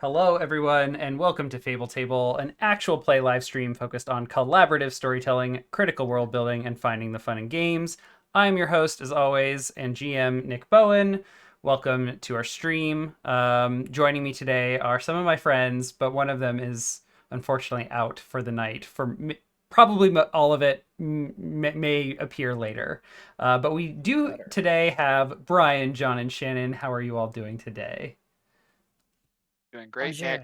Hello, everyone, and welcome to Fable Table, an actual play live stream focused on collaborative storytelling, critical world building, and finding the fun in games. I'm your host, as always, and GM Nick Bowen. Welcome to our stream. Joining me today are some of my friends, but one of them is unfortunately out for the night. Probably all of it may appear later. But we do today have Brian, John, and Shannon. How are you all doing today? Doing great, Bonjour.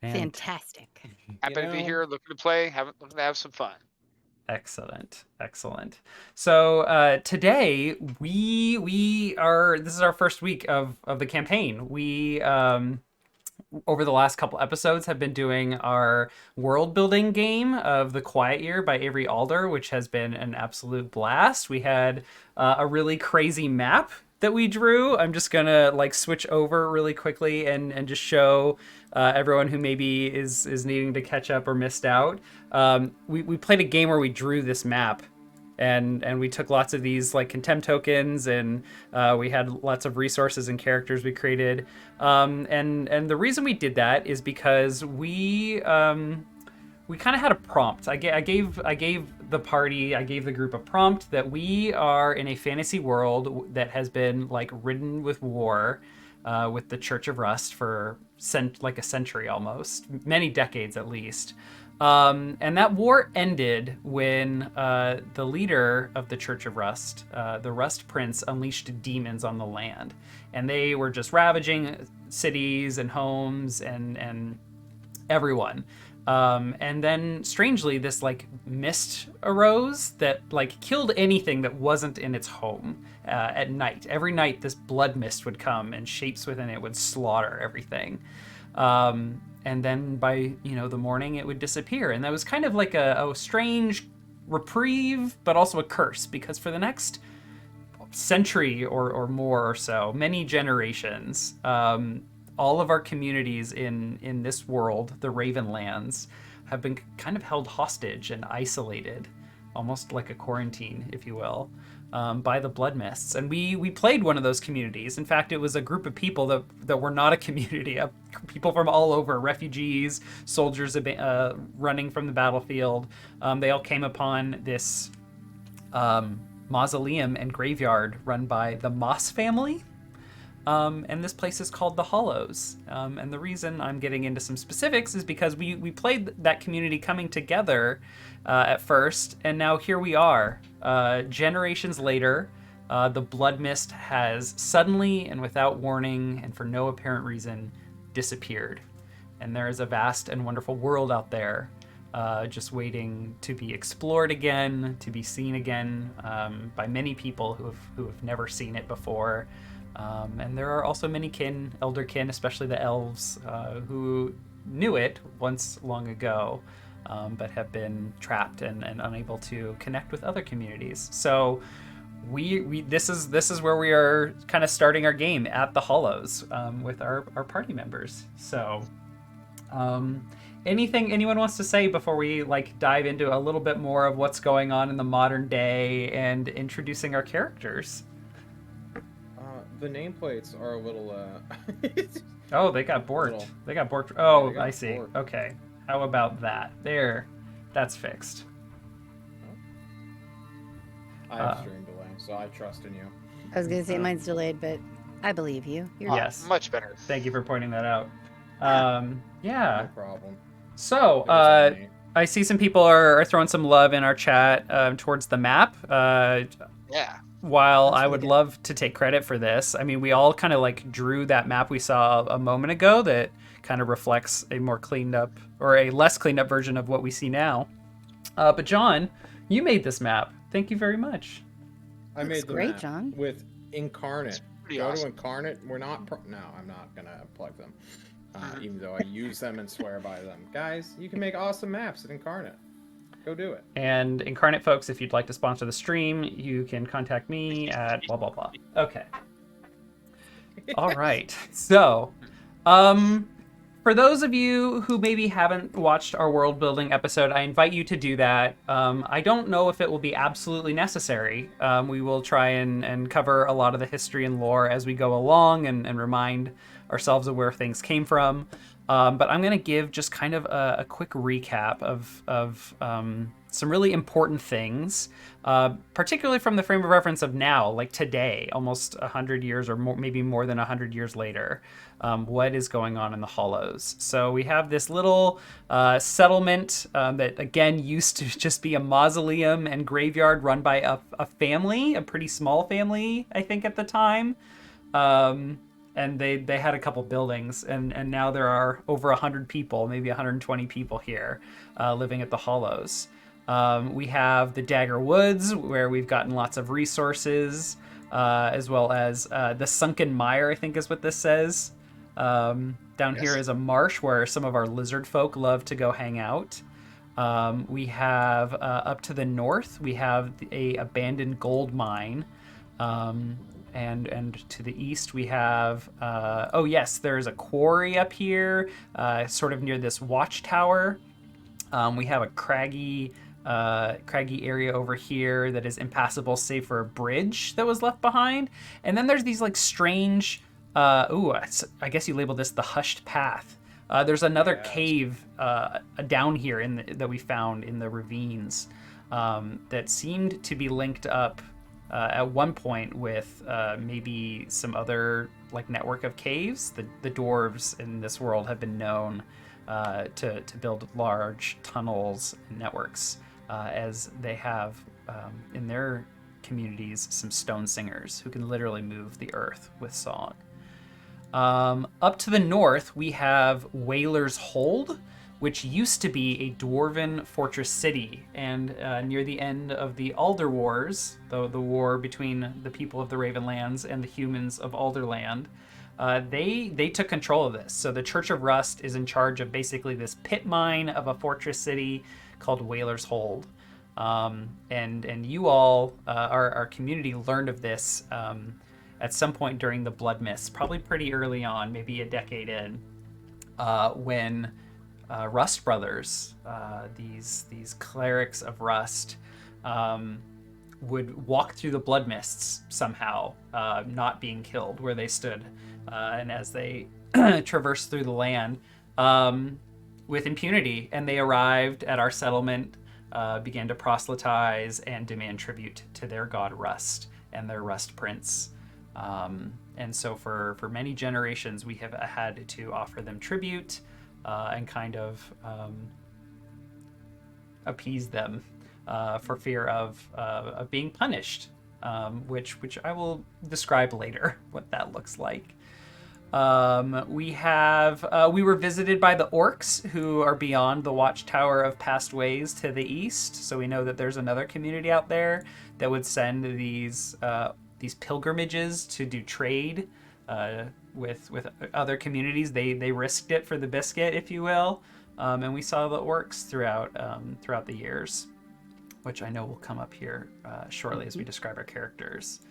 Nick. Fantastic. Happy to be here, looking to play, looking to have some fun. Excellent, excellent. So today we are. This is our first week of the campaign. We over the last couple episodes have been doing our world building game of The Quiet Year by Avery Alder, which has been an absolute blast. We had a really crazy map that we drew. I'm just gonna like switch over really quickly and just show everyone who maybe is needing to catch up or missed out. We played a game where we drew this map, and we took lots of these like contempt tokens, and we had lots of resources and characters we created. And the reason we did that is because we kind of had a prompt. I gave the group a prompt that we are in a fantasy world that has been like ridden with war, with the Church of Rust for like a century almost, many decades at least. And that war ended when the leader of the Church of Rust, the Rust Prince, unleashed demons on the land, and they were just ravaging cities and homes and everyone. And then strangely, this like mist arose that like killed anything that wasn't in its home at night. Every night, this blood mist would come, and shapes within it would slaughter everything. And then by the morning, it would disappear, and that was kind of like a strange reprieve, but also a curse, because for the next century or more or so, many generations, all of our communities in this world, the Ravenlands, have been kind of held hostage and isolated, almost like a quarantine, if you will, by the blood mists. And we played one of those communities. In fact, it was a group of people that were not a community, people from all over, refugees, soldiers running from the battlefield. They all came upon this mausoleum and graveyard run by the Moss family. And this place is called the Hollows. And the reason I'm getting into some specifics is because we played that community coming together at first, and now here we are. Generations later, the blood mist has suddenly and without warning and for no apparent reason disappeared. And there is a vast and wonderful world out there, just waiting to be explored again, to be seen again by many people who have never seen it before. And there are also many elder kin, especially the elves, who knew it once long ago, but have been trapped and unable to connect with other communities. So this is where we are kind of starting our game at the Hollows, with our party members. So anything anyone wants to say before we like dive into a little bit more of what's going on in the modern day and introducing our characters? The nameplates are a little Oh, they got borked. little... They got borked. Oh, yeah, I see. borked. Okay. How about that? There. That's fixed. I have stream delay, so I trust in you. I was going to say mine's delayed, but I believe you. You're Yes. Much better. Thank you for pointing that out. Yeah. No problem. So, I see some people are throwing some love in our chat towards the map. Yeah. While That's I really would good. love to take credit for this, I mean, we all kind of like drew that map we saw a moment ago that kind of reflects a more cleaned up or a less cleaned up version of what we see now. But John, you made this map. Thank you very much. I made the great, map John. with Incarnate. Pretty Go awesome. to Incarnate. We're not. No, I'm not gonna plug them. Even though I use them and swear by them. Guys, you can make awesome maps at Incarnate. Go do it. And Incarnate folks, if you'd like to sponsor the stream, you can contact me at blah, blah, blah. Okay. All right. So, for those of you who maybe haven't watched our world building episode, I invite you to do that. I don't know if it will be absolutely necessary. We will try and cover a lot of the history and lore as we go along and remind ourselves of where things came from. But I'm going to give just kind of a quick recap of some really important things, particularly from the frame of reference of now, like today, almost 100 years or more, maybe more than 100 years later, what is going on in the Hollows. So we have this little settlement that, again, used to just be a mausoleum and graveyard run by a family, a pretty small family, I think, at the time. And they had a couple buildings, and now there are over 100 people, maybe 120 people here living at the Hollows. We have the Dagger Woods, where we've gotten lots of resources, as well as the Sunken Mire, I think is what this says. Down here is a marsh where some of our lizard folk love to go hang out. We have, up to the north, we have a abandoned gold mine. And to the east we have, oh yes, there's a quarry up here, sort of near this watchtower. We have a craggy area over here that is impassable save for a bridge that was left behind. And then there's these like strange, I guess you labeled this the Hushed Path. There's another cave down here that we found in the ravines that seemed to be linked up at one point with maybe some other like network of caves. The dwarves in this world have been known to build large tunnels and networks, as they have in their communities some stone singers who can literally move the earth with song. Up to the north we have Whaler's Hold, which used to be a dwarven fortress city, and near the end of the Alder Wars, the war between the people of the Ravenlands and the humans of Alderland, they took control of this. So the Church of Rust is in charge of basically this pit mine of a fortress city called Whaler's Hold. And you all, our community, learned of this at some point during the Blood Mists, probably pretty early on, maybe a decade in, when Rust Brothers, these clerics of Rust, would walk through the Blood Mists somehow, not being killed where they stood, and as they traversed through the land with impunity, and they arrived at our settlement, began to proselytize and demand tribute to their god Rust and their Rust Prince. And so for many generations we have had to offer them tribute, and kind of appease them for fear of being punished, which I will describe later what that looks like. We were visited by the orcs, who are beyond the watchtower of Past Ways to the east. So we know that there's another community out there that would send these pilgrimages to do trade with other communities. They risked it for the biscuit, if you will. And we saw the orcs throughout the years, which I know will come up here shortly as we describe our characters.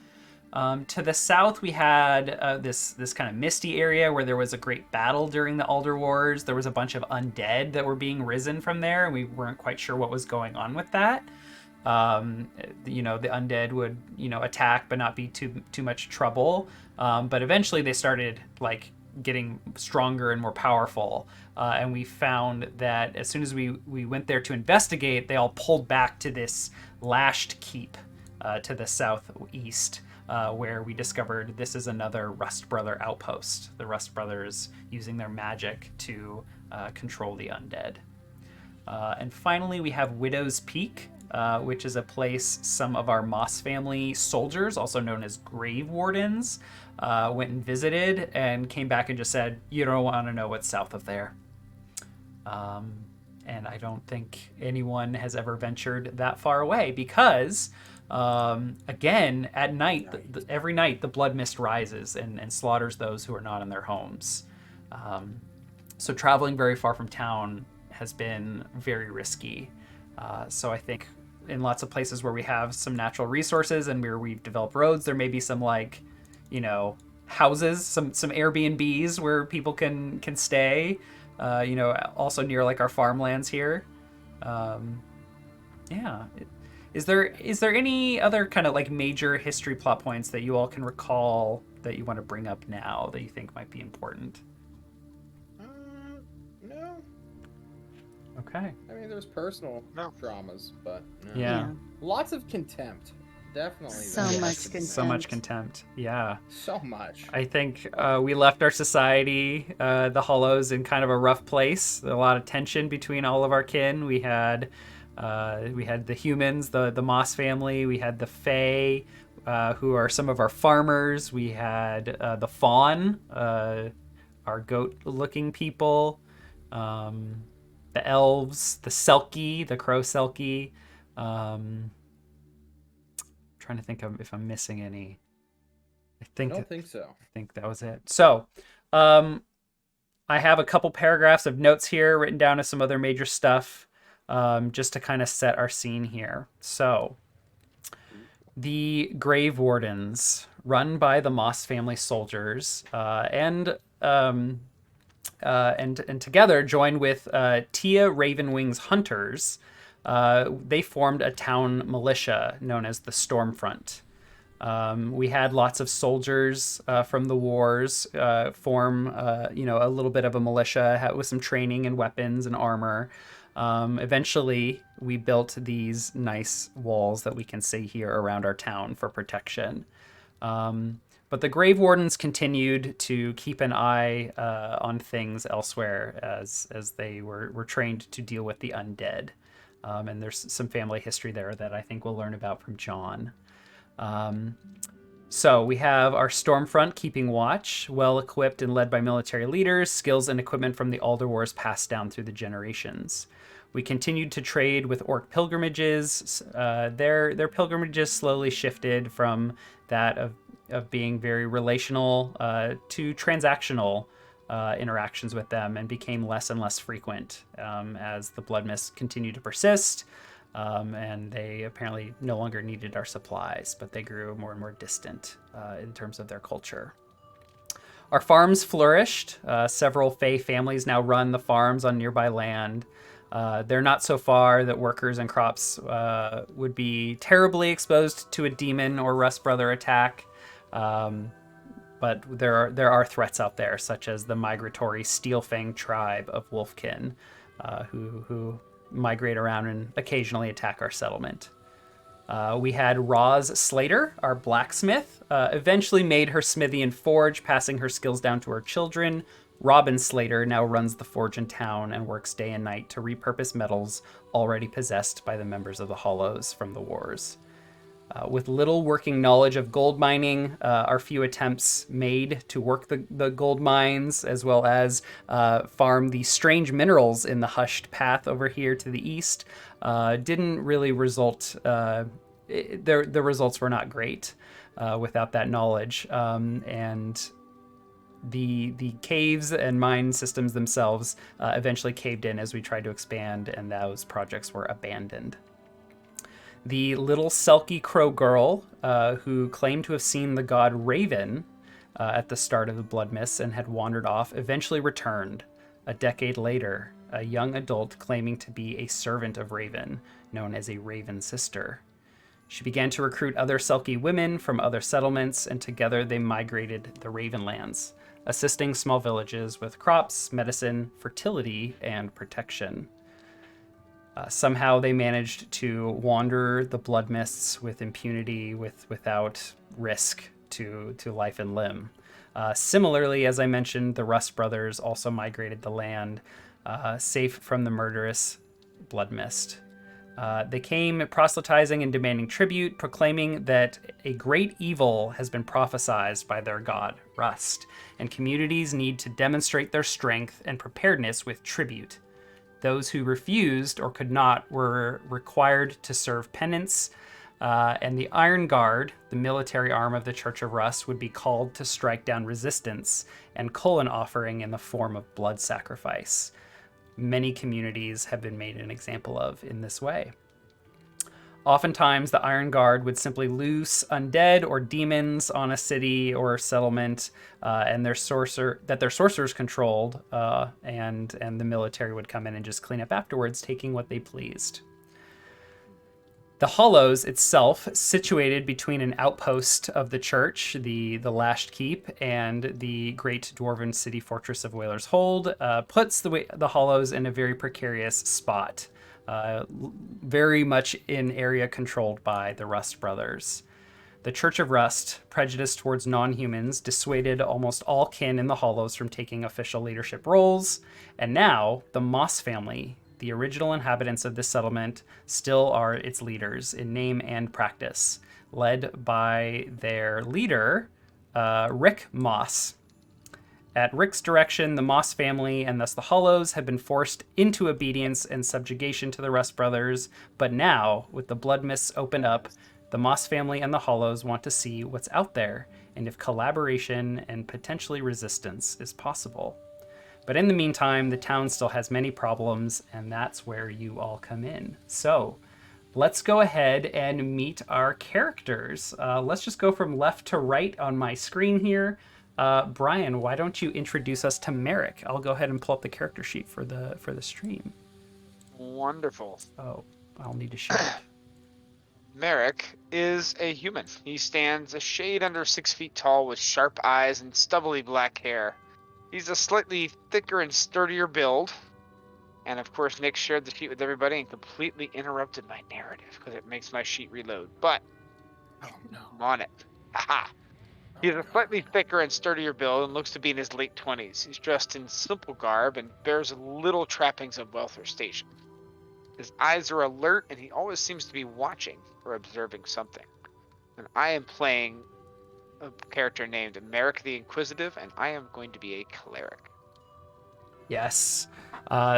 To the south, we had this kind of misty area where there was a great battle during the Alder Wars. There was a bunch of undead that were being risen from there, and we weren't quite sure what was going on with that. The undead would, attack but not be too much trouble. But eventually they started like getting stronger and more powerful. And we found that as soon as we went there to investigate, they all pulled back to this lashed keep to the southeast, where we discovered this is another Rust Brother outpost. The Rust Brothers using their magic to control the undead. And finally, we have Widow's Peak, which is a place some of our Moss family soldiers, also known as Grave Wardens, went and visited and came back and just said, you don't want to know what's south of there. And I don't think anyone has ever ventured that far away because, again, at night, every night, the Blood Mist rises and slaughters those who are not in their homes. So traveling very far from town has been very risky. So I think in lots of places where we have some natural resources and where we've developed roads, there may be some houses, some Airbnbs where people can stay, also near like our farmlands here. Is there any other kind of like major history plot points that you all can recall that you want to bring up now that you think might be important? No. Okay. I mean, there's personal No. dramas, but no. Yeah. Lots of contempt. Definitely. So there's much lots of contempt. So much contempt. Yeah. So much. I think we left our society, the Hollows, in kind of a rough place. A lot of tension between all of our kin. We had the humans, the Moss family. We had the Fae, who are some of our farmers. We had the Fawn, our goat-looking people. The elves, the Selkie, the Crow Selkie. Trying to think of if I'm missing any. I don't think so. I think that was it. So, I have a couple paragraphs of notes here written down as some other major stuff, just to kind of set our scene here. So, the Grave Wardens, run by the Moss family soldiers, and together joined with Tia Ravenwing's hunters, they formed a town militia known as the Stormfront. We had lots of soldiers from the wars form, a little bit of a militia with some training and weapons and armor. Eventually, we built these nice walls that we can see here around our town for protection. But the Grave Wardens continued to keep an eye on things elsewhere as they were trained to deal with the undead. And there's some family history there that I think we'll learn about from John. So we have our Stormfront keeping watch, well equipped and led by military leaders, skills and equipment from the Alder Wars passed down through the generations. We continued to trade with orc pilgrimages. Their pilgrimages slowly shifted from that of being very relational to transactional interactions with them, and became less and less frequent as the blood mist continued to persist. And they apparently no longer needed our supplies, but they grew more and more distant in terms of their culture. Our farms flourished. Several Fey families now run the farms on nearby land. They're not so far that workers and crops would be terribly exposed to a demon or Rust Brother attack. But there are threats out there, such as the migratory Steelfang tribe of Wolfkin, who migrate around and occasionally attack our settlement. We had Roz Slater, our blacksmith, eventually made her smithy and forge, passing her skills down to her children. Robin Slater now runs the forge in town and works day and night to repurpose metals already possessed by the members of the Hollows from the wars. With little working knowledge of gold mining, our few attempts made to work the gold mines, as well as farm the strange minerals in the hushed path over here to the east, didn't really result. The results were not great without that knowledge, and the caves and mine systems themselves eventually caved in as we tried to expand, and those projects were abandoned. The little Selkie Crow girl, who claimed to have seen the god Raven at the start of the Blood Mists and had wandered off, eventually returned a decade later, a young adult claiming to be a servant of Raven, known as a Raven Sister. She began to recruit other Selkie women from other settlements, and together they migrated the Ravenlands, assisting small villages with crops, medicine, fertility, and protection. Somehow they managed to wander the blood mists with impunity, without risk to life and limb. Similarly, as I mentioned, the Rust brothers also migrated the land, safe from the murderous blood mist. They came proselytizing and demanding tribute, proclaiming that a great evil has been prophesized by their god, Rust, and communities need to demonstrate their strength and preparedness with tribute. Those who refused or could not were required to serve penance, and the Iron Guard, the military arm of the Church of Rust, would be called to strike down resistance and Cullen offering in the form of blood sacrifice. Many communities have been made an example of in this way. Oftentimes, the Iron Guard would simply loose undead or demons on a city or settlement, and their sorcerers controlled, and the military would come in and just clean up afterwards, taking what they pleased. The Hollows itself, situated between an outpost of the church, the Lashed Keep, and the great dwarven city fortress of Whaler's Hold, puts the Hollows in a very precarious spot, very much in area controlled by the Rust brothers. The Church of Rust, prejudiced towards non-humans, dissuaded almost all kin in the Hollows from taking official leadership roles, and now the Moss family, the original inhabitants of this settlement, still are its leaders in name and practice, led by their leader, Rick Moss. At Rick's direction, the Moss family, and thus the Hollows, have been forced into obedience and subjugation to the Rust brothers, but now, with the blood mists opened up, the Moss family and the Hollows want to see what's out there, and if collaboration and potentially resistance is possible. But in the meantime, the town still has many problems, and that's where you all come in. So, let's go ahead and meet our characters. Let's just go from left to right on my screen here. Brian, why don't you introduce us to Merrick? I'll go ahead and pull up the character sheet for the stream. Wonderful. Oh, I'll need to share it. Merrick is a human. He stands a shade under 6 feet tall with sharp eyes and stubbly black hair. He's a slightly thicker and sturdier build. And of course, Nick shared the sheet with everybody and completely interrupted my narrative because it makes my sheet reload. But Oh no. I'm on it. Haha. He has a slightly thicker and sturdier build and looks to be in his late 20s. He's dressed in simple garb and bears little trappings of wealth or station. His eyes are alert, and he always seems to be watching or observing something. And I am playing a character named Merrick the Inquisitive, and I am going to be a cleric. Yes.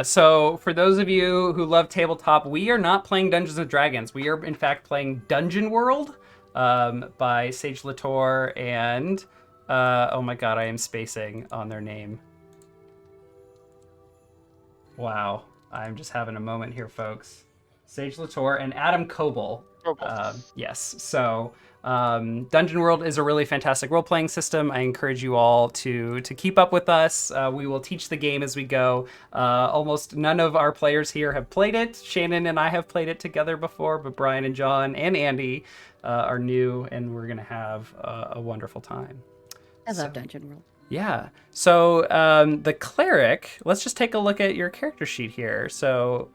So for those of you who love tabletop, we are not playing Dungeons and Dragons. We are in fact playing Dungeon World by Sage Latour and oh my god, I am spacing on their name. Wow. I'm just having a moment here, folks. Sage Latour and Adam Coble. Yes. So Dungeon World is a really fantastic role-playing system. I encourage you all to keep up with us. We will teach the game as we go. Almost none of our players here have played it. Shannon and I have played it together before, but Brian and John and Andy are new, and we're going to have a wonderful time. I love Dungeon World. Yeah. So the cleric, let's just take a look at your character sheet here. So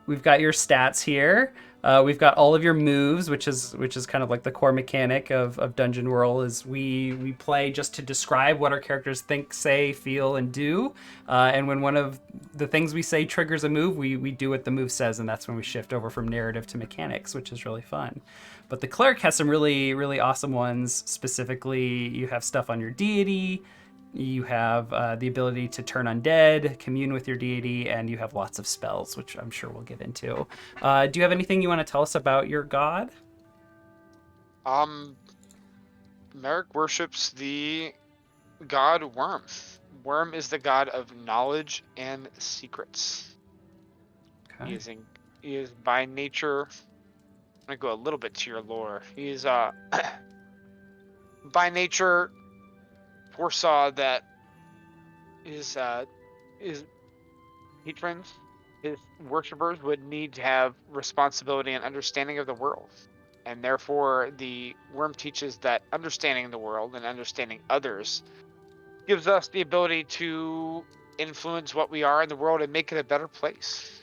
we've got your stats here. We've got all of your moves, which is kind of like the core mechanic of Dungeon World. Is we play just to describe what our characters think, say, feel, and do. And when one of the things we say triggers a move, we do what the move says, and that's when we shift over from narrative to mechanics, which is really fun. But the cleric has some really, really awesome ones. Specifically, you have stuff on your deity. You have the ability to turn undead, commune with your deity, and you have lots of spells, which I'm sure we'll get into. Do you have anything you want to tell us about your god? Merrick worships the god Worm. Worm is the god of knowledge and secrets. Okay. He is by nature. I'm gonna go a little bit to your lore. He is by nature foresaw that his patrons, his worshippers, would need to have responsibility and understanding of the world. And therefore, the worm teaches that understanding the world and understanding others gives us the ability to influence what we are in the world and make it a better place.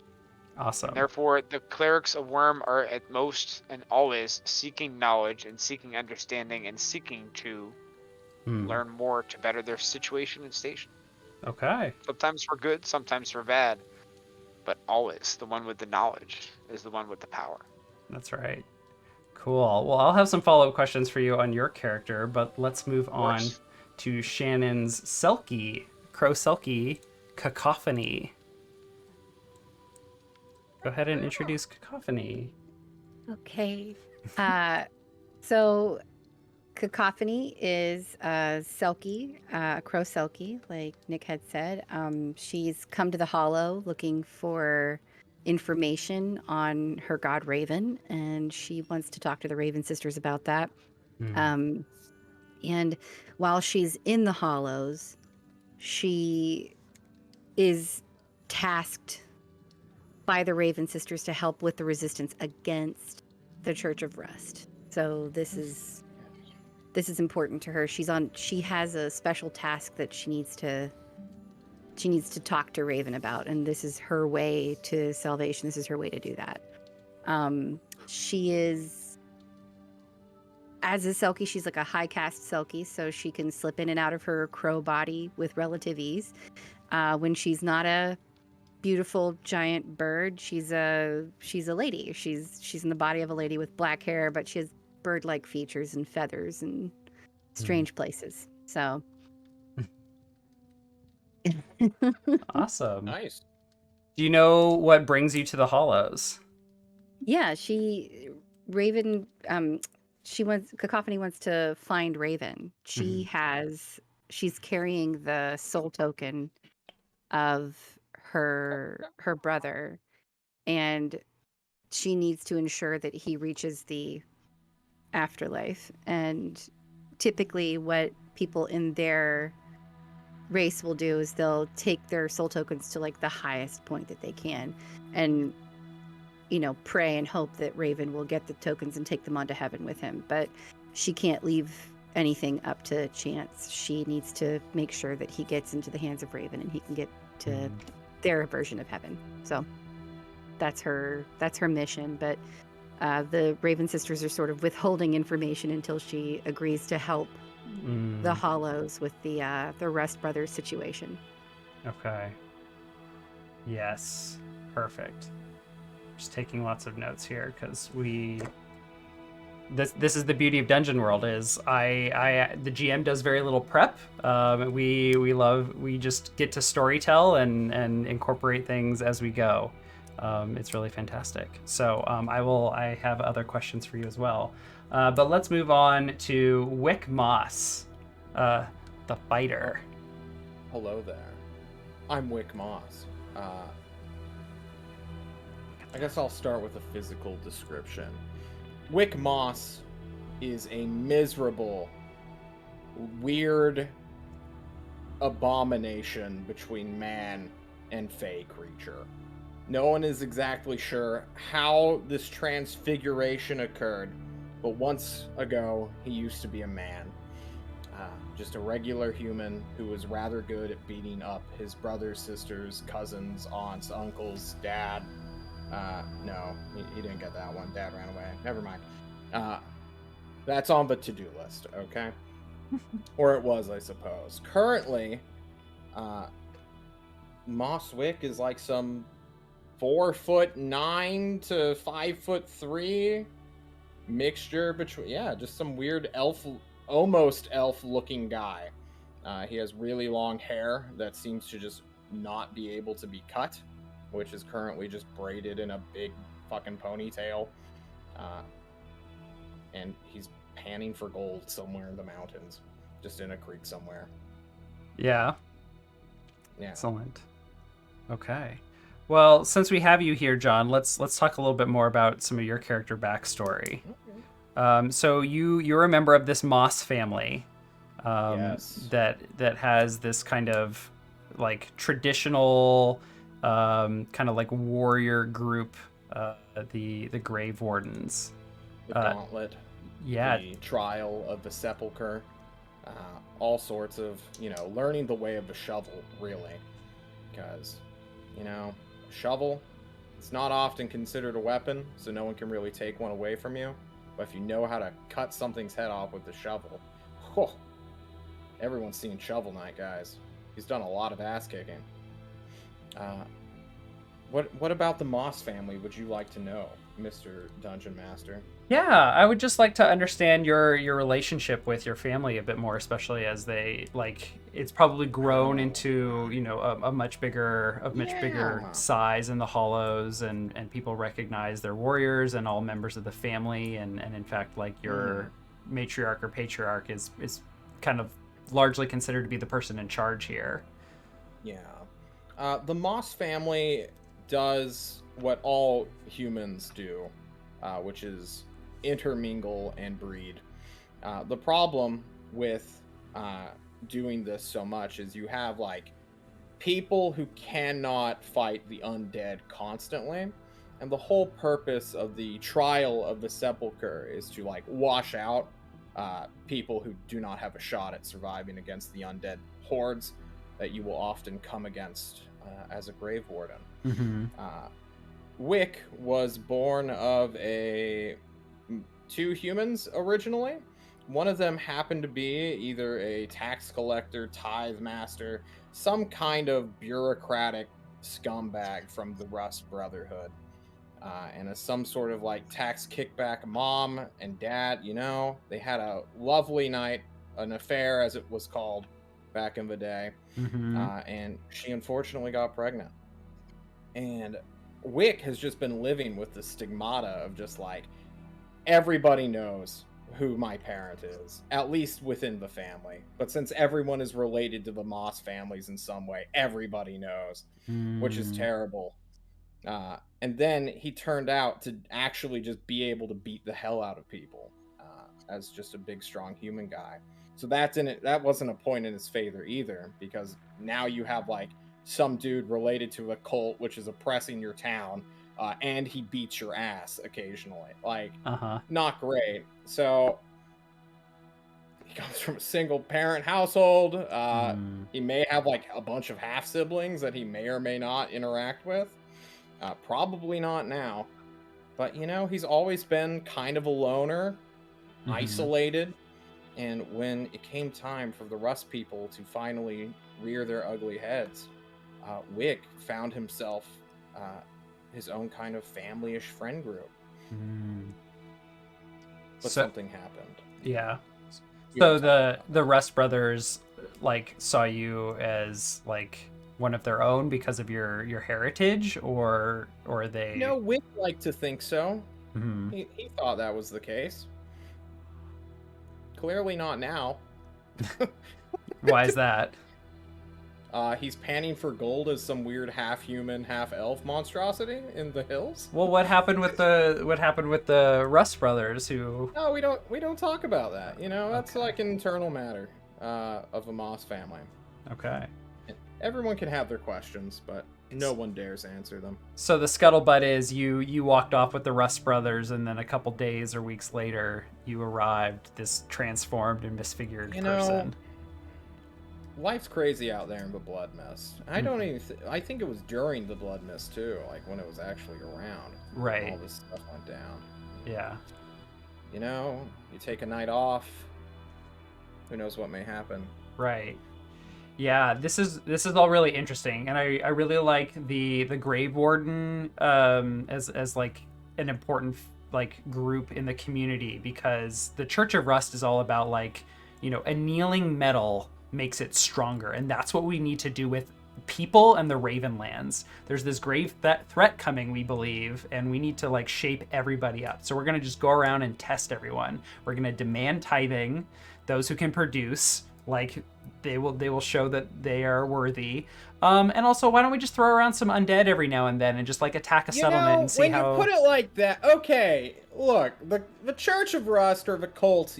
Awesome. And therefore, the clerics of Worm are at most and always seeking knowledge and seeking understanding and seeking to learn more to better their situation and station. Okay. Sometimes for good, sometimes for bad, but always the one with the knowledge is the one with the power. That's right. Cool. Well, I'll have some follow-up questions for you on your character, but let's move on to Shannon's Selkie, Crow Selkie, Cacophony. Go ahead and introduce Cacophony. Okay. So Cacophony is a Selkie, a Crow Selkie, like Nick had said. She's come to the Hollow looking for information on her god Raven, and she wants to talk to the Raven sisters about that. And while she's in the Hollows, she is tasked by the Raven Sisters to help with the resistance against the Church of Rust. So this is important to her. She has a special task that she needs to talk to Raven about, and this is her way to salvation. This is her way to do that. She is, as a Selkie, she's like a high caste Selkie, so she can slip in and out of her crow body with relative ease. When she's not a beautiful giant bird, she's a lady. She's in the body of a lady with black hair, but she has bird-like features and feathers and strange places. So Awesome. Nice. Do you know what brings you to the Hollows? yeah, Raven, Cacophony wants to find Raven. She's carrying the soul token of her brother, and she needs to ensure that he reaches the afterlife. And typically what people in their race will do is they'll take their soul tokens to like the highest point that they can, and pray and hope that Raven will get the tokens and take them on to heaven with him. But she can't leave anything up to chance. She needs to make sure that he gets into the hands of Raven and he can get to their version of heaven. So that's her mission. But the Raven Sisters are sort of withholding information until she agrees to help the Hollows with the Rust Brothers situation. Okay. Yes. Perfect. Just taking lots of notes here because this is the beauty of Dungeon World is the GM does very little prep. We just get to storytell and incorporate things as we go. It's really fantastic. So I have other questions for you as well. But let's move on to Wick Moss, the fighter. Hello there. I'm Wick Moss. I guess I'll start with a physical description. Wick Moss is a miserable, weird abomination between man and fey creature. No one is exactly sure how this transfiguration occurred, but once ago, he used to be a man. Just a regular human who was rather good at beating up his brothers, sisters, cousins, aunts, uncles, dad. No, he didn't get that one. Dad ran away. Never mind. That's on the to-do list, okay? Or it was, I suppose. Currently, Moss Wick is like some 4'9" to 5'3" mixture between, just some weird almost elf-looking guy. He has really long hair that seems to just not be able to be cut, which is currently just braided in a big fucking ponytail. And he's panning for gold somewhere in the mountains, just in a creek somewhere. Yeah. Yeah. Excellent. Okay. Well, since we have you here, John, let's talk a little bit more about some of your character backstory. Okay. So you're a member of this Moss family. Yes. That has this kind of like traditional kind of like warrior group, the Grave Wardens. The Gauntlet. Yeah. The Trial of the Sepulchre. All sorts of, learning the way of the shovel, really. Because, a shovel, it's not often considered a weapon, so no one can really take one away from you. But if you know how to cut something's head off with the shovel, whew, everyone's seen Shovel Knight, guys. He's done a lot of ass kicking. What about the Moss family would you like to know, Mr. Dungeon Master? Yeah, I would just like to understand your relationship with your family a bit more, especially as it's probably grown into, a much bigger size in the Hollows, and people recognize their warriors and all members of the family, and in fact, like your matriarch or patriarch is kind of largely considered to be the person in charge here. Yeah. The Moss family does what all humans do, which is intermingle and breed. The problem with doing this so much is you have like people who cannot fight the undead constantly. And the whole purpose of the trial of the sepulchre is to like wash out people who do not have a shot at surviving against the undead hordes that you will often come against as a grave warden. Mm-hmm. Wick was born of two humans originally. One of them happened to be either a tax collector, tithe master, some kind of bureaucratic scumbag from the Rust Brotherhood. And as some sort of like tax kickback mom and dad, they had a lovely night, an affair as it was called back in the day. Mm-hmm. And she unfortunately got pregnant. And Wick has just been living with the stigmata of just like, everybody knows who my parent is, at least within the family. But since everyone is related to the Moss families in some way, everybody knows, which is terrible. And then he turned out to actually just be able to beat the hell out of people as just a big, strong human guy. So that wasn't a point in his favor either, because now you have like some dude related to a cult which is oppressing your town, and he beats your ass occasionally. Like, not great. So he comes from a single parent household. He may have like a bunch of half siblings that he may or may not interact with. Probably not now. But, he's always been kind of a loner, isolated. And when it came time for the Rust people to finally rear their ugly heads, Wick found himself his own kind of family-ish friend group. But something happened. Yeah. So the Rust brothers like saw you as like one of their own because of your heritage, or they? Wick liked to think so. He thought that was the case. Clearly not now. Why is that? He's panning for gold as some weird half-human, half-elf monstrosity in the hills. Well, what happened with the Rust brothers who? No, we don't talk about that. That's like an internal matter of the Moss family. Okay. Everyone can have their questions, but no one dares answer them. So the scuttlebutt is you walked off with the Rust brothers, and then a couple days or weeks later, you arrived, this transformed and misfigured person. Life's crazy out there in the Blood Mist. I don't even. I think it was during the Blood Mist too, like when it was actually around. Right. All this stuff went down. Yeah. You take a night off. Who knows what may happen? Right. Yeah, this is all really interesting, and I really like the Grave Warden as like an important like group in the community, because the Church of Rust is all about like, annealing metal makes it stronger, and that's what we need to do with people and the Ravenlands. There's this grave threat coming, we believe, and we need to like shape everybody up. So we're gonna just go around and test everyone. We're gonna demand tithing. Those who can produce, like, they will show that they are worthy. And also, why don't we just throw around some undead every now and then and just like attack a settlement and see how. When you put it like that, okay. Look, the Church of Rust, or the cult,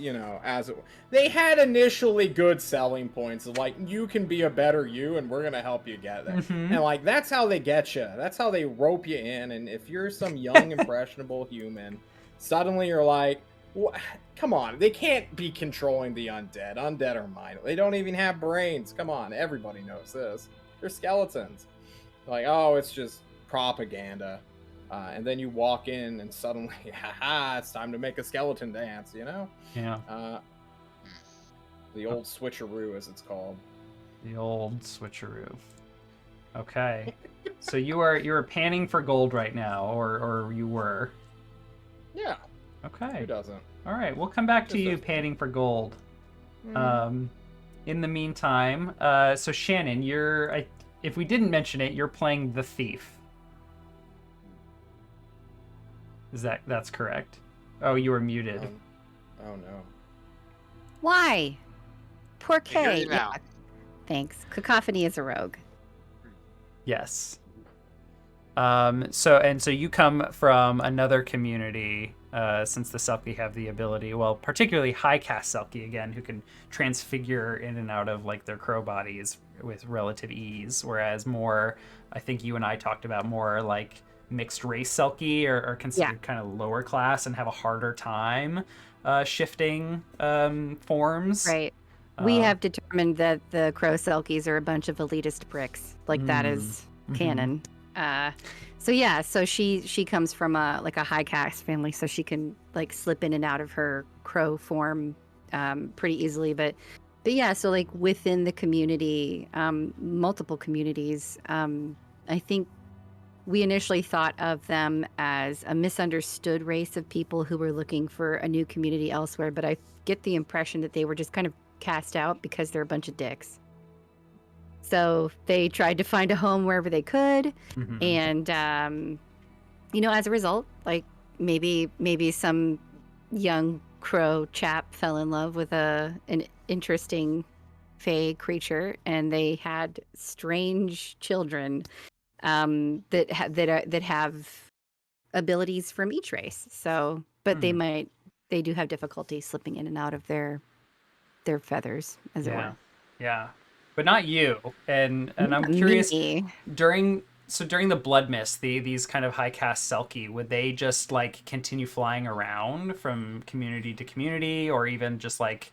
they had initially good selling points of like, you can be a better you, and we're gonna help you get there. And like, that's how they get you. That's how they rope you in. And if you're some young impressionable human, suddenly you're like, come on, they can't be controlling the undead. Undead are mindless. They don't even have brains. Come on, everybody knows this. They're skeletons. Like, oh, it's just propaganda. And then you walk in and suddenly, haha, it's time to make a skeleton dance, Yeah. The old switcheroo, as it's called. The old switcheroo. Okay. So you are panning for gold right now, or you were? Yeah. Okay. Who doesn't? All right, we'll come back to you panning for gold. In the meantime, so Shannon, if we didn't mention it, you're playing the thief. That's correct? Oh, you were muted. Oh no. Why? Poor I hear Kay. you now. Yeah. Thanks. Cacophony is a rogue. Yes. So you come from another community, since the Selkie have the ability, well, particularly high caste Selkie again, who can transfigure in and out of like their crow bodies with relative ease, whereas more, I think you and I talked about more like mixed race Selkie are considered kind of lower class and have a harder time shifting forms. Right. We have determined that the Crow Selkies are a bunch of elitist pricks. Like that is canon. So yeah, so she comes from a high caste family, so she can like slip in and out of her crow form pretty easily. But yeah, so like within the community, multiple communities, I think we initially thought of them as a misunderstood race of people who were looking for a new community elsewhere. But I get the impression that they were just kind of cast out because they're a bunch of dicks. So they tried to find a home wherever they could. And, as a result, like maybe some young crow chap fell in love with an interesting fae creature, and they had strange children that have abilities from each race. So, but they do have difficulty slipping in and out of their feathers, as it were. Yeah, but not you. And I'm Not curious, me. during the blood mist, these kind of high caste Selkie, would they just like continue flying around from community to community, or even just like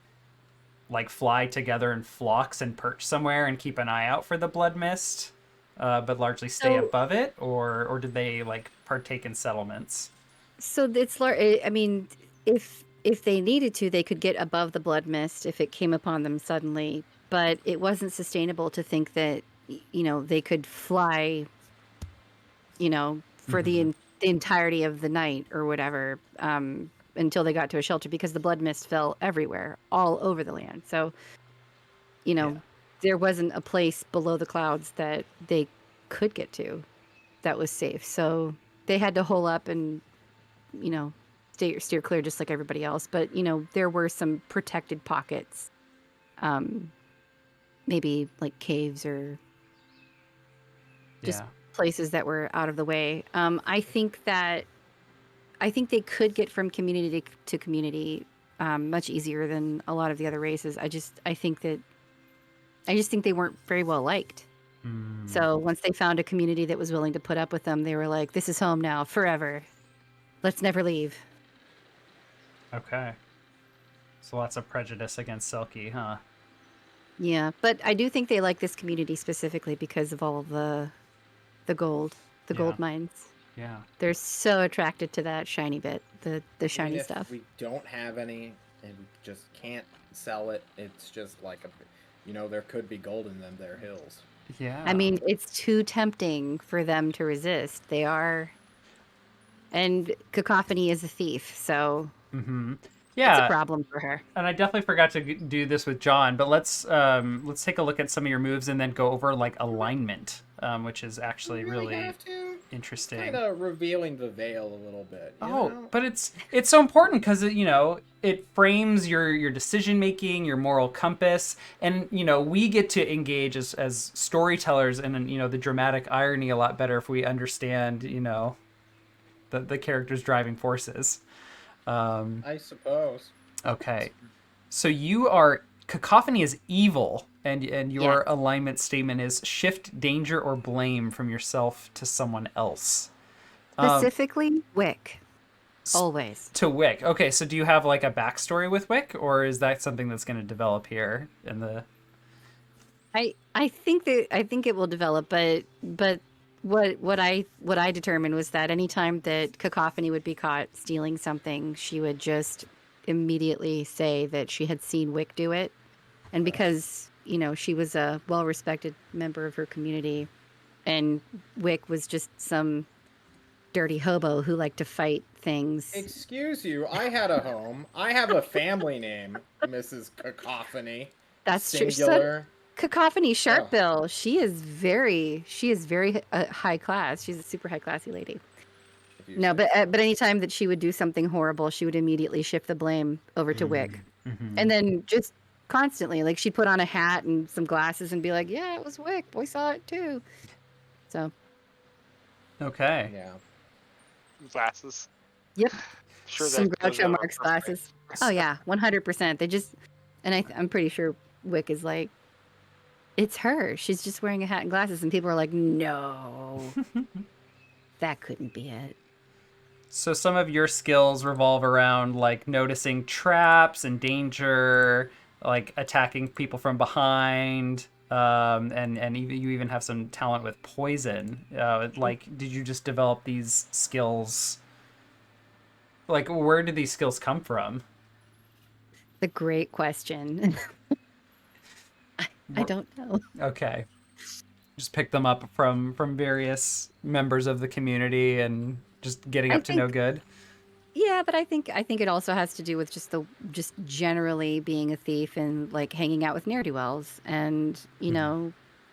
fly together in flocks and perch somewhere and keep an eye out for the blood mist, but largely stay above it, or did they like partake in settlements? So it's I mean, if they needed to, they could get above the blood mist if it came upon them suddenly. But it wasn't sustainable to think that they could fly, for the entirety of the night or whatever, until they got to a shelter, because the blood mist fell everywhere, all over the land. So, there wasn't a place below the clouds that they could get to that was safe. So they had to hole up and steer clear just like everybody else. But there were some protected pockets, maybe like caves or just places that were out of the way. I think they could get from community to community much easier than a lot of the other races. I just think they weren't very well liked. So once they found a community that was willing to put up with them, they were like, "This is home now, forever. Let's never leave." Okay. So lots of prejudice against Selkie, huh? Yeah, but I do think they like this community specifically because of all of the gold mines. Yeah. They're so attracted to that shiny bit, the shiny stuff. If we don't have any and we just can't sell it, it's just like there could be gold in them there hills. Yeah. I mean, it's too tempting for them to resist. They are, and Cacophony is a thief, so it's a problem for her. And I definitely forgot to do this with John, but let's take a look at some of your moves and then go over like alignment, which is actually really interesting. Kind of revealing the veil a little bit. You know? But it's so important because it frames your decision making, your moral compass, and we get to engage as storytellers and the dramatic irony a lot better if we understand the character's driving forces. I suppose. Okay, so Cacophony is evil, and your alignment statement is shift danger or blame from yourself to someone else. Specifically, Wick. Always. To Wick. Okay, so do you have like a backstory with Wick, or is that something that's going to develop here in the? I think it will develop, but what I determined was that anytime that Cacophony would be caught stealing something, she would just immediately say that she had seen Wick do it. And because, she was a well-respected member of her community, and Wick was just some dirty hobo who liked to fight things. Excuse you, I had a home. I have a family name, Mrs. Cacophony. That's singular. True. Cacophony Sharpbill. She is very high class. She's a super high classy lady. No, but anytime that she would do something horrible, she would immediately shift the blame over to Wick. And then just constantly, like she'd put on a hat and some glasses and be like, "Yeah, it was Wick. We saw it too." So. Okay. Yeah. Glasses. Yep. Sure. Some Groucho Marx glasses. Oh yeah, 100%. They just, and I'm pretty sure Wick is like, It's her. She's just wearing a hat and glasses, and people are like, "No, that couldn't be it." So some of your skills revolve around like noticing traps and danger, like attacking people from behind, and even, you even have some talent with poison. Like, did you just develop these skills? Like, where did these skills come from? The great question. I don't know. Okay, just pick them up from various members of the community and just getting I up to no think, good. yeah, but I think it also has to do with just generally being a thief and like hanging out with ne'er-do-wells and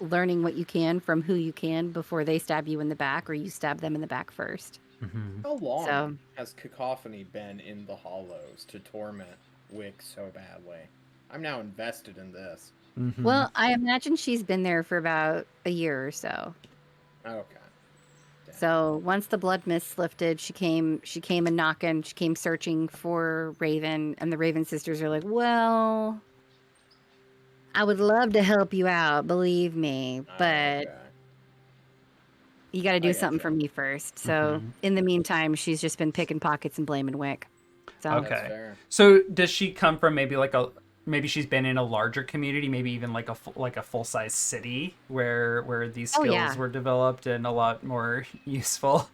learning what you can from who you can before they stab you in the back or you stab them in the back first. Mm-hmm. How long So, has Cacophony been in the Hollows to torment Wick so badly? I'm now invested in this. Mm-hmm. well, I imagine she's been there for about a year or so. Okay. Dang. So once the blood mist lifted, she came a knocking, she came searching for Raven, and the Raven sisters are like, "Well, I would love to help you out, believe me, but Okay. you got to I do something getcha. for me first." So Mm-hmm. in the meantime, she's just been picking pockets and blaming Wick. So That's Okay. fair. So does she come from maybe like a maybe she's been in a larger community, maybe even like a full size city where these oh skills yeah, were developed and a lot more useful.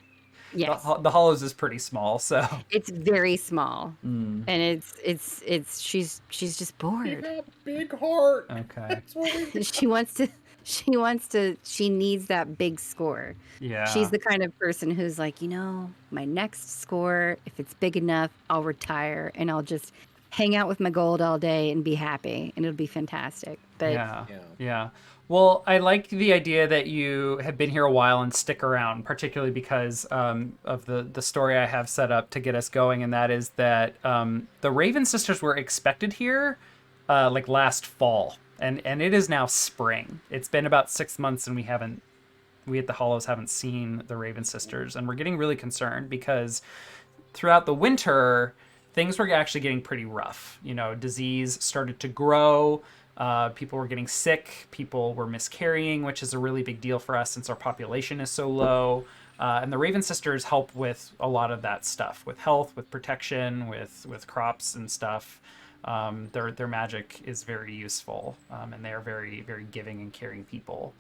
yes, The Hollows is pretty small, so. it's very small, Mm, and it's she's just She bored. got big heart. okay. That's what we. She needs that big score. She's Yeah. the kind of person who's like, my next score, if it's big enough, I'll retire and I'll just hang out with my gold all day and be happy and it'll be fantastic. But Yeah. Yeah. Yeah. Well, I like the idea that you have been here a while and stick around, particularly because of the story I have set up to get us going, and that is that the Raven sisters were expected here like last fall, and it is now spring. It's been about 6 months, and we at the Hollows haven't seen the Raven sisters, and we're getting really concerned because throughout the winter, things were actually getting pretty rough. Disease started to grow. People were getting sick. People were miscarrying, which is a really big deal for us since our population is so low. And the Raven Sisters help with a lot of that stuff, with health, with protection, with crops and stuff. Their magic is very useful, and they are very very giving and caring people.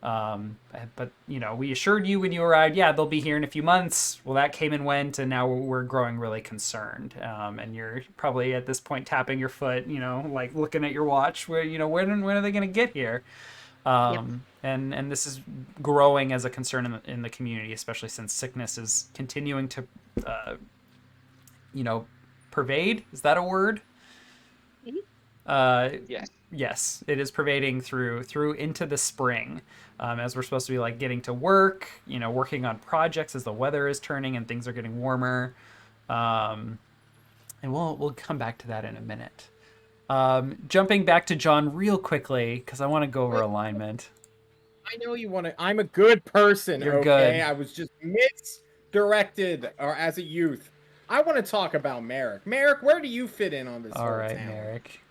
But we assured you when you arrived, yeah, they'll be here in a few months. Well, that came and went, and now we're growing really concerned. And you're probably at this point tapping your foot, like looking at your watch, where when are they going to get here? yep. And this is growing as a concern in the community, especially since sickness is continuing to, pervade. Is that a word? Uh, Yes. yes, it is pervading through into the spring, as we're supposed to be like getting to work, working on projects as the weather is turning and things are getting warmer. Um, and we'll come back to that in a minute. Jumping back to John real quickly because I want to go over Wait, alignment. I know you want to. I'm a good person. You're Okay. good. I was just misdirected, or as a youth. I want to talk about Merrick. Merrick, where do you fit in on this All whole right, town? Merrick.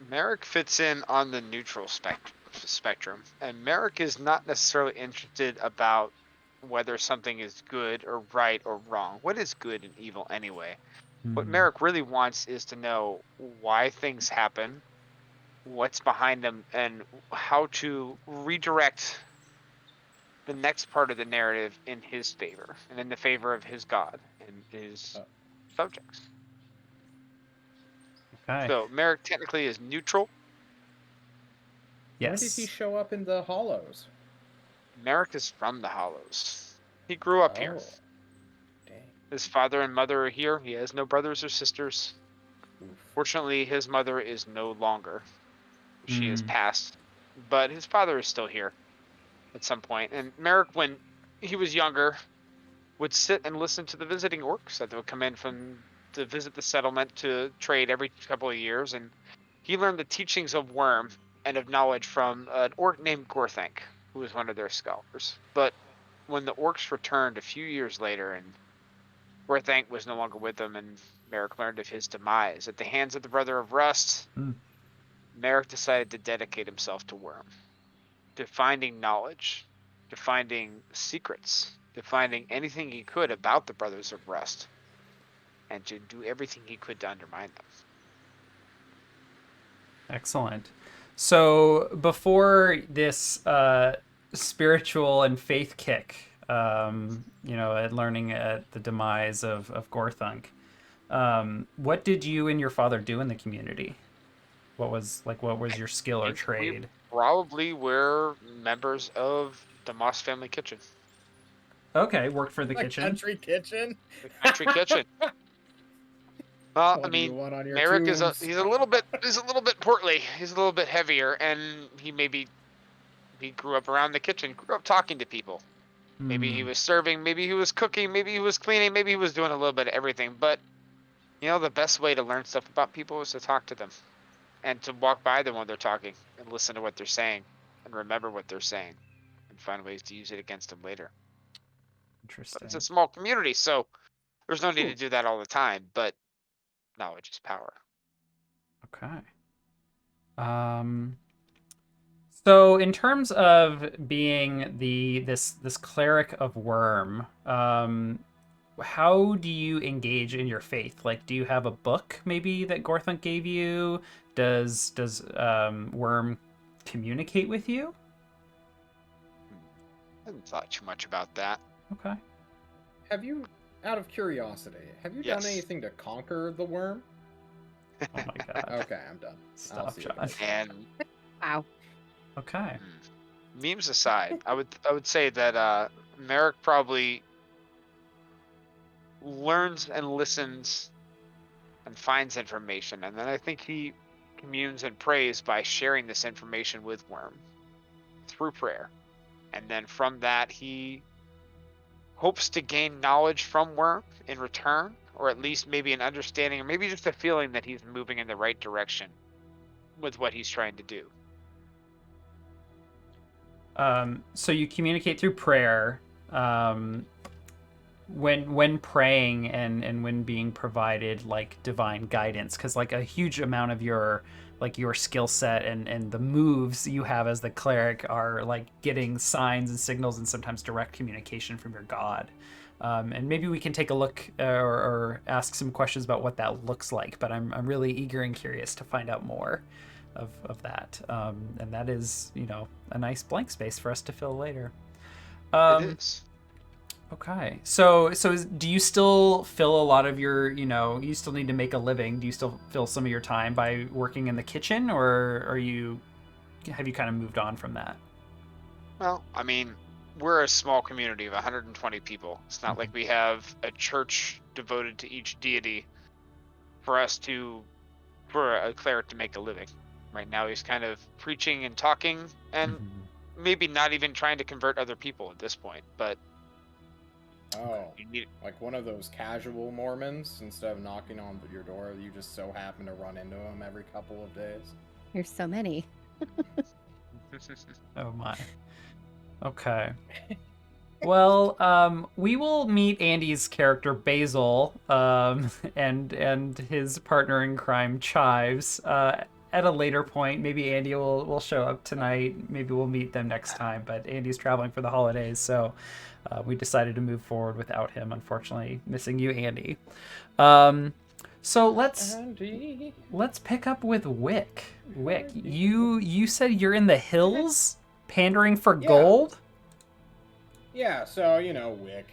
Merrick fits in on the neutral spectrum, and Merrick is not necessarily interested about whether something is good or right or wrong. What is good and evil anyway? What Hmm. Merrick really wants is to know why things happen, what's behind them, and how to redirect the next part of the narrative in his favor and in the favor of his god and his subjects. Okay. So Merrick technically is neutral. When did he Yes. show up in the Hollows? Merrick is from the Hollows. He grew up here. Oh, dang. His father and mother are here. He has no brothers or sisters. Oof. Fortunately, his mother is no longer. She has Hmm. passed. But his father is still here at some point. And Merrick, when he was younger, would sit and listen to the visiting orcs that would come in to visit the settlement to trade every couple of years. And he learned the teachings of Worm and of knowledge from an orc named Gorthank, who was one of their scholars. But when the orcs returned a few years later and Gorthank was no longer with them, and Merrick learned of his demise at the hands of the Brother of Rust, Hmm. Merrick decided to dedicate himself to Worm, to finding knowledge, to finding secrets, to finding anything he could about the Brothers of Rust, and to do everything he could to undermine them. Excellent. So before this spiritual and faith kick, at learning at the demise of Gorthunk, what did you and your father do in the community? What was your skill or We trade? probably were members of the Moss family kitchen. Okay, worked for the The kitchen. country kitchen. The country kitchen. Well, I What do you mean, want on your Merrick tombs? he's a little bit portly. He's a little bit heavier, and he grew up around the kitchen, grew up talking to people. Maybe he was serving, maybe he was cooking, maybe he was cleaning, maybe he was doing a little bit of everything. But the best way to learn stuff about people is to talk to them and to walk by them when they're talking and listen to what they're saying and remember what they're saying and find ways to use it against them later. But Interesting. it's a small community, so there's no need to do that all the time, but knowledge is power. Okay. So in terms of being this cleric of Worm, how do you engage in your faith? Like, do you have a book maybe that Gorthunk gave you? Does Worm communicate with you? I haven't thought too much about that. Okay. Have you, out of curiosity, Yes. done anything to conquer the worm? Oh my god. Okay, I'm done. Stop, see you John. guys. And Wow. Okay. memes aside, I would say that Merrick probably learns and listens and finds information, and then I think he communes and prays by sharing this information with Worm through prayer. And then from that, he hopes to gain knowledge from Worm in return, or at least maybe an understanding, or maybe just a feeling that he's moving in the right direction with what he's trying to do. So you communicate through prayer. When praying and when being provided like divine guidance, because like a huge amount of your skill set and the moves you have as the cleric are like getting signs and signals and sometimes direct communication from your god. And maybe we can take a look or ask some questions about what that looks like, but I'm really eager and curious to find out more of that. And that is, a nice blank space for us to fill later. It is. Okay. So do you still fill a lot of your, you still need to make a living? Do you still fill some of your time by working in the kitchen, or have you kind of moved on from that? Well, I mean, we're a small community of 120 people. It's not like we have a church devoted to each deity for a cleric to make a living. Right now he's kind of preaching and talking and maybe not even trying to convert other people at this point, but Oh, like one of those casual Mormons. Instead of knocking on your door, you just so happen to run into them every couple of days. There's so many. Oh my. Okay. Well, we will meet Andy's character Basil, and his partner in crime Chives, at a later point. Maybe Andy will show up tonight. Maybe we'll meet them next time. But Andy's traveling for the holidays, so we decided to move forward without him. Unfortunately, missing you, Andy. So let's pick up with Wick. Wick, you said you're in the hills, pandering for gold. Yeah, so, Wick.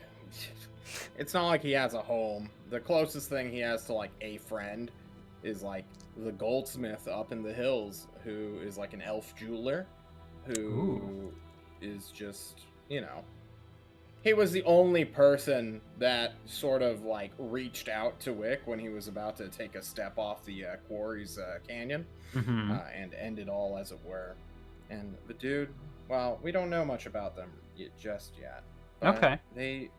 It's not like he has a home. The closest thing he has to, like, a friend is, like, the goldsmith up in the hills, who is, like, an elf jeweler, who is just, He was the only person that sort of, like, reached out to Wick when he was about to take a step off the quarry's canyon, and end it all, as it were. And the dude, well, we don't know much about them just yet. Okay. They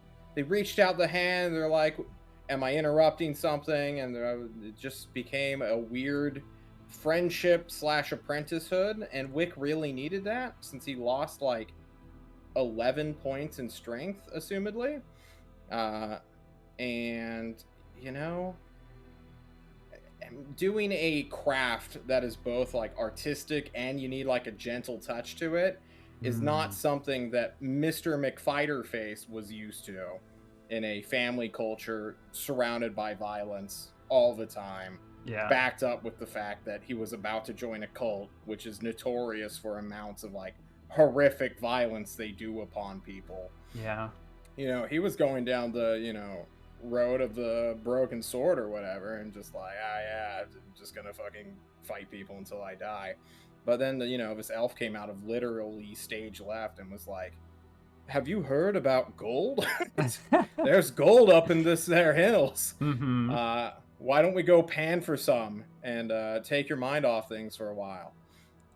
reached out the hand. They're like, "Am I interrupting something?" And it just became a weird friendship / apprenticehood. And Wick really needed that since he lost like 11 points in strength, assumedly. And doing a craft that is both like artistic and you need like a gentle touch to it is not something that Mr. McFighterface was used to in a family culture surrounded by violence all the time. Yeah. Backed up with the fact that he was about to join a cult, which is notorious for amounts of like horrific violence they do upon people. Yeah. You know, he was going down the, you know, road of the broken sword or whatever, and just like, yeah, I'm just gonna fucking fight people until I die. But then, you know, this elf came out of literally stage left and was like, have you heard about gold? There's gold up in this there hills. Why don't we go pan for some and take your mind off things for a while?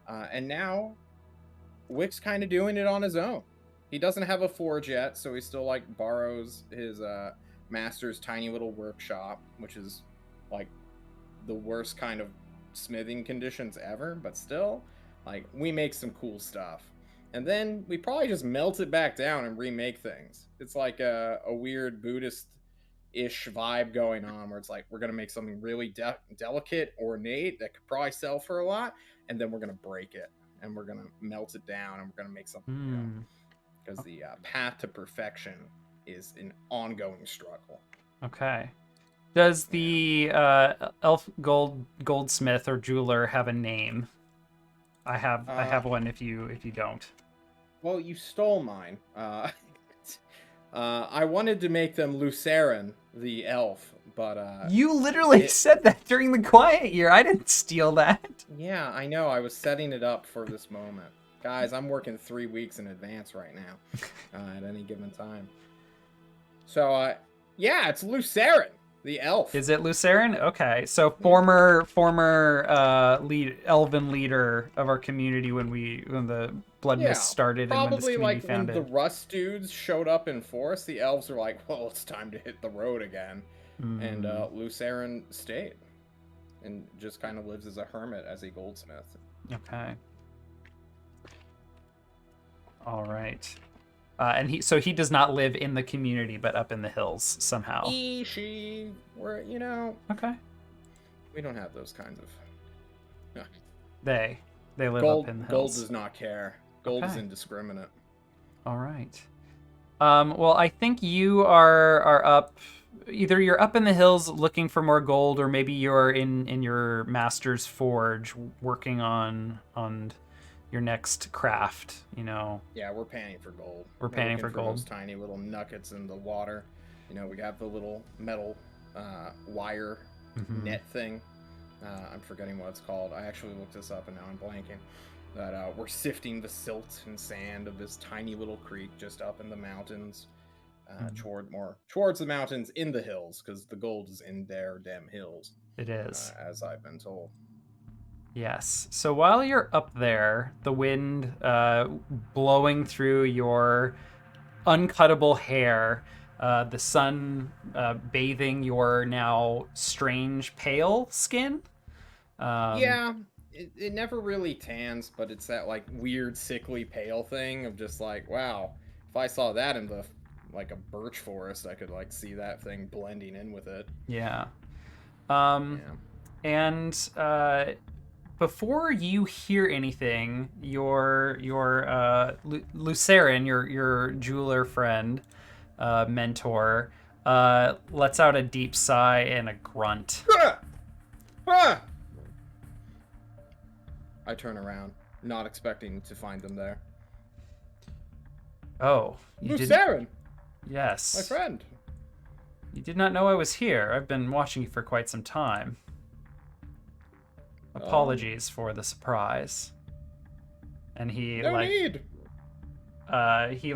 And now Wick's kind of doing it on his own. He doesn't have a forge yet, so he still like borrows his master's tiny little workshop, which is like the worst kind of smithing conditions ever, but still, like, we make some cool stuff. And then we probably just melt it back down and remake things. It's like a weird Buddhist-ish vibe going on, where it's like, we're going to make something really delicate, ornate, that could probably sell for a lot, and then we're going to break it, and we're going to melt it down, and we're going to make something real. Because the path to perfection is an ongoing struggle. Okay. Does the elf goldsmith or jeweler have a name? I have one if you don't. Well, you stole mine. I wanted to make them Luceren, the elf, but you literally said that during the quiet year. I didn't steal that. Yeah, I know. I was setting it up for this moment. Guys, I'm working 3 weeks in advance right now at any given time. So, yeah, it's Luceren, the elf. Is it Luceren? Okay, so former elven leader of our community when the Blood Mist started and when this community founded. Probably like when the Rust dudes showed up in force, the elves were like, well, it's time to hit the road again. And Luceren stayed and just kind of lives as a hermit, as a goldsmith. Okay. All right. And he does not live in the community, but up in the hills somehow. We're, you know. Okay. We don't have those kinds of. Yeah. They live up in the hills. Gold does not care. Gold is indiscriminate. All right. Well, I think you are up. Either you're up in the hills looking for more gold, or maybe you're in your master's forge working on your next craft, you know. Yeah, we're panning for gold. We're panning for gold. Those tiny little nuggets in the water. You know, we got the little metal wire net thing. I'm forgetting what it's called. I actually looked this up and now I'm blanking. That we're sifting the silt and sand of this tiny little creek just up in the mountains, towards the mountains in the hills, because the gold is in their damn hills. It is, as I've been told. Yes. So while you're up there, the wind blowing through your uncuttable hair, the sun bathing your now strange pale skin. Yeah, it never really tans, but it's that like weird sickly pale thing of just like, wow, if I saw that in the like a birch forest, I could like see that thing blending in with it. Yeah. And before you hear anything, your Luceren, your jeweler friend, mentor, lets out a deep sigh and a grunt. I turn around, not expecting to find them there. Oh, you Luceren! Yes. My friend. You did not know I was here. I've been watching you for quite some time. Apologies for the surprise. And he he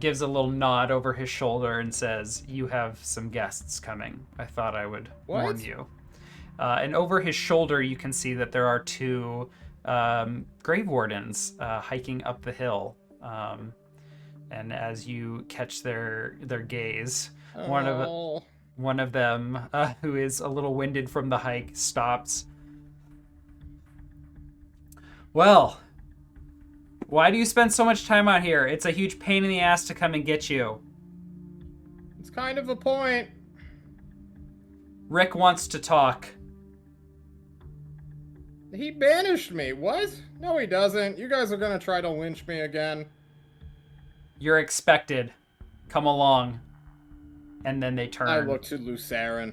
gives a little nod over his shoulder and says, "You have some guests coming. I thought I would warn you." And over his shoulder, you can see that there are two grave wardens hiking up the hill. And as you catch their gaze, one of them, who is a little winded from the hike, stops. Well, why do you spend so much time out here? It's a huge pain in the ass to come and get you. It's kind of the point. Rick wants to talk. He banished me. What? No, he doesn't. You guys are gonna try to lynch me again. You're expected. Come along. And then they turn. I look to Luceren.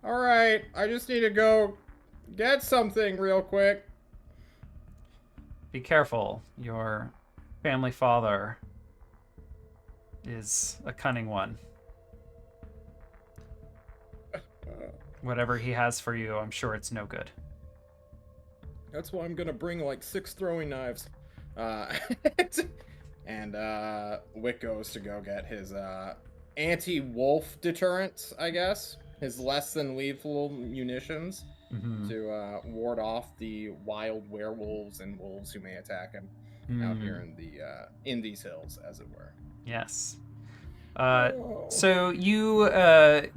Alright, I just need to go get something real quick. Be careful. Your family father is a cunning one. Whatever he has for you, I'm sure it's no good. That's why I'm gonna bring like 6 throwing knives. And Wick goes to go get his anti-wolf deterrent, I guess. His less than lethal munitions to ward off the wild werewolves and wolves who may attack him out here in these hills, as it were. Yes. So you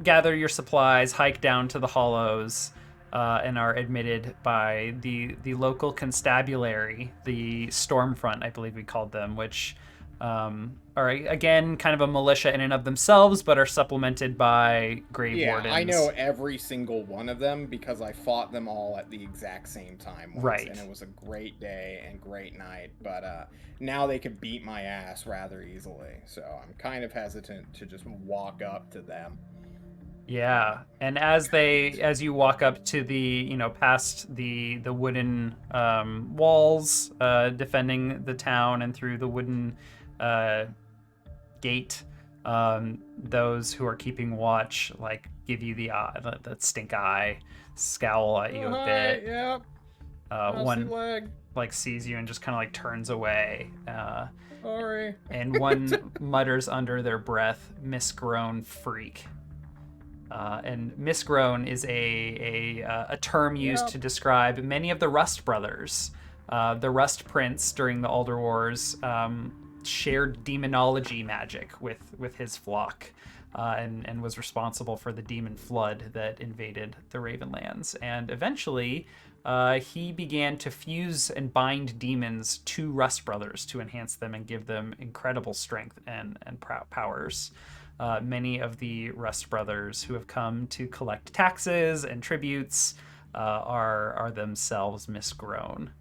gather your supplies, hike down to the hollows, and are admitted by the local constabulary, the Stormfront, I believe we called them, which are again kind of a militia in and of themselves, but are supplemented by grave wardens. I know every single one of them because I fought them all at the exact same time once, right? And it was a great day and great night. But now they could beat my ass rather easily, so I'm kind of hesitant to just walk up to them. Yeah, and as you walk up to the, past the wooden walls defending the town and through the wooden gate, those who are keeping watch give you the stink eye, scowl at you a bit. Yep. One sees you and just kind of turns away. Sorry. And one mutters under their breath, "Misgrown freak." And misgrown is a term used to describe many of the Rust brothers. The Rust Prince during the Alder Wars shared demonology magic with his flock, and was responsible for the demon flood that invaded the Ravenlands. And eventually, he began to fuse and bind demons to Rust brothers to enhance them and give them incredible strength and powers. Many of the Rust brothers who have come to collect taxes and tributes are themselves misgrown,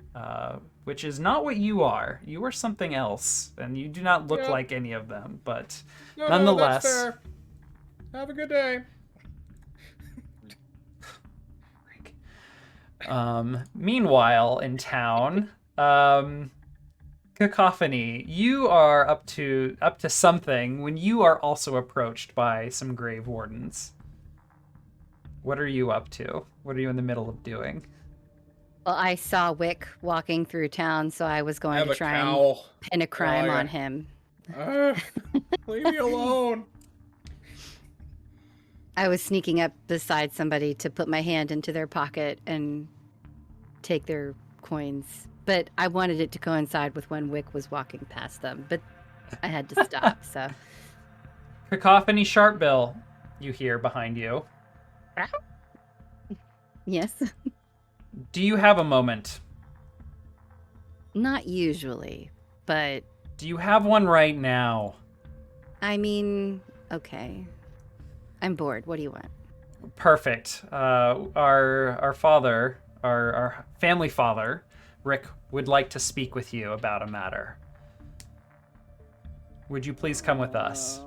which is not what you are. You are something else, and you do not look like any of them, but nonetheless... No, that's fair. Have a good day. Meanwhile, in town... Cacophony, you are up to something when you are also approached by some grave wardens. What are you up to? What are you in the middle of doing? Well, I saw Wick walking through town, so I was going to try and pin a crime on him. Leave me alone. I was sneaking up beside somebody to put my hand into their pocket and take their coins. But I wanted it to coincide with when Wick was walking past them, but I had to stop, so. Cacophony Sharpbill, you hear behind you. Yes. Do you have a moment? Not usually, but... Do you have one right now? I mean, okay. I'm bored. What do you want? Perfect. Our father, our family father, Rick, would like to speak with you about a matter. Would you please come with us?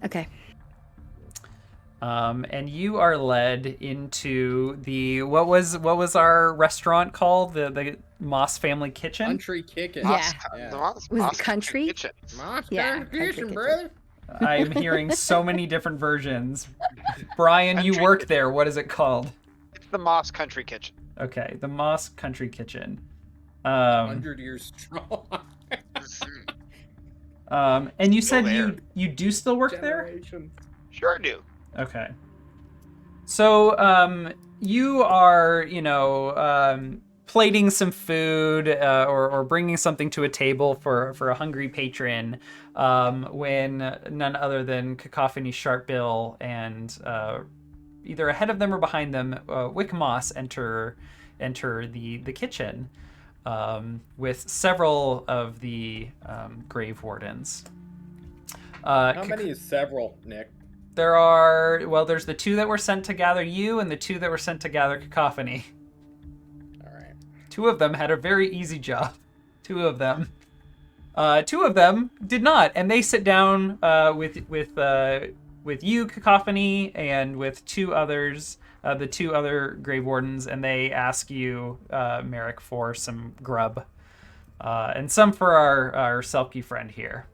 Okay. And you are led into the what was our restaurant called? The Moss Family Kitchen? Country Kitchen. Yeah. Was it country? Moss Yeah, Kitchen, country brother. I'm hearing so many different versions. Brian, you work there. What is it called? It's the Moss Country Kitchen. Okay, the Moss Country Kitchen. 100 years strong. And you Still said there. you do still work there? Sure do. Okay. So you are, plating some food or bringing something to a table for a hungry patron when none other than Cacophony Sharpbill and either ahead of them or behind them, Wick Moss enter the kitchen with several of the grave wardens. How many is several, Nick? There's the 2 that were sent to gather you and the 2 that were sent to gather Cacophony. All right. 2 of them had a very easy job. 2 of them. 2 of them did not, and they sit down with you, Cacophony, and with 2 others, the 2 other Grave Wardens, and they ask you, Merrick, for some grub, and some for our Selkie friend here.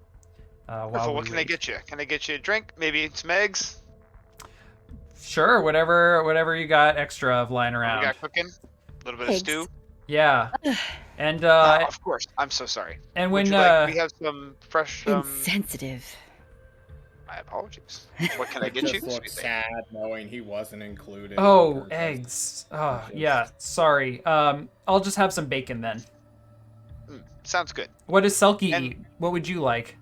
So what can I get you? Can I get you a drink? Maybe some eggs? Sure, whatever you got extra of lying What around. we got cooking? A little bit of Eggs. stew? Yeah, and Of course. I'm so sorry. and Would when you like, we have some fresh. Insensitive. My apologies. What can I get you? Just looked Sweet lady? sad knowing he wasn't included. oh, Or just- eggs. Oh, just- yeah. Sorry. I'll just have some bacon then. Sounds good. What does Selkie And- eat? What would you like?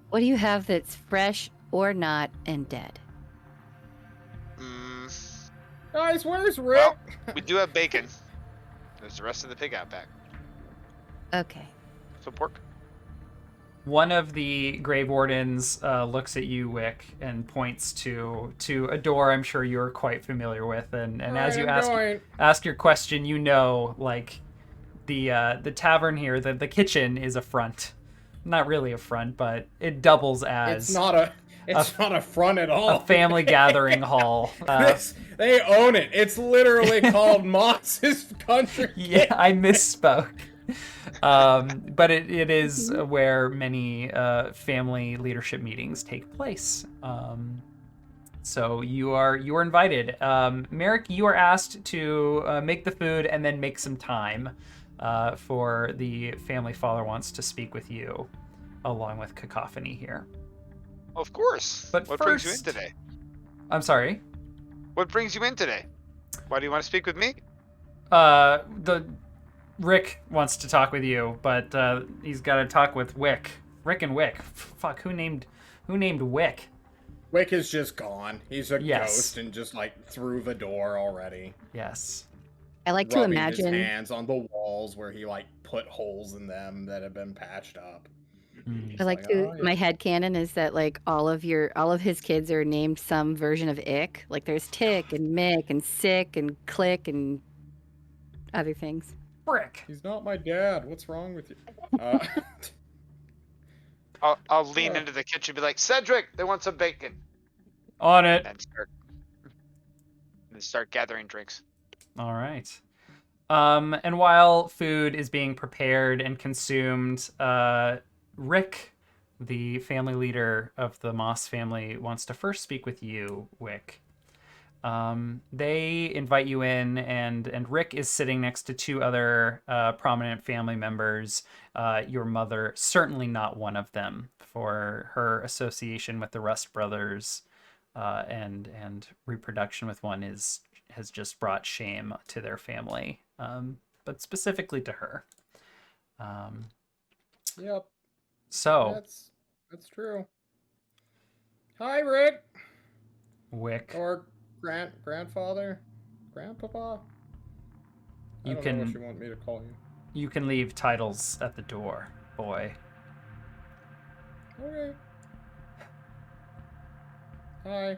What do you have that's fresh or not and dead? Guys, where's Rick? Well, we do have bacon. There's the rest of the pig out back. Okay. Some pork. One of the Grave Wardens looks at you, Wick, and points to a door I'm sure you're quite familiar with. And as you ask your question, you know, like the tavern here, the kitchen is a front. Not really a front, but it doubles as It's not a front at all. a family gathering hall. They own it. It's literally called Moss's Country. Yeah, I misspoke. But it is where many family leadership meetings take place. So you are invited. Merrick, you are asked to make the food and then make some time for the family father wants to speak with you, along with Cacophony here. Of course. But what brings you in first- today? I'm sorry. What brings you in today? Why do you want to speak with me? The Rick wants to talk with you, but he's got to talk with Wick. Rick and Wick. Fuck, who named Wick? Wick is just gone. He's a Yes. ghost and just like through the door already. Yes. I like to Rubbing his imagine. hands on the walls where he like put holes in them that have been patched up. Mm. I like Like, to. oh, yeah. My head canon is that like all of his kids are named some version of ick. Like there's Tick and Mick and Sick and Click and other things. Rick. He's not my dad. What's wrong with you? I'll lean into the kitchen and be like, Cedric, they want some bacon. On it. And start gathering drinks. All right. And while food is being prepared and consumed, Rick, the family leader of the Moss family, wants to first speak with you, Wick. They invite you in, and Rick is sitting next to 2 other prominent family members. Your mother, certainly not one of them, for her association with the Rust brothers, and reproduction with one has just brought shame to their family, but specifically to her. Yep, So, that's true. Hi, Rick. Wick, Or grandfather, grandpapa. I you don't know can what you want me to call you. you can leave titles at the door, boy. Okay. Hi.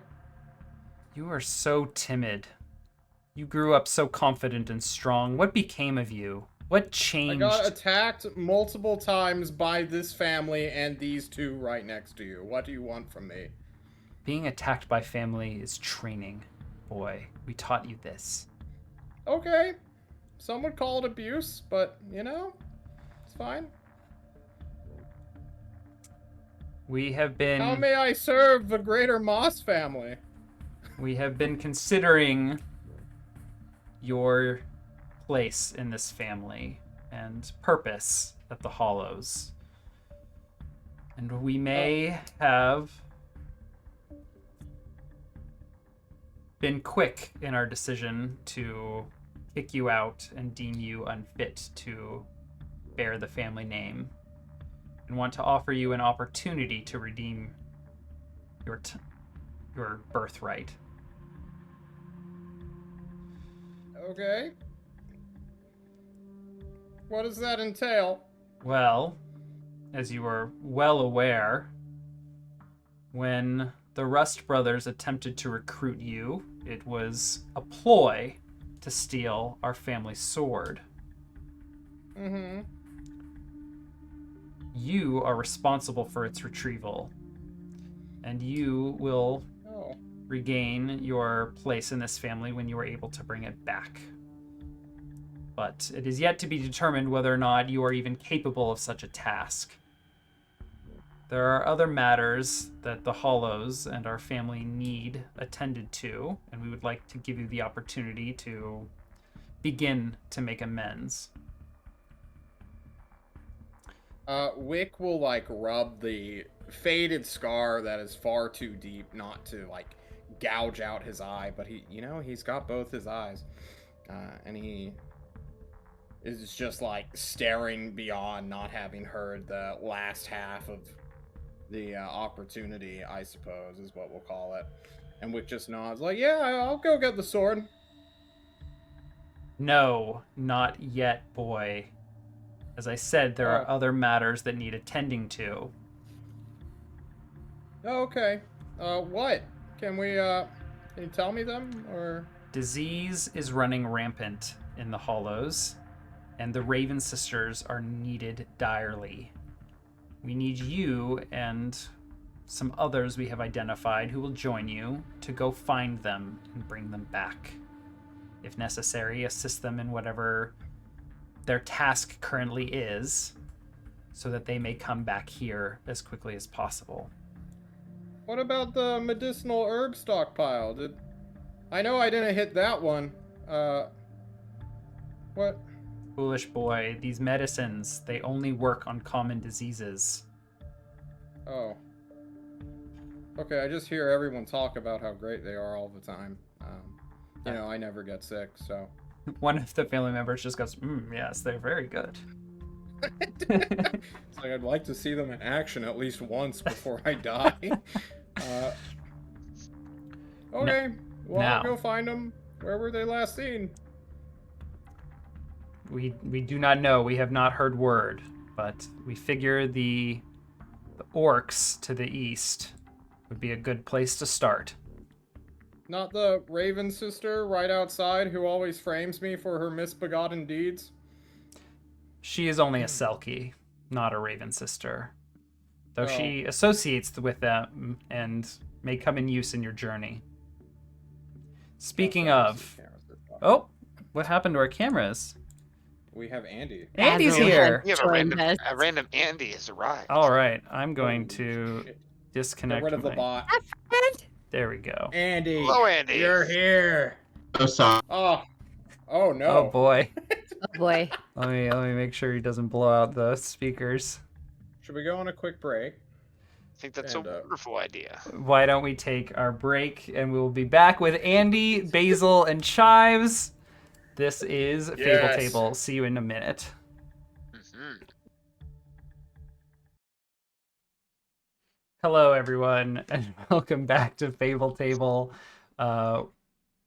You are so timid. You grew up so confident and strong. What became of you? What I changed? got attacked multiple times by this family and these 2 right next to you. What do you want from me? Being attacked by family is training, boy. We taught you this. Okay. Some would call it abuse, but, you know, it's fine. We have been How may I serve the greater Moss family? we have been considering your place in this family and purpose at the Hollows. And we may have been quick in our decision to kick you out and deem you unfit to bear the family name, and want to offer you an opportunity to redeem your birthright. Okay. What does that entail? Well, as you are well aware, when the Rust brothers attempted to recruit you. It was a ploy to steal our family sword. Mm-hmm. You are responsible for its retrieval, and you will Oh. regain your place in this family when you are able to bring it back. But it is yet to be determined whether or not you are even capable of such a task. There are other matters that the Hollows and our family need attended to, and we would like to give you the opportunity to begin to make amends. Wick will like rub the faded scar that is far too deep not to like gouge out his eye, but he's got both his eyes, and he is just like staring beyond, not having heard the last half of the opportunity, I suppose, is what we'll call it. And Wick just nods, like, yeah, I'll go get the sword. No, not yet, boy. As I said, there are other matters that need attending to. Okay. What? Can you tell me them, or? Disease is running rampant in the Hollows, and the Raven Sisters are needed direly. We need you and some others we have identified who will join you to go find them and bring them back. If necessary, assist them in whatever their task currently is, so that they may come back here as quickly as possible. What about the medicinal herb stockpile? I know I didn't hit that one. What? Foolish boy, these medicines, they only work on common diseases. Oh. Okay, I just hear everyone talk about how great they are all the time. I never get sick, so. One of the family members just goes, yes, they're very good. It's like, I'd like to see them in action at least once before I die. Okay, well, now, I'll go find them. Where were they last seen? We do not know. We have not heard word, but we figure the orcs to the east would be a good place to start. Not the Raven sister right outside who always frames me for her misbegotten deeds? She is only a Selkie, not a Raven sister, though she associates with them and may come in use in your journey. Speaking of... Oh, what happened to our cameras? We have Andy. Andy's here! We have a random Andy has arrived. All right, I'm going to disconnect. Get rid of the bot. There we go. Andy. Hello, Andy. You're here. Oh no. Oh boy. Oh boy. Let me make sure he doesn't blow out the speakers. Should we go on a quick break? I think that's a wonderful idea. Why don't we take our break and we will be back with Andy, Basil, and Chives. This is Fable Table. See you in a minute. Mm-hmm. Hello, everyone, and welcome back to Fable Table.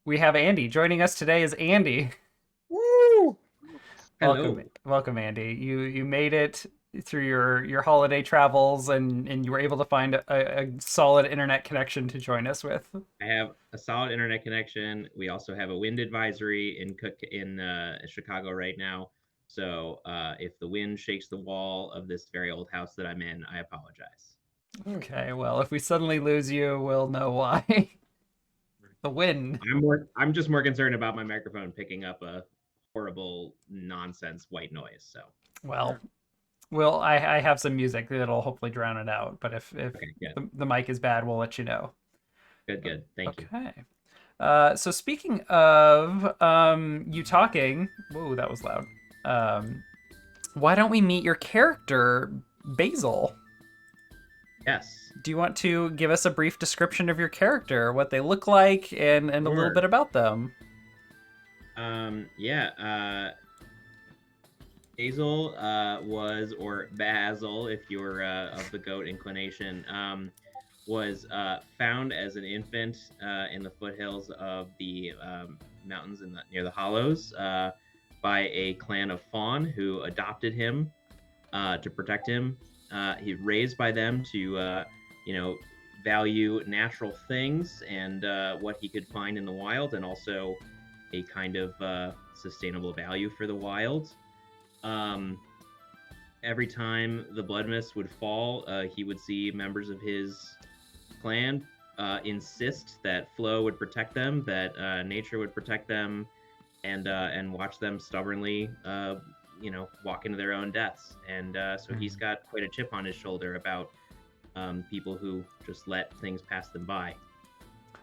We have Andy. Joining us today is Andy. Woo! Welcome, Andy. You made it through your holiday travels, and you were able to find a solid internet connection to join us with. I have a solid internet connection. We also have a wind advisory in Chicago right now. So if the wind shakes the wall of this very old house that I'm in, I apologize. Okay, well, if we suddenly lose you, we'll know why. The wind. I'm just more concerned about my microphone picking up a horrible nonsense white noise. So well, I have some music that'll hopefully drown it out. But if the mic is bad, we'll let you know. Good. Thank you. Okay. So speaking of you talking, whoa, that was loud. Why don't we meet your character, Basil? Yes. Do you want to give us a brief description of your character, what they look like, and a little bit about them? Basil was, or Basil, if you're of the goat inclination, was found as an infant in the foothills of the mountains near the Hollows by a clan of Fawn who adopted him to protect him. He raised by them to, value natural things and what he could find in the wild, and also a kind of sustainable value for the wild. Every time the blood mist would fall, he would see members of his clan insist that Flo would protect them, that nature would protect them, and watch them stubbornly, walk into their own deaths. And so he's got quite a chip on his shoulder about people who just let things pass them by.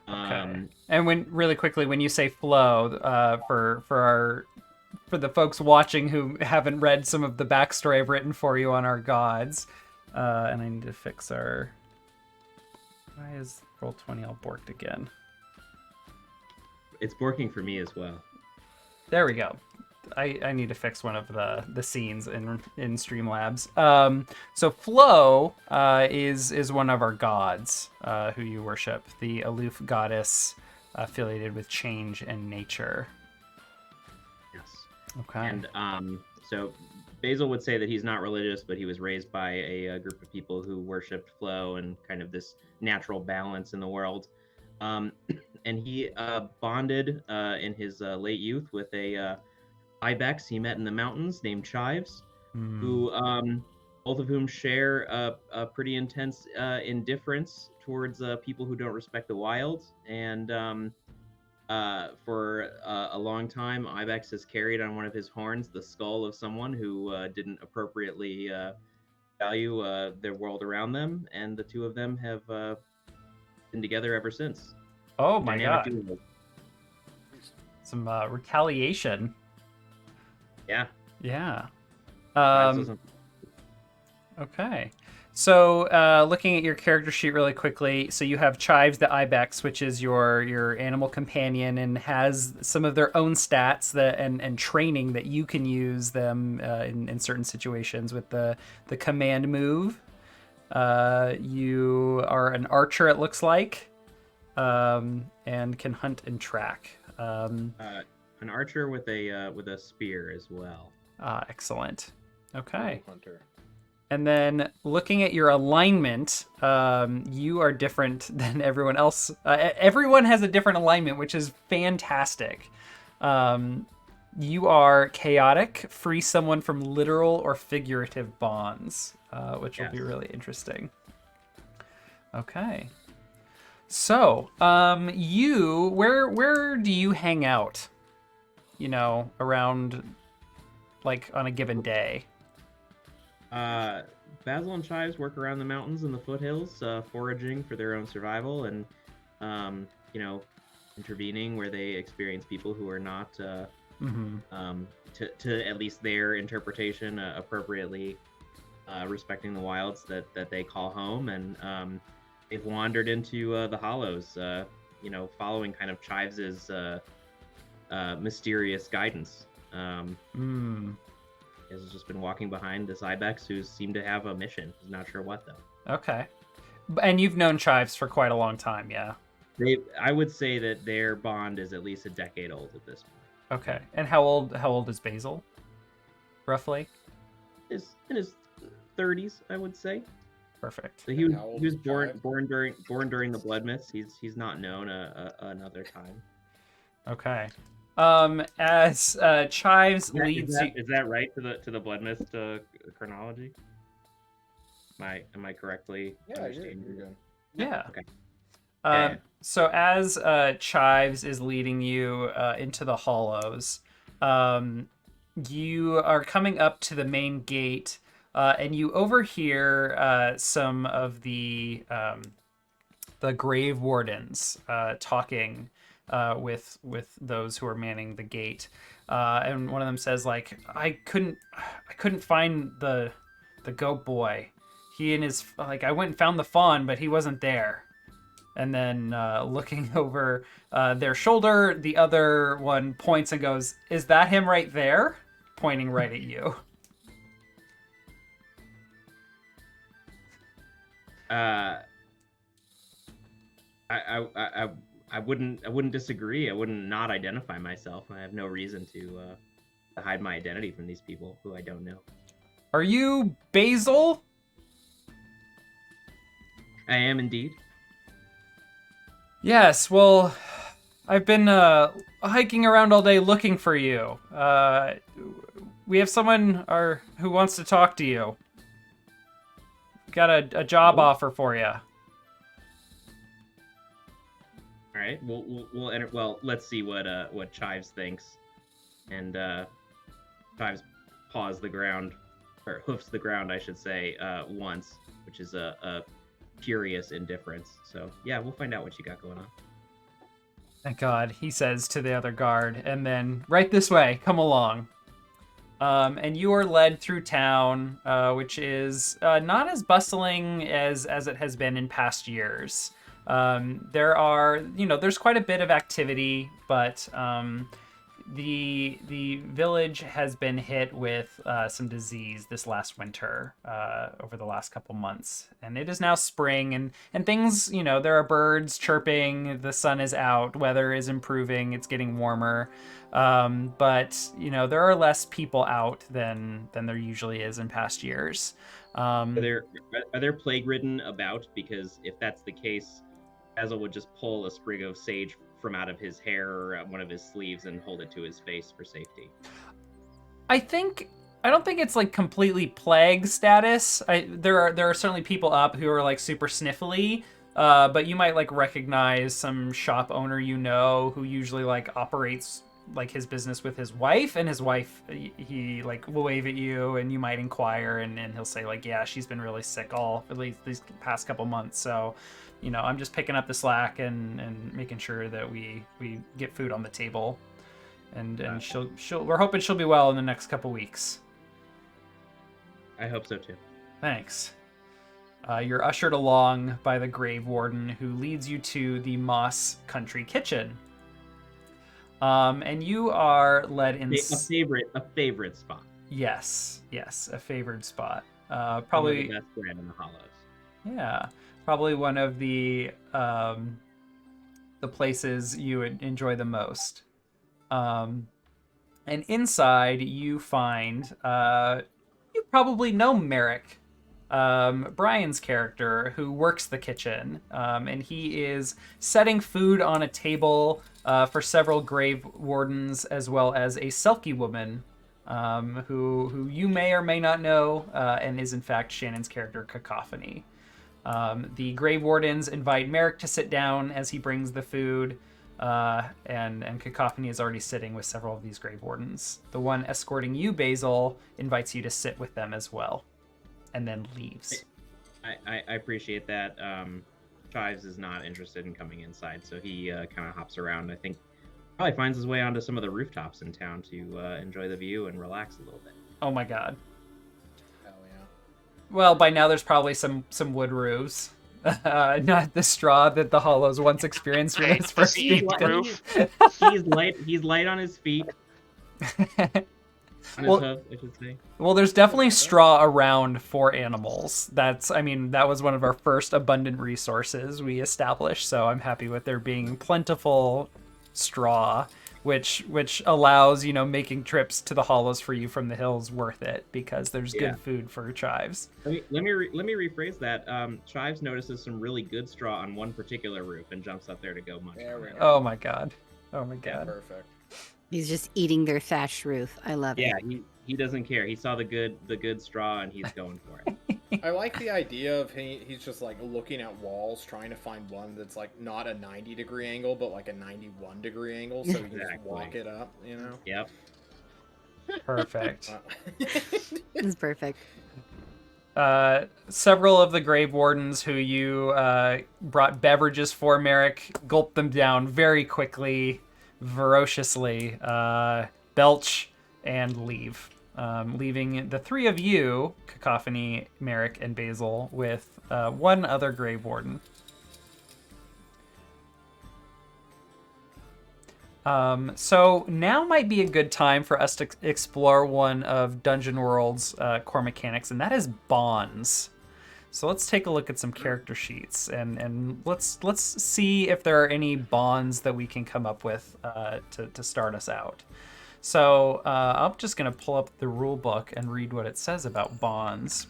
Okay. And when you say Flo, for the folks watching who haven't read some of the backstory I've written for you on our gods, and I need to fix our. Why is Roll20 all borked again? It's borking for me as well. There we go. I need to fix one of the scenes in Streamlabs. So Flo is one of our gods who you worship, the aloof goddess affiliated with change and nature. Yes. Okay. And so Basil would say that he's not religious, but he was raised by a group of people who worshipped Flo and kind of this natural balance in the world. And he bonded in his late youth with a ibex he met in the mountains named Chives, who both of whom share a pretty intense indifference towards people who don't respect the wild. And for a long time, ibex has carried on one of his horns the skull of someone who didn't appropriately value their world around them, and the two of them have been together ever since. Oh my Dynamic god. duo. Some retaliation. Yeah. Yeah. Chives doesn't- Okay. So looking at your character sheet really quickly, so you have Chives the Ibex, which is your animal companion and has some of their own stats and training that you can use them in certain situations with the command move. You are an archer, it looks like, and can hunt and track. an archer with a spear as well. Excellent. Okay. Hunter. And then looking at your alignment, you are different than everyone else. Everyone has a different alignment, which is fantastic. You are chaotic, free someone from literal or figurative bonds, which will be really interesting. Okay. So, where do you hang out? You know, around, like, on a given day? Basil and Chives work around the mountains and the foothills, foraging for their own survival and, intervening where they experience people who are not, to at least their interpretation, appropriately respecting the wilds that they call home. And they've wandered into the hollows, following kind of Chives's mysterious guidance. Has just been walking behind this ibex who seemed to have a mission. He's not sure what though. Okay. And you've known Chives for quite a long time, yeah? I would say that their bond is at least a decade old at this point. Okay. And how old is Basil? Roughly? In his 30s, I would say. Perfect. So he was born during the Blood Myths. He's not known another time. Okay. As Chives leads you... Is that right to the Blood Mist chronology? Am I correctly understanding? You're good. Yeah. Okay. So as Chives is leading you into the hollows, you are coming up to the main gate, and you overhear some of the grave wardens talking with those who are manning the gate, and one of them says, like, I couldn't find the goat boy. He and his, like, I went and found the fawn, but he wasn't there. And then looking over their shoulder, the other one points and goes, "Is that him right there?" Pointing right at you. I wouldn't disagree. I wouldn't not identify myself. I have no reason to hide my identity from these people who I don't know. Are you Basil? I am indeed. Yes, well, I've been hiking around all day looking for you. We have someone who wants to talk to you. Got a job offer for you. All right, we'll enter. Well, let's see what Chives thinks. And Chives paws the ground, or hoofs the ground, I should say, once, which is a curious indifference. So yeah, we'll find out what you got going on. Thank God, he says to the other guard, and then right this way, come along. And you are led through town, which is not as bustling as it has been in past years. There's quite a bit of activity, but the village has been hit with some disease this last winter, over the last couple months, and it is now spring, and things, there are birds chirping, the sun is out, weather is improving, it's getting warmer, but there are less people out than there usually is in past years. Are there plague ridden about? Because if that's the case, Basil would just pull a sprig of sage from out of his hair or one of his sleeves and hold it to his face for safety. I don't think it's like completely plague status. There are certainly people up who are like super sniffly, but you might like recognize some shop owner who usually like operates like his business with his wife, and his wife, he like will wave at you, and you might inquire, and he'll say like, yeah, she's been really sick at least these past couple months, so I'm just picking up the slack and making sure that we get food on the table, and we're hoping she'll be well in the next couple weeks. I hope so too. Thanks. You're ushered along by the grave warden, who leads you to the Moss Country Kitchen. And you are led in a favorite spot. Yes, a favored spot. Probably the best brand in the Hollows. Yeah, probably one of the places you would enjoy the most. And inside you find you probably know Merrick, Brian's character, who works the kitchen, and he is setting food on a table for several grave wardens, as well as a Selkie woman, who you may or may not know, and is in fact Shannon's character, Cacophony. The grave wardens invite Merrick to sit down as he brings the food, and Cacophony is already sitting with several of these grave wardens. The one escorting you, Basil, invites you to sit with them as well, and then leaves. I appreciate that. Chives is not interested in coming inside, so he kind of hops around. I think probably finds his way onto some of the rooftops in town to enjoy the view and relax a little bit. Oh my God. Hell yeah. Well, by now there's probably some wood roofs. Not the straw that the Hollows once experienced when it was first being built. He's light on his feet. On his hoof, I should say. Well, there's definitely straw around for animals. That was one of our first abundant resources we established, so I'm happy with there being plentiful straw, which allows, making trips to the Hollows for you from the hills worth it, because there's good food for Chives. Let me rephrase that. Chives notices some really good straw on one particular roof and jumps up there to go munch on it. Oh my god. Yeah, perfect. He's just eating their thatched roof. I love it. Yeah, he doesn't care. He saw the good straw and he's going for it. I like the idea of he's just like looking at walls, trying to find one that's like not a 90-degree angle, but like a 91-degree angle, so he can just walk it up, Yep. Perfect. It's perfect. Several of the grave wardens who you brought beverages for, Merrick, gulped them down very quickly, ferociously, belch, and leave. Leaving the three of you, Cacophony, Merrick, and Basil, with one other grave warden. So now might be a good time for us to explore one of Dungeon World's core mechanics, and that is bonds. So let's take a look at some character sheets, and let's see if there are any bonds that we can come up with to start us out. So I'm just going to pull up the rule book and read what it says about bonds.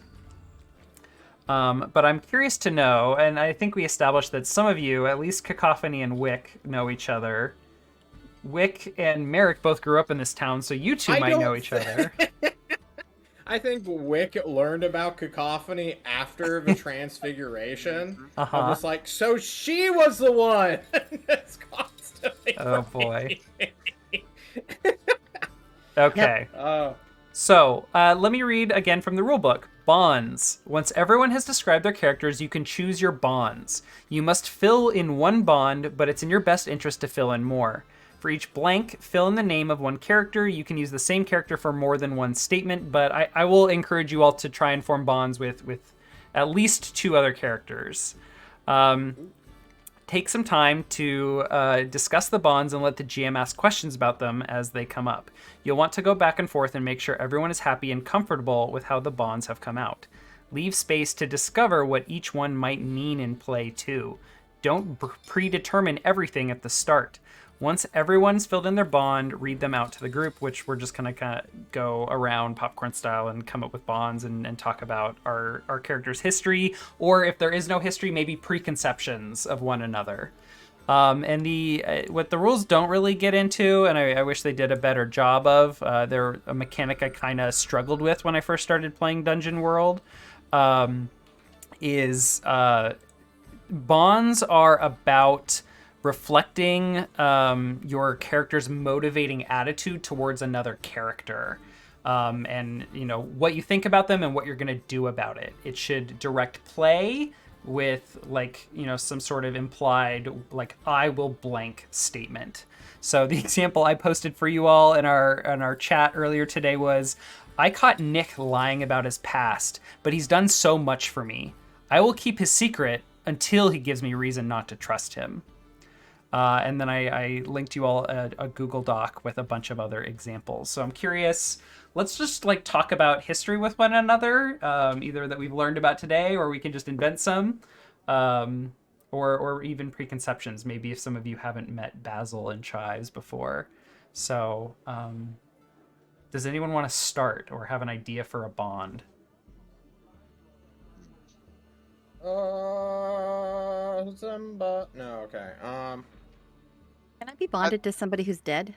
But I'm curious to know, and I think we established that some of you, at least Cacophony and Wick, know each other. Wick and Merrick both grew up in this town, so you two might know each other. I think Wick learned about Cacophony after the transfiguration. Uh-huh. I'm just like, so she was the one that's constantly. Oh boy. Okay. Oh. So, let me read again from the rulebook. Bonds. Once everyone has described their characters, you can choose your bonds. You must fill in one bond, but it's in your best interest to fill in more. For each blank, fill in the name of one character. You can use the same character for more than one statement, but I will encourage you all to try and form bonds with at least 2 other characters. Take some time to discuss the bonds and let the GM ask questions about them as they come up. You'll want to go back and forth and make sure everyone is happy and comfortable with how the bonds have come out. Leave space to discover what each one might mean in play too. Don't predetermine everything at the start. Once everyone's filled in their bond, read them out to the group, which we're just going to kind of go around popcorn style and come up with bonds and talk about our character's history, or if there is no history, maybe preconceptions of one another. And what the rules don't really get into, and I wish they did a better job of, they're a mechanic I kind of struggled with when I first started playing Dungeon World, is bonds are about reflecting your character's motivating attitude towards another character, and what you think about them and what you're going to do about it. It should direct play with some sort of implied I will blank statement. So the example I posted for you all in our chat earlier today was, I caught Nick lying about his past, but he's done so much for me. I will keep his secret until he gives me reason not to trust him. And then I linked you all a Google Doc with a bunch of other examples. So I'm curious, let's just talk about history with one another, either that we've learned about today, or we can just invent some, or even preconceptions, maybe if some of you haven't met Basil and Chives before. So does anyone want to start or have an idea for a bond? No, okay. Can I be bonded to somebody who's dead?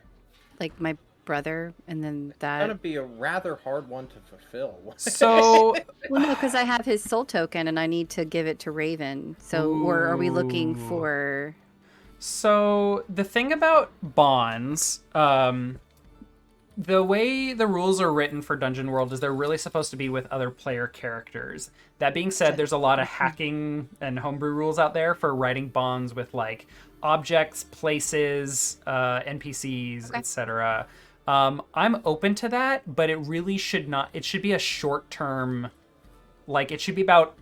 Like my brother, and then that... It's gonna be a rather hard one to fulfill. So... Well, no, because I have his soul token, and I need to give it to Raven. So, or are we looking for... So, the thing about bonds... the way the rules are written for Dungeon World is they're really supposed to be with other player characters. That being said, there's a lot of hacking and homebrew rules out there for writing bonds with objects, places, NPCs, etc. I'm open to that, but it really should not. It should be a short-term. It should be about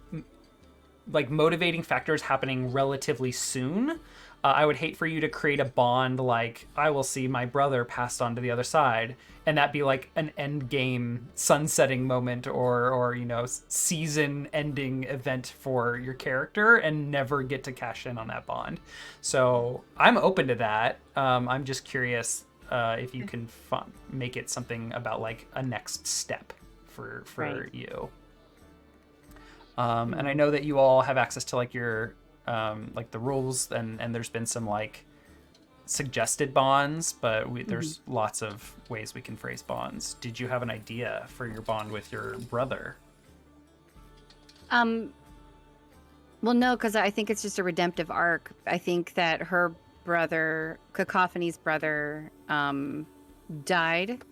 motivating factors happening relatively soon. I would hate for you to create a bond I will see my brother passed on to the other side, and that be an end game sunsetting moment or season ending event for your character, and never get to cash in on that bond. So I'm open to that. I'm just curious if you can make it something about a next step for right. You. And I know that you all have access to your the rules, and there's been some suggested bonds, but there's lots of ways we can phrase bonds. Did you have an idea for your bond with your brother? Well, no, because I think it's just a redemptive arc. I think that her brother, Cacophony's brother, died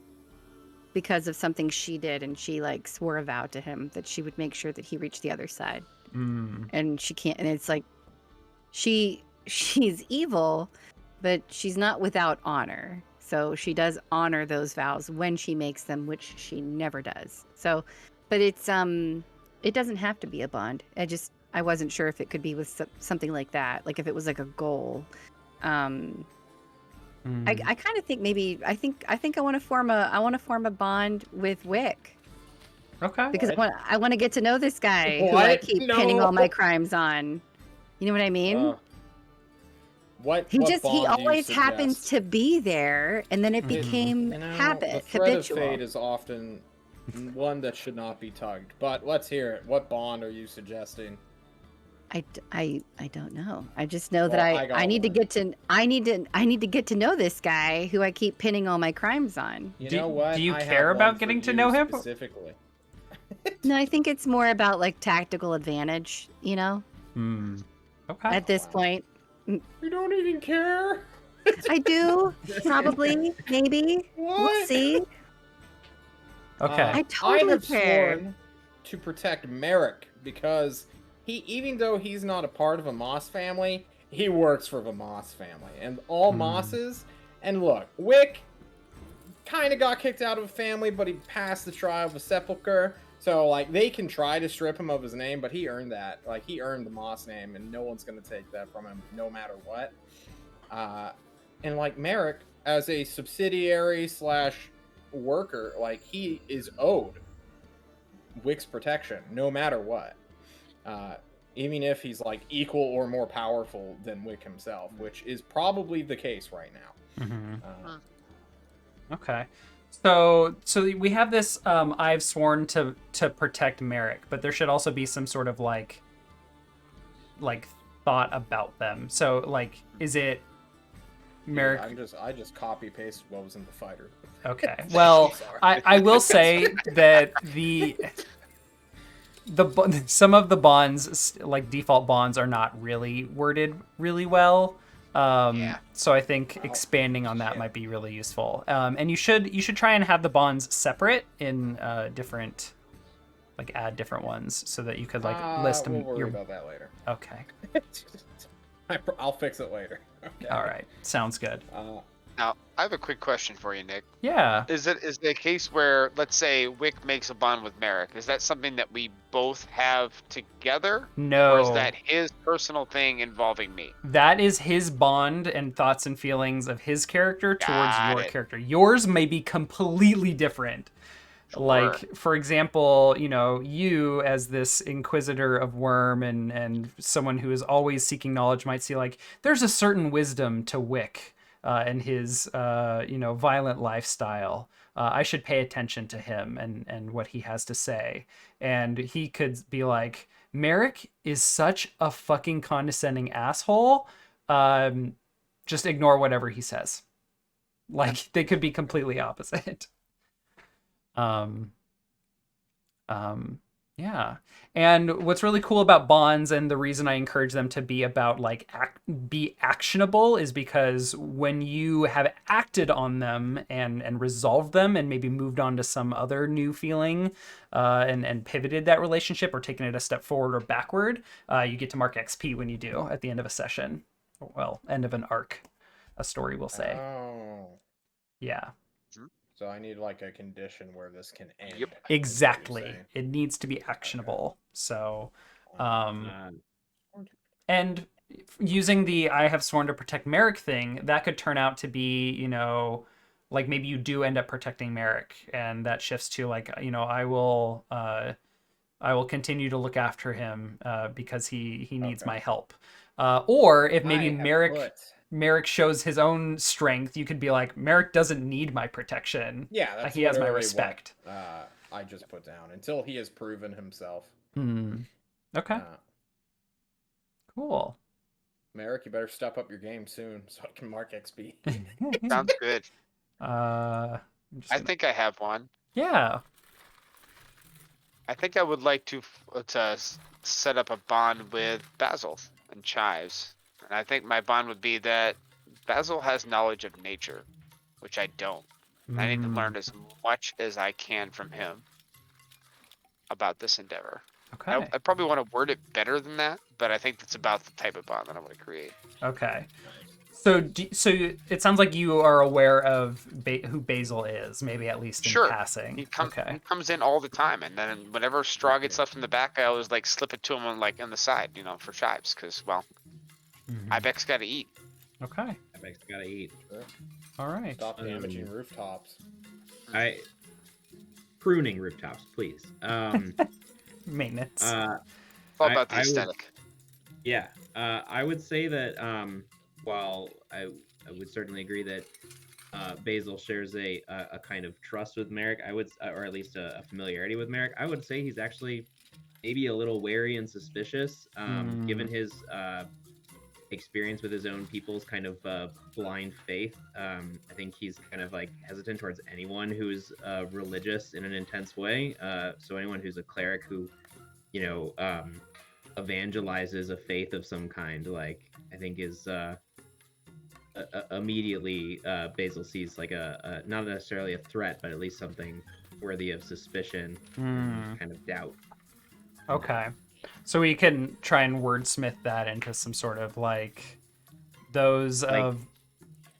because of something she did, and she swore a vow to him that she would make sure that he reached the other side. And she can't, and it's she's evil, but she's not without honor. So she does honor those vows when she makes them, which she never does. So, but it's it doesn't have to be a bond. I wasn't sure if it could be with something like that, if it was a goal. I kind of think maybe I want to form a bond with Wick. Okay. Because I want to get to know this guy who I keep pinning all my crimes on. You know what I mean? He always happens to be there, and then it became habit, the thread habitual. of fate is often One that should not be tugged. But let's hear it. What bond are you suggesting? I don't know. I just know that Well, I I got need to one. get to get to know this guy who I keep pinning all my crimes on. You Do- know what? do you I care have about one for getting to you know him? specifically? No, I think it's more about like tactical advantage, Okay. at this Wow. point. You don't even care. I do, probably, maybe. We'll What? see. Okay. I I totally have care. sworn to protect Merrick because even though he's not a part of a Moss family, he works for the Moss family, and all Mosses. And look, Wick kind of got kicked out of a family, but he passed the trial of a sepulcher. So like they can try to strip him of his name, but he earned that. Like he earned the Moss name, and no one's gonna take that from him, no matter what. And like Merrick, as a subsidiary / worker, like he is owed Wick's protection, no matter what. Even if he's like equal or more powerful than Wick himself, which is probably the case right now. Okay. So we have this I've sworn to protect Merrick, but there should also be some sort of like thought about them. So like is it Merrick? I just copy pasted what was in the fighter. Okay. Well, Sorry. I will say that some of the bonds, like default bonds, are not really worded really well. Yeah. So I think expanding on that might be really useful. And you should try and have the bonds separate in different, like add different ones so that you could like list them. We'll worry about that later. Okay. I'll fix it later. Okay. All right. Sounds good. Now, I have a quick question for you, Nick. Yeah. Is it a case where, let's say, Wick makes a bond with Merrick? Is that something that we both have together? No. Or is that his personal thing involving me? That is his bond and thoughts and feelings of his character towards Got your it. character. Yours may be completely different. Sure. Like, for example, you as this inquisitor of Worm and someone who is always seeking knowledge might see like there's a certain wisdom to Wick and his violent lifestyle. I should pay attention to him and what he has to say. And he could be like, Merrick is such a fucking condescending asshole. Just ignore whatever he says. Like they could be completely opposite. Yeah. And what's really cool about bonds, and the reason I encourage them to be about like be actionable, is because when you have acted on them and resolved them and maybe moved on to some other new feeling and pivoted that relationship or taken it a step forward or backward, you get to mark XP when you do at the end of a session. Well, end of an arc, a story will say. Oh. Yeah. So I need like a condition where this can end. Yep. Exactly. It needs to be actionable. So, and using the I have sworn to protect Merrick thing, that could turn out to be, like maybe you do end up protecting Merrick, and that shifts to like, I will continue to look after him because he needs my help. Or if maybe Merrick shows his own strength, you could be like, Merrick doesn't need my protection. Yeah, that's he has my literally respect. what, I just put down until he has proven himself. Okay. Cool. Merrick, you better step up your game soon so I can mark XP. Sounds good. I think I have one. Yeah. I think I would like to set up a bond with Basil and Chives. And I think my bond would be that Basil has knowledge of nature, which I don't. I need to learn as much as I can from him about this endeavor. Okay. I probably want to word it better than that, but I think that's about the type of bond that I want to create. Okay. So it sounds like you are aware of who Basil is, maybe at least in passing. He comes in all the time, and then whenever straw gets left in the back, I always like slip it to him on the side, for Chives, because Ibex got to eat. Okay. Ibex got to eat. Sure. All right. Stop damaging rooftops. Pruning rooftops, please. Maintenance. It's all about the aesthetic. I would say that while I would certainly agree that Basil shares a kind of trust with Merrick. I would, or at least a familiarity with Merrick. I would say he's actually maybe a little wary and suspicious, given his experience with his own people's kind of blind faith. I think he's kind of like hesitant towards anyone who's religious in an intense way. So anyone who's a cleric who, you know, evangelizes a faith of some kind, like I think is immediately Basil sees like a not necessarily a threat, but at least something worthy of suspicion, kind of doubt. Okay. So we can try and wordsmith that into some sort of like those Like, of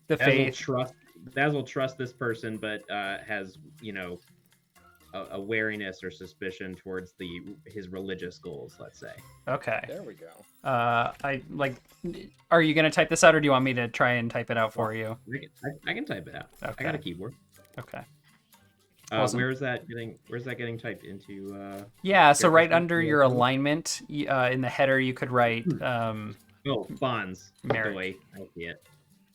the faith. Basil trusts this person, but has, you know, a wariness or suspicion towards his religious goals, let's say. Okay. There we go. I like. Are you gonna type this out, or do you want me to try and type it out for you? I can type it out. Okay. I got a keyboard. Okay. Awesome. Where's that getting typed into? Yeah. So right character under sheet? your alignment, in the header, you could write. Oh, bonds. Merrick. The way I see it.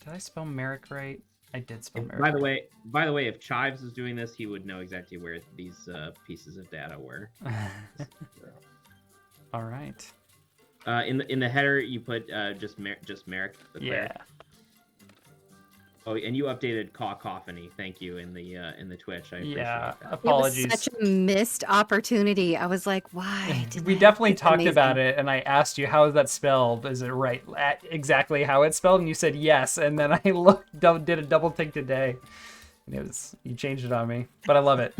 Did I spell Merrick right? I did spell Merrick. By the way, if Chives was doing this, he would know exactly where these pieces of data were. All right. In the header, you put just Merrick. The cleric. Yeah. Oh, and you updated cacophony. Thank you in the Twitch. I appreciate that. Apologies. It was such a missed opportunity. I was like, why? We definitely talked about it, and I asked you, how is that spelled? Is it right exactly how it's spelled? And you said yes, and then I did a double take today, and you changed it on me, but I love it.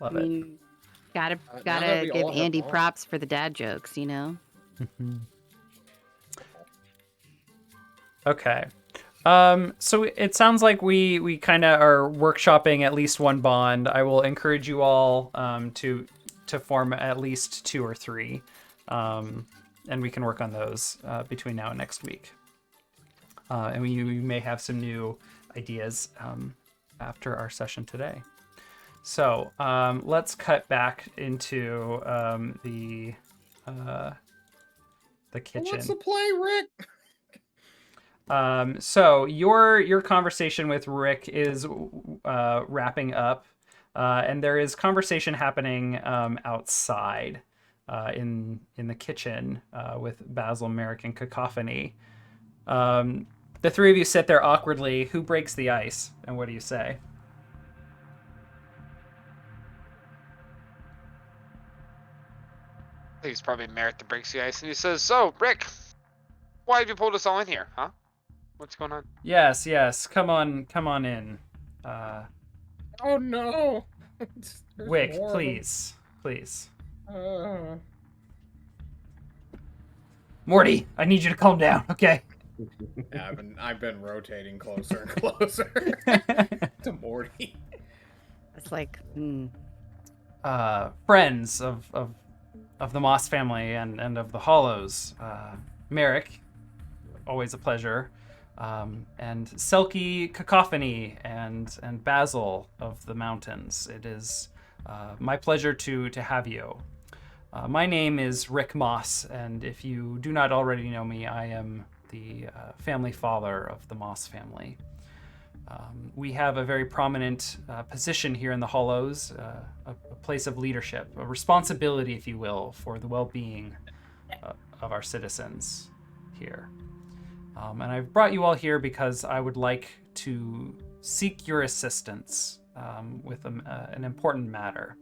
Love I it. mean, gotta now that we give all have Andy all- props for the dad jokes, you know? Okay. So it sounds like we kind of are workshopping at least one bond. I will encourage you all to form at least 2 or 3, and we can work on those between now and next week. And we may have some new ideas after our session today. So let's cut back into the kitchen. What's the play, Rick? So your conversation with Rick is wrapping up, and there is conversation happening outside in the kitchen with Basil, Merrick, and Cacophony. The 3 of you sit there awkwardly. Who breaks the ice, and what do you say? I think it's probably Merrick that breaks the ice, and he says, "So, Rick, why have you pulled us all in here, huh? What's going on?" Yes. Come on in. Oh no! There's Wick, more of them. please. Uh, Morty, I need you to calm down, okay? yeah, I've been rotating closer and closer to Morty. It's like, Friends of the Moss family and of the Hollows. Merrick, always a pleasure. And Selkie, Cacophony, and Basil of the Mountains. It is my pleasure to have you. My name is Rick Moss, and if you do not already know me, I am the family father of the Moss family. We have a very prominent position here in the Hollows, a place of leadership, a responsibility, if you will, for the well-being of our citizens here. And I've brought you all here because I would like to seek your assistance with an important matter.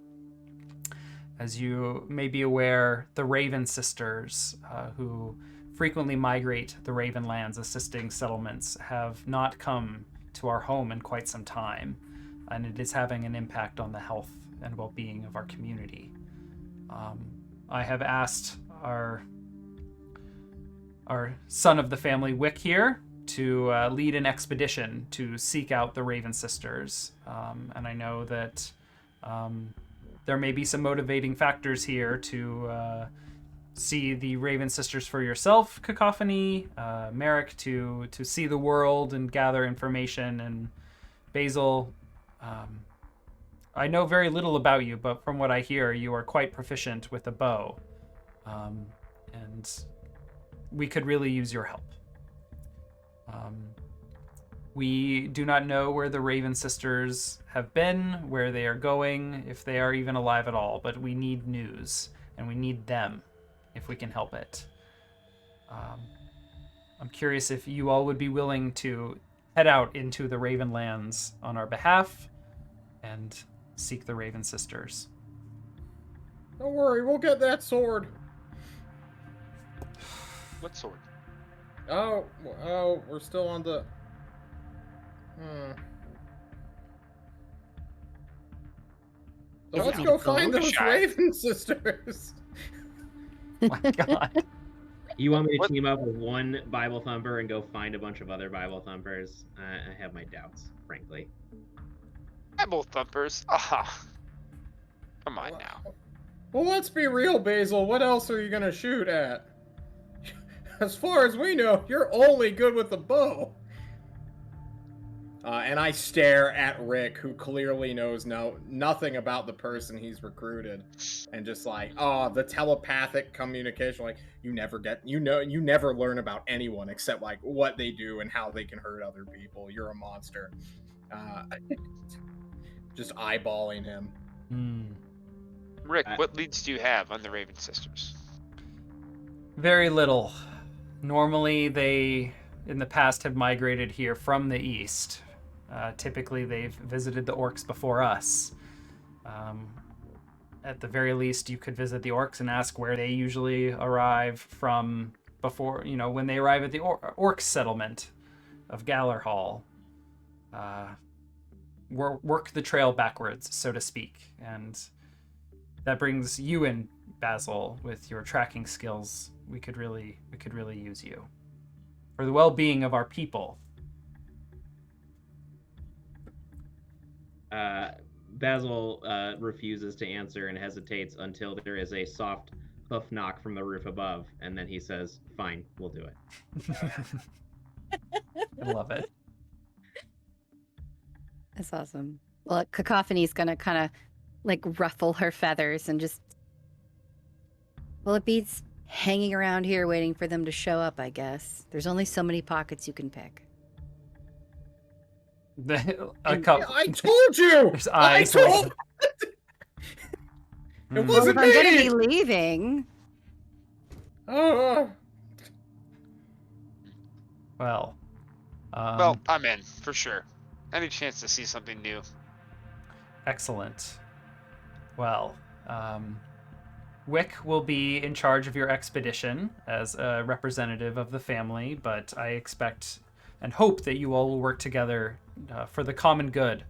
As you may be aware, the Raven Sisters, who frequently migrate the Ravenlands assisting settlements, have not come to our home in quite some time, and it is having an impact on the health and well-being of our community. I have asked our son of the family, Wick, here to lead an expedition to seek out the Raven Sisters. And I know that there may be some motivating factors here to see the Raven Sisters for yourself, Cacophony, Merrick to see the world and gather information, and Basil, I know very little about you, but from what I hear, you are quite proficient with a bow. And we could really use your help. We do not know where the Raven sisters have been, where they are going, if they are even alive at all, but we need news, and we need them if we can help it. I'm curious if you all would be willing to head out into the Ravenlands on our behalf and seek the Raven sisters. Don't worry, we'll get that sword. What sword? Oh, we're still on the... So Is let's it go a find gold? those Shy. Raven sisters. My God. You want me to What? team up with one Bible thumper and go find a bunch of other Bible thumpers? I have my doubts, frankly. Bible thumpers. Ah. Come on now. Well, let's be real, Basil. What else are you gonna shoot at? As far as we know, you're only good with the bow. And I stare at Rick, who clearly knows nothing about the person he's recruited, and just like, the telepathic communication. Like, you never learn about anyone except like what they do and how they can hurt other people. You're a monster. Just eyeballing him. Rick, what leads do you have on the Raven sisters? Very little. Normally, they, in the past, have migrated here from the east. Typically, they've visited the orcs before us. At the very least, you could visit the orcs and ask where they usually arrive from before, when they arrive at the orc settlement of Galler Hall. Work the trail backwards, so to speak. And that brings you in, Basil, with your tracking skills. We could really use you for the well-being of our people. Basil refuses to answer and hesitates until there is a soft hoof knock from the roof above, and then he says, "Fine, we'll do it." I love it. That's awesome. Well, Cacophony's gonna kind of like ruffle her feathers and just... Well, it beats hanging around here waiting for them to show up, I guess. There's only so many pockets you can pick. A couple. I told you! There's I eyes. told... It Well, wasn't if I'm gonna me! be leaving... Oh, Well, Well, I'm in, for sure. Any chance to see something new? excellent. Well, Wick will be in charge of your expedition as a representative of the family, but I expect and hope that you all will work together for the common good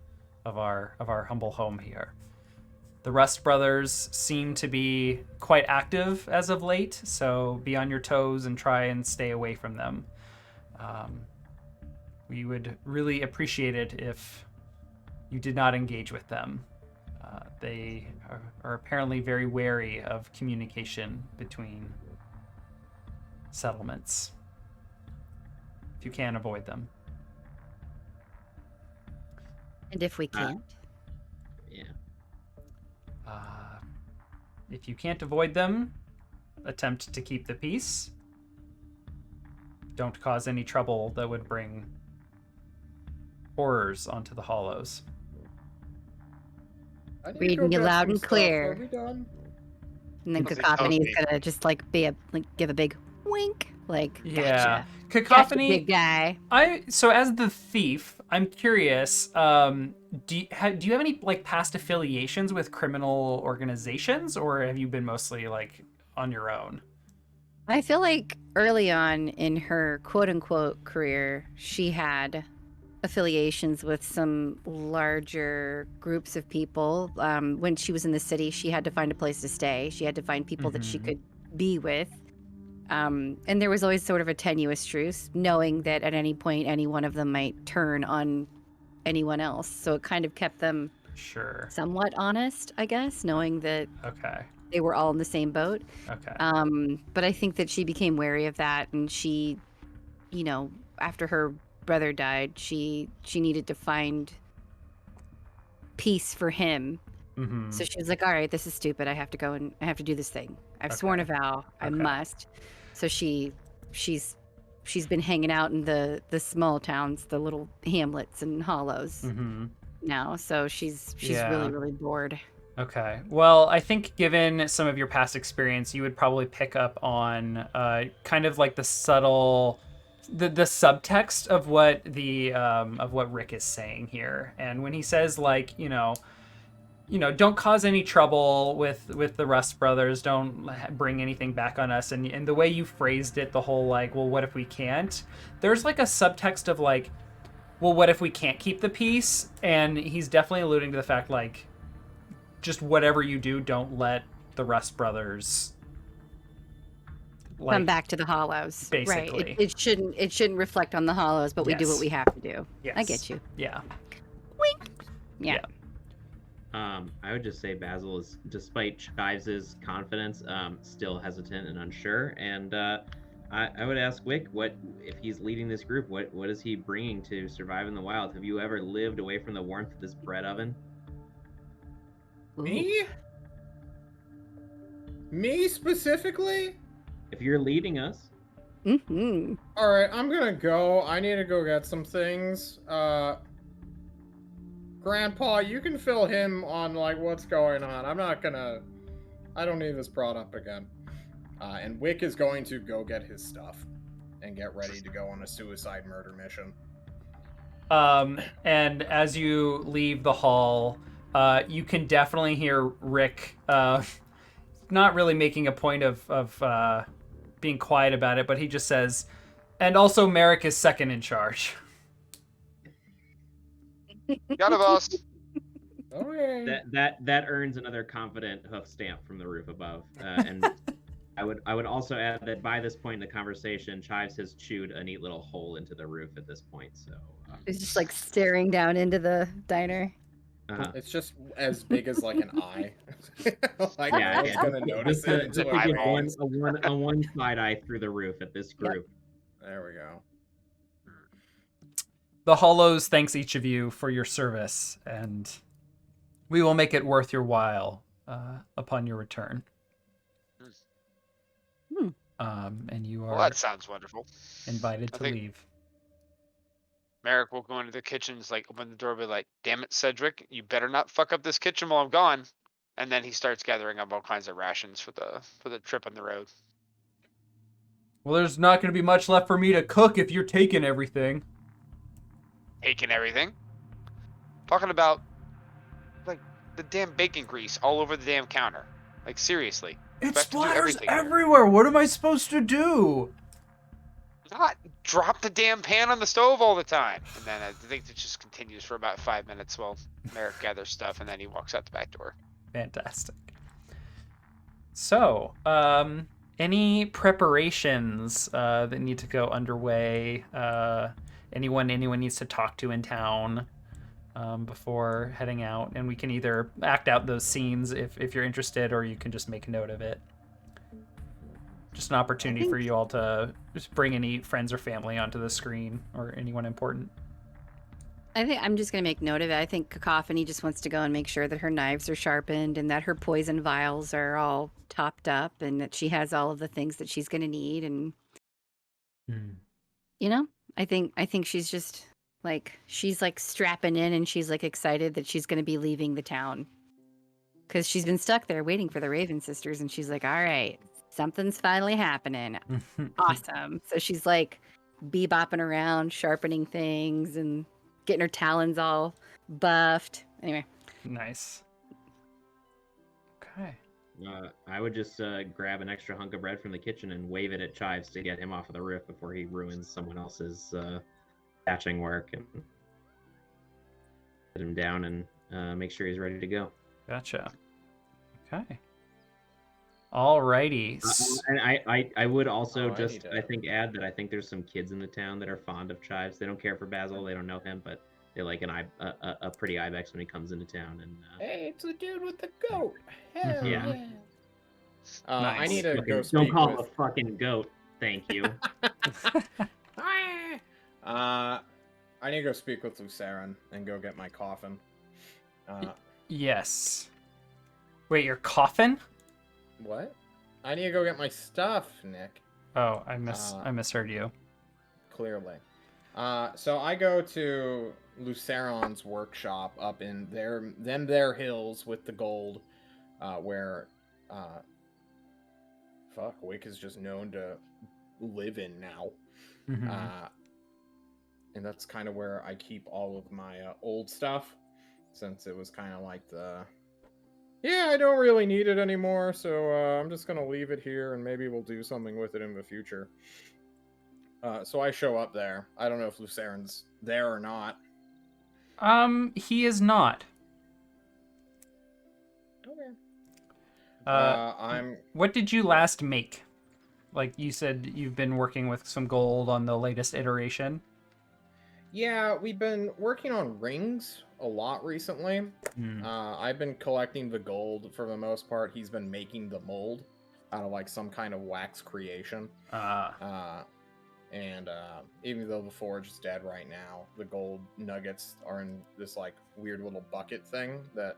of our humble home here. The Rust brothers seem to be quite active as of late, so be on your toes and try and stay away from them. We would really appreciate it if you did not engage with them. They are apparently very wary of communication between settlements. If you can avoid them. And if we can't? Yeah. If you can't avoid them, attempt to keep the peace. Don't cause any trouble that would bring horrors onto the Hollows. I need to Reading go you get loud some and stuff. clear. Are we done? And then Okay, Cacophony's okay. gonna just like give a big wink, like, Yeah. gotcha, Cacophony, big guy. So as the thief, I'm curious, do you have any like past affiliations with criminal organizations, or have you been mostly like on your own? I feel like early on in her quote unquote career, she had affiliations with some larger groups of people. When she was in the city, she had to find a place to stay. She had to find people that she Mhm. could be with. And there was always sort of a tenuous truce, knowing that at any point any one of them might turn on anyone else. So it kind of kept them Sure. somewhat honest, I guess, knowing that Okay. they were all in the same boat. Okay. But I think that she became wary of that, and she, after her brother died, she needed to find peace for him. Mm-hmm. So she was like, all right, this is stupid. I have to go and I have to do this thing. I've sworn a vow. I Okay. must. So she's she's been hanging out in the small towns, the little hamlets and hollows Mm-hmm. now. So she's Yeah. really, really bored. Okay. Well, I think given some of your past experience, you would probably pick up on kind of like the subtle, the subtext of what Rick is saying here. And when he says like, don't cause any trouble with the Rust brothers, don't bring anything back on us, and the way you phrased it, the whole like, well, what if we can't? There's like a subtext of like, well, what if we can't keep the peace? And he's definitely alluding to the fact like, just whatever you do, don't let the Rust brothers Come back to the hollows. basically. Right. It shouldn't reflect on the hollows, but we do what Yes. we have to do. Yes. I get you. Yeah. Wink. Yeah. I would just say Basil is, despite Chives' confidence, still hesitant and unsure. And I would ask Wick, what if he's leading this group? What is he bringing to survive in the wild? Have you ever lived away from the warmth of this bread oven? Me? Me specifically? If you're leading us, Mm-hmm. All right, I'm gonna go. I need to go get some things. Grandpa, you can fill him on like what's going on. I don't need this brought up again. And Wick is going to go get his stuff and get ready to go on a suicide murder mission. And as you leave the hall, you can definitely hear Rick not really making a point of being quiet about it, but he just says, and also Merrick is second in charge. Got it, boss. Okay. that earns another confident hoof stamp from the roof above. And I would also add that by this point in the conversation, Chives has chewed a neat little hole into the roof at this point. So He's just like staring down into the diner. It's just as big as like an eye. Like Yeah, no one's yeah. gonna notice Just it to until give it falls. one side eye through the roof at this group. There we go. The Hollows thanks each of you for your service, and we will make it worth your while upon your return. And you are Well, that sounds wonderful. invited I to think- leave. Merrick will go into the kitchens, like open the door, be like, "Damn it, Cedric, you better not fuck up this kitchen while I'm gone." And then he starts gathering up all kinds of rations for the trip on the road. Well, there's not going to be much left for me to cook if you're taking everything. Taking everything. Talking about like the damn bacon grease all over the damn counter. Like seriously. It Expect to do splatters everything here. everywhere. What am I supposed to do? Not drop the damn pan on the stove all the time. And then I think it just continues for about 5 minutes while Merrick gathers stuff, and then he walks out the back door. Fantastic. So, any preparations that need to go underway? Anyone needs to talk to in town before heading out? And we can either act out those scenes if you're interested, or you can just make note of it. Just an opportunity for you all to just bring any friends or family onto the screen, or anyone important. I think I'm just going to make note of it. I think Cacophony just wants to go and make sure that her knives are sharpened and that her poison vials are all topped up and that she has all of the things that she's going to need. And, you know, I think she's just like, she's like strapping in and she's like excited that she's going to be leaving the town. Because she's been stuck there waiting for the Raven sisters. And she's like, all right, something's finally happening. Awesome. So she's like bebopping around, sharpening things and getting her talons all buffed. Anyway. Nice. Okay. I would just grab an extra hunk of bread from the kitchen and wave it at Chives to get him off of the roof before he ruins someone else's hatching work, and put him down and make sure he's ready to go. Gotcha. Okay. Alrighty. And I would also Alrighty, I think add that I think there's some kids in the town that are fond of Chives. They don't care for Basil. They don't know him, but they like a pretty ibex when he comes into town. And Hey, it's the dude with the goat. Hell Yeah. yeah. Nice. I need to go don't speak call him with... a fucking goat. Thank you. I need to go speak with Lucarin and go get my coffin. Yes. Wait, your coffin? What? I need to go get my stuff, Nick. Oh, I misheard you. clearly. So I go to Luceron's workshop up in their hills with the gold, where Wick is just known to live in now. Mhm. And that's kind of where I keep all of my old stuff, since it was kind of like I don't really need it anymore, so I'm just gonna leave it here, and maybe we'll do something with it in the future. So I show up there. I don't know if Luceron's there or not. He is not. Okay. Uh, I'm what did you last make? Like you said, you've been working with some gold on the latest iteration. Yeah, we've been working on rings a lot recently. Hmm. I've been collecting the gold for the most part. He's been making the mold out of like some kind of wax creation. And even though the forge is dead right now, the gold nuggets are in this like weird little bucket thing that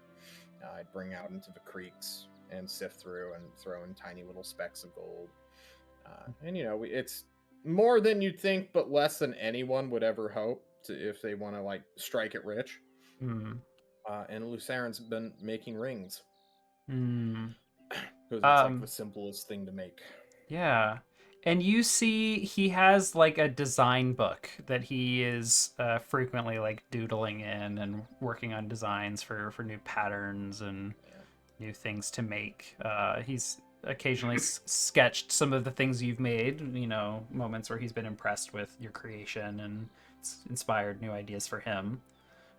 I'd bring out into the creeks and sift through and throw in tiny little specks of gold. And it's more than you'd think, but less than anyone would ever hope to if they want to like strike it rich. Hmm. And Luceron's been making rings Hmm. because it's like the simplest thing to make. Yeah. And you see he has like a design book that he is frequently like doodling in and working on designs for new patterns and new things to make. He's occasionally sketched some of the things you've made, moments where he's been impressed with your creation and it's inspired new ideas for him.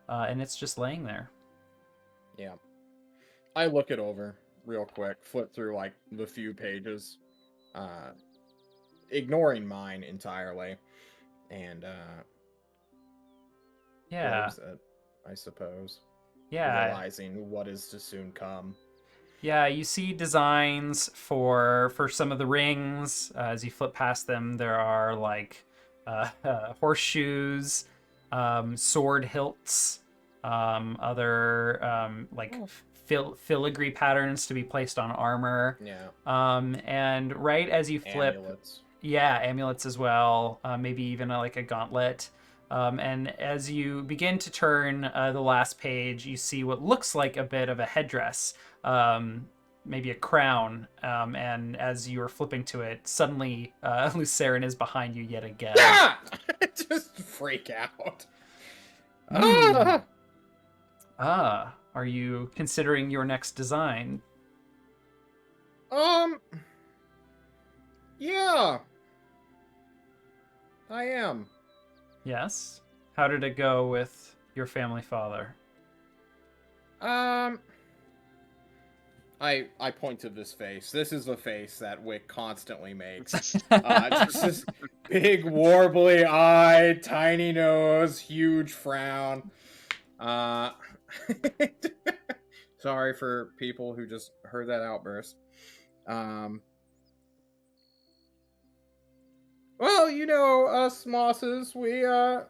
And it's just laying there. Yeah. I look it over real quick, flip through like the few pages, ignoring mine entirely, and Yeah. close it, I suppose. Yeah. Realizing what is to soon come. Yeah, you see designs for some of the rings. As you flip past them, there are like horseshoes, sword hilts, other like filigree patterns to be placed on armor. Yeah. And right as you flip, Amulets. yeah, amulets as well. Maybe even like a gauntlet. And as you begin to turn the last page, you see what looks like a bit of a headdress, maybe a crown. And as you are flipping to it, suddenly Lucerne is behind you yet again. Ah! Just freak out. Ah! Are you considering your next design? Yeah. I am. Yes. How did it go with your family father? I point to this face. This is the face that Wick constantly makes. Just this big warbly eye, tiny nose, huge frown. Sorry for people who just heard that outburst. Well, us Mosses, we have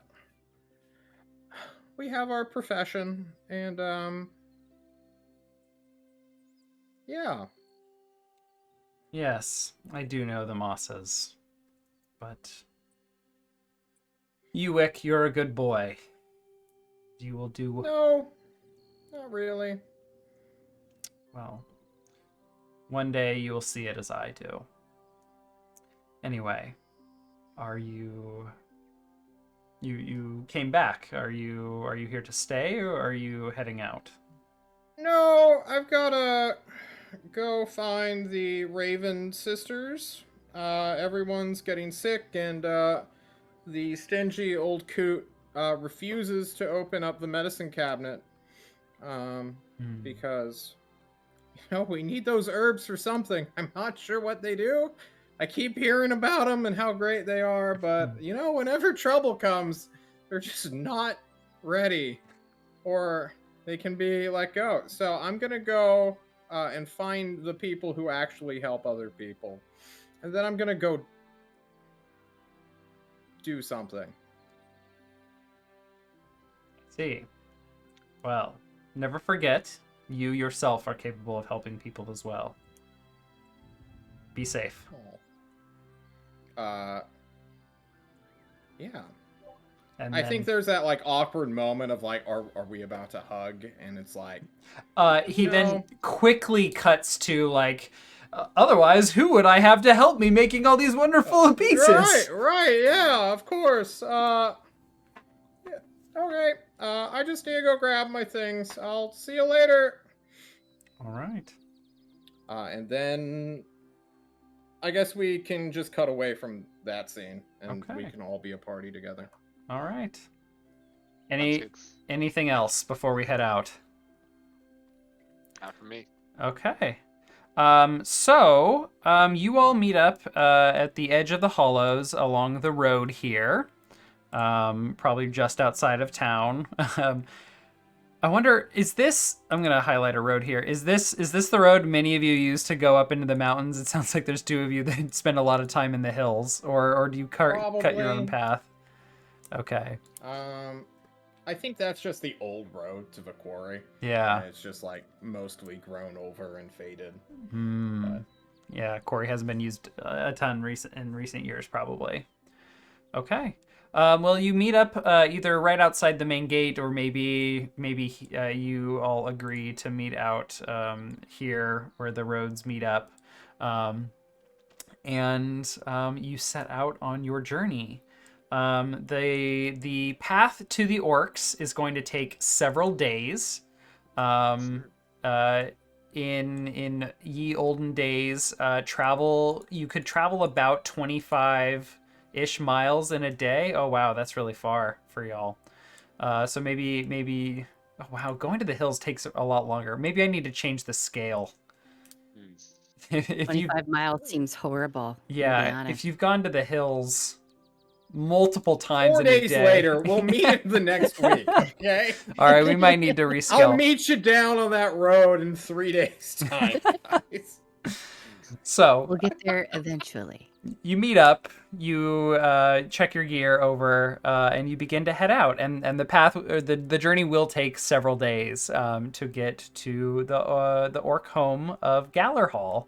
our profession, and yeah. Yes, I do know the Mosses. But you, Wick, you're a good boy. You will do No, not really. well. One day you will see it as I do. Anyway, are you came back. Are you here to stay or are you heading out? No, I've gotta go find the Raven sisters. Everyone's getting sick, and the stingy old coot refuses to open up the medicine cabinet. Because we need those herbs for something. I'm not sure what they do. I keep hearing about them and how great they are, but whenever trouble comes, they're just not ready, or they can be let go. So I'm gonna go and find the people who actually help other people, and then I'm gonna go do something. See. Well, never forget, you yourself are capable of helping people as well. Be safe. Yeah. And I then, think there's that like awkward moment of like, are we about to hug? And it's like, he then no. quickly cuts to like, otherwise, who would I have to help me making all these wonderful pieces? Right, yeah, of course. Yeah, okay. I just need to go grab my things. I'll see you later. All right. And then I guess we can just cut away from that scene, and we Okay. can all be a party together. All right. Sounds good. Anything else before we head out? Not for me. Okay. You all meet up at the edge of the hollows along the road here, probably just outside of town. I wonder, is this? I'm gonna highlight a road here. Is this the road many of you use to go up into the mountains? It sounds like there's two of you that spend a lot of time in the hills, or do you cut your own Probably. path? Okay. I think that's just the old road to the quarry. Yeah. And it's just like mostly grown over and faded. Hmm. Yeah, quarry hasn't been used a ton in recent years, probably. Okay. Well, you meet up either right outside the main gate, or maybe you all agree to meet out here where the roads meet up, and you set out on your journey. The path to the orcs is going to take several days. In ye olden days, you could travel about 25-ish miles in a day. Oh wow, that's really far for y'all. So maybe oh wow, going to the hills takes a lot longer. Maybe I need to change the scale. If you 25 miles seems horrible. To be yeah, honest. if you've gone to the hills multiple times 4 in a days day. later, we'll meet in the next week. Okay. All right, we might need to I'll rescale. meet you down on that road in 3 days' time, guys. So We'll get there eventually. you meet up, you check your gear over, and you begin to head out. And the path, or the journey will take several days to get to the orc home of Gallerhall.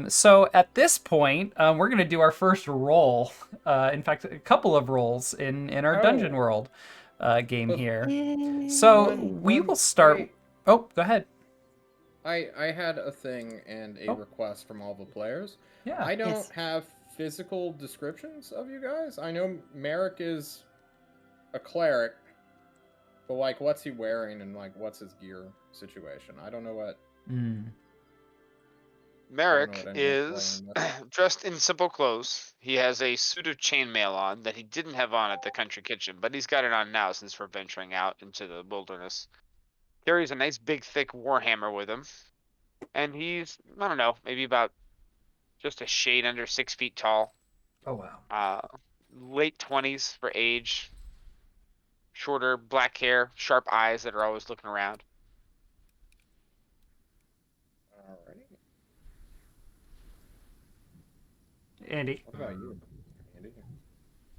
So at this point, we're going to do our first roll. In fact, a couple of rolls in our Dungeon Oh. World game here. Yay. So we will start. Wait. Oh, go ahead. I had a thing and a Oh. request from all the players. Yeah. I don't Yes. have physical descriptions of you guys. I know Merrick is a cleric, but like, what's he wearing and like, what's his gear situation? I don't know what. Merrick what anyone's is playing dressed in simple clothes. He has a suit of chainmail on that he didn't have on at the country kitchen, but he's got it on now since we're venturing out into the wilderness. Carries a nice big thick warhammer with him. And he's, I don't know, maybe about just a shade under 6 feet tall. Oh wow. Late 20s for age. Shorter black hair, sharp eyes that are always looking around. Alrighty. Andy. What about you, Andy?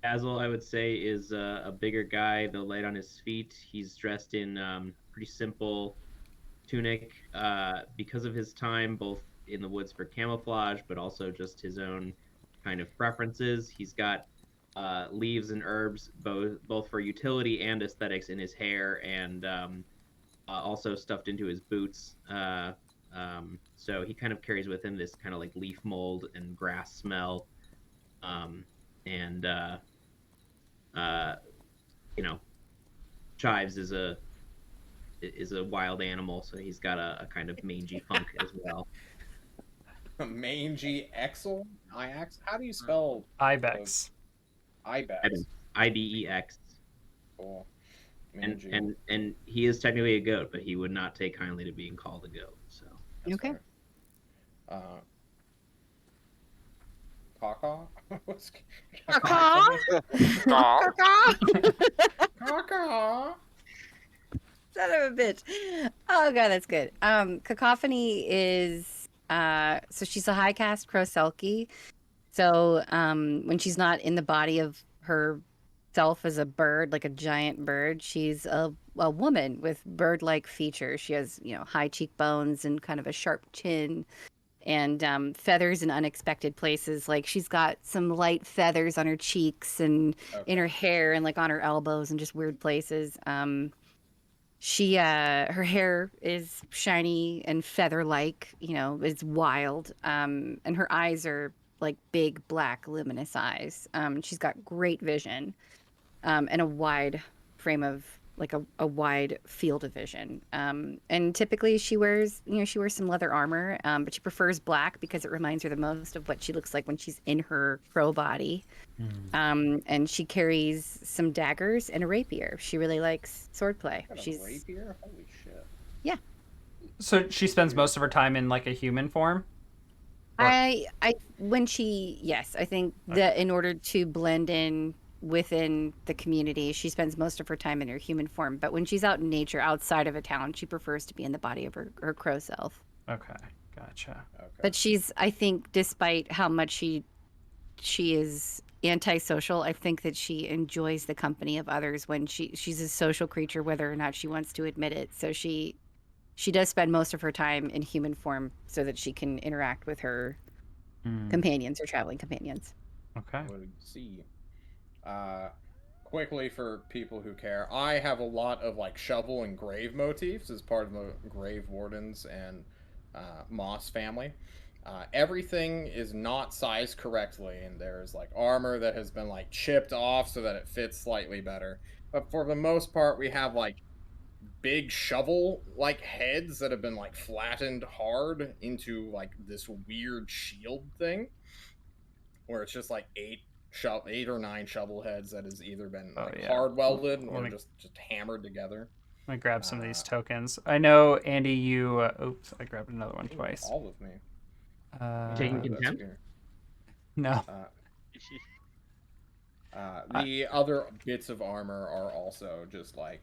Basil, I would say, is a bigger guy, though light on his feet. He's dressed in pretty simple tunic because of his time both in the woods for camouflage, but also just his own kind of preferences. He's got leaves and herbs, both for utility and aesthetics, in his hair, and also stuffed into his boots. So he kind of carries with him this kind of like leaf mold and grass smell, and Chives is a wild animal, so he's got a kind of mangy funk as well. Mangy Exel? Iax? How do you spell Ibex. Ibex? IBEX. Cool. And, Mangy. and he is technically a goat, but he would not take kindly to being called a goat. So That's Okay. fair. Caca? What's Caca? Aw. Caca? Son of a bitch. Oh god, that's good. Cacophony is so she's a high caste Croselki. So when she's not in the body of herself as a bird, like a giant bird, she's a woman with bird-like features. She has, high cheekbones and kind of a sharp chin. and feathers in unexpected places. Like she's got some light feathers on her cheeks and in her hair and like on her elbows and just weird places. Her hair is shiny and feather-like, it's wild. And her eyes are like big, black, luminous eyes. She's got great vision, and a wide frame of like a wide field of vision. And typically she wears some leather armor, but she prefers black because it reminds her the most of what she looks like when she's in her crow body. And she carries some daggers and a rapier. She really likes swordplay. She's a rapier? Holy shit. Yeah. So she spends most of her time in like a human form? I think that in order to blend in within the community, she spends most of her time in her human form. But when she's out in nature, outside of a town, she prefers to be in the body of her crow self. Okay, gotcha. Okay. But she's, I think, despite how much she is antisocial, I think that she enjoys the company of others when she's a social creature, whether or not she wants to admit it. So she does spend most of her time in human form so that she can interact with her companions or traveling companions. Okay. Let's see. Quickly for people who care, I have a lot of like shovel and grave motifs as part of the grave wardens and moss family. Everything is not sized correctly, and there's like armor that has been like chipped off so that it fits slightly better. But for the most part, we have like big shovel like heads that have been like flattened hard into like this weird shield thing, where it's just like 8 or 9 shovel heads that has either been hard welded or just hammered together. Let me grab some of these tokens. I know, Andy, you oops, I grabbed another one twice. All of me. Taking contempt? No. The other bits of armor are also just like,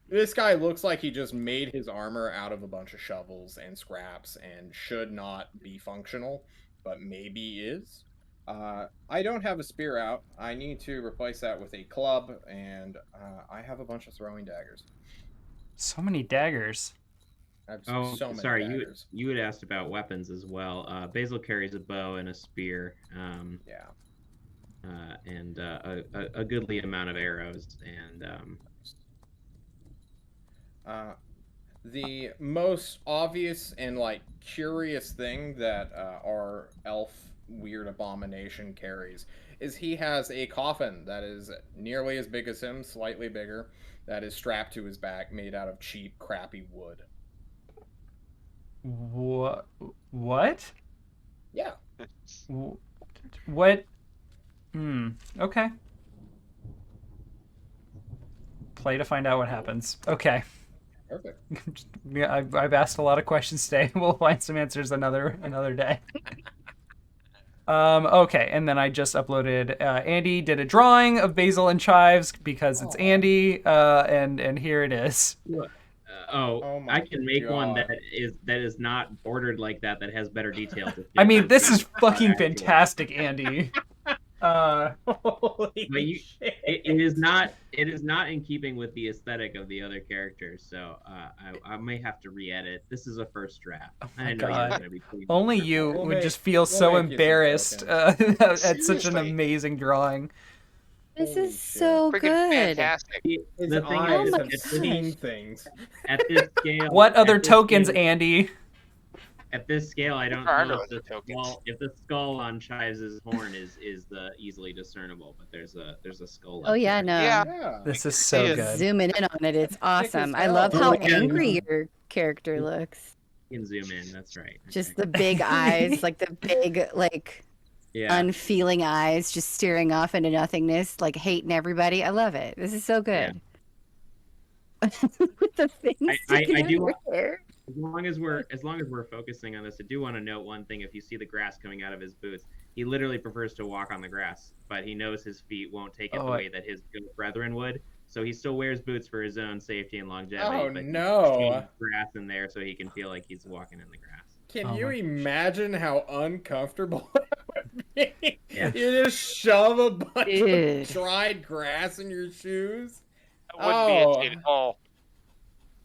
this guy looks like he just made his armor out of a bunch of shovels and scraps and should not be functional, but maybe is. I don't have a spear out. I need to replace that with a club, and I have a bunch of throwing daggers. So many daggers. So many sorry, daggers. You had asked about weapons as well. Basil carries a bow and a spear. And a goodly amount of arrows and the most obvious and like curious thing that our elf weird abomination carries is he has a coffin that is nearly as big as him, slightly bigger, that is strapped to his back, made out of cheap, crappy wood. What? Yeah. What? Okay. Play to find out what happens. Okay. Perfect. Yeah, I've asked a lot of questions today. We'll find some answers another day. Okay, and then I just uploaded. Andy did a drawing of Basil and Chives because it's Andy, and here it is. I can make one that is not bordered like that. That has better details. I mean, this is fucking fantastic, Andy. Holy shit. It is not in keeping with the aesthetic of the other characters, so I may have to re-edit. This is a first draft. Oh my God. Only you would just feel so embarrassed at such an amazing drawing. This is so good. Fantastic. The thing is, seen things. At this scale, what other tokens, Andy? At this scale, I don't know if the skull on Chives' horn is easily discernible, but there's a skull. Oh yeah, no. Yeah. This is so good. Zooming in on it, it's awesome. I love how angry your character looks. You can zoom in, that's right. Just the big eyes, like the big, unfeeling eyes, just staring off into nothingness, like hating everybody. I love it. This is so good. Yeah. With the things I do. As long as we're focusing on this, I do want to note one thing. If you see the grass coming out of his boots, he literally prefers to walk on the grass, but he knows his feet won't take it the way that his brethren would. So he still wears boots for his own safety and longevity. Oh but no! Grass in there so he can feel like he's walking in the grass. Can you imagine how uncomfortable that would be? Yeah. You just shove a bunch of dried grass in your shoes. That wouldn't be it at all.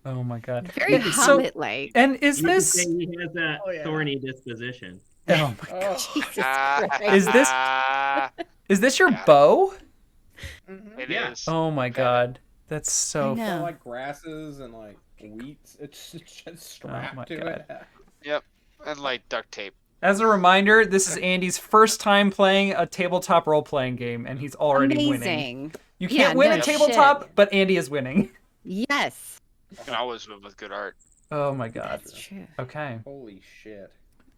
Oh my god. Very So, Hobbit-like. and is You could say this? he has a Oh, yeah. thorny disposition. Oh my god. Oh, Jesus Ah, Christ. Is this your Yeah. bow? mhm. It Yeah. is. Oh my Look at it. god. That's so. I know. Smell like grasses and like wheat. It's just strapped my to God. it. Yep. And like duct tape. As a reminder, this is Andy's first time playing a tabletop role-playing game, and he's already winning. Amazing. You Yeah, can't win no a tabletop, shit. but Andy is winning. Yes. You can always win with good art. Oh my god. That's true. Okay. Holy shit.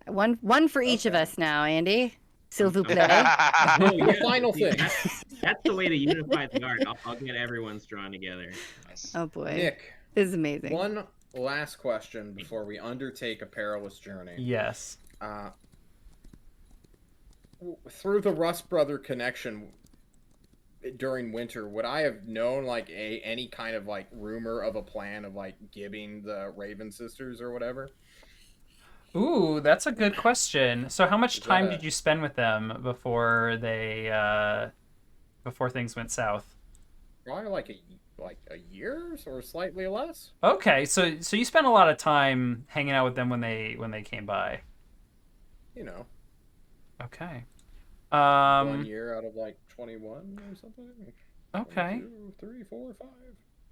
One for each of Okay. us now, Andy. S'il vous plaît. Oh, The final thing. That's the way to unify the art. I'll get everyone strong together. Nice. Oh boy. Nick, This is amazing. one last question before we undertake a perilous journey. Yes. Through the Rust Brother connection during winter, would I have known like any kind of like rumor of a plan of like gibbing the Raven sisters or whatever? Ooh, that's a good question. So how much Is that time a- did you spend with them before before things went south? Probably like a year or slightly less. Okay, so you spent a lot of time hanging out with them when they came by. You know, Okay. 1 year out of like 21 or something. Okay. 1, 2, 3, 4,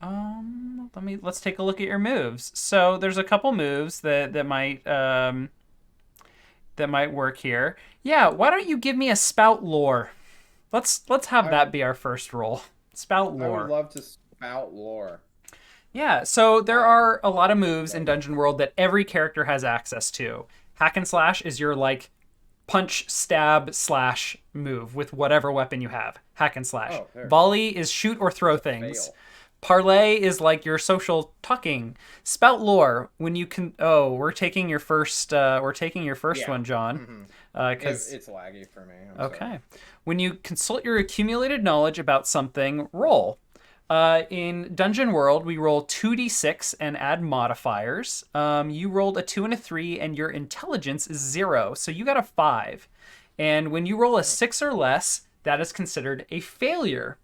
5. Let's take a look at your moves. So there's a couple moves that might work here. Yeah, why don't you give me a spout lore? Let's have that be our first roll. Spout I would lore. love to spout lore. Yeah, so there are a lot of moves in Dungeon World that every character has access to. Hack and slash is your like punch, stab, slash move with whatever weapon you have. Hack and slash. Oh, there. Volley is shoot or throw things. Fail. Parlay is like your social talking. Spout lore when you can. Oh, we're taking your first. Yeah. one, John. Mhm. Because It's laggy for me. I'm okay, sorry. when you consult your accumulated knowledge about something, roll. In Dungeon World, we roll 2d6 and add modifiers. You rolled a 2 and a 3, and your intelligence is 0, so you got a 5. And when you roll a 6 or less, that is considered a failure.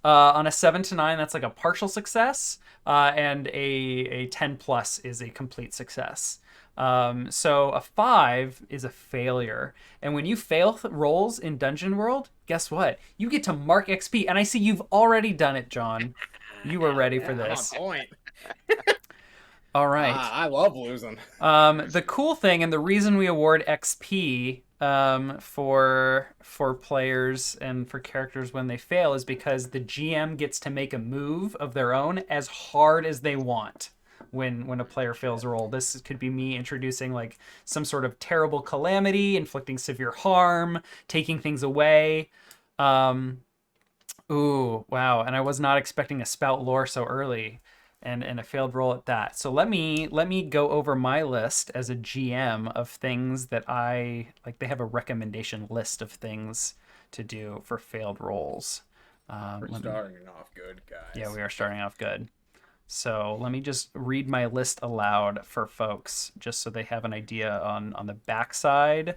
On a 7 to 9, that's like a partial success, and a 10 plus is a complete success. So a 5 is a failure. And when you fail rolls in Dungeon World, guess what? You get to mark XP. And I see you've already done it, John. You were ready for I'm on this. point. All right. I love losing. The cool thing and the reason we award XP for players and for characters when they fail is because the GM gets to make a move of their own as hard as they want when a player fails a roll. This could be me introducing like some sort of terrible calamity, inflicting severe harm, taking things away. Ooh, wow. And I was not expecting a spout lore so early. And a failed roll at that. So let me go over my list as a GM of things that I like. They have a recommendation list of things to do for failed rolls. We're starting off good, guys. Yeah, we are starting off good. So let me just read my list aloud for folks, just so they have an idea on the backside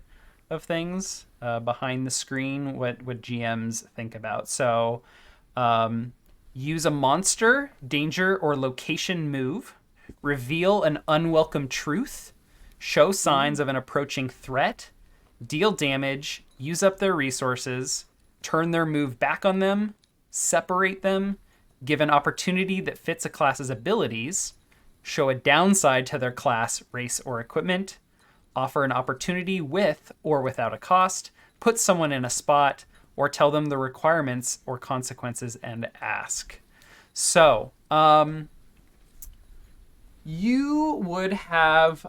of things behind the screen, what GMs think about. So. Use a monster, danger, or location move. Reveal an unwelcome truth. Show signs of an approaching threat. Deal damage. Use up their resources. Turn their move back on them. Separate them. Give an opportunity that fits a class's abilities. Show a downside to their class, race, or equipment. Offer an opportunity with or without a cost. Put someone in a spot. Or tell them the requirements or consequences and ask. So, you would have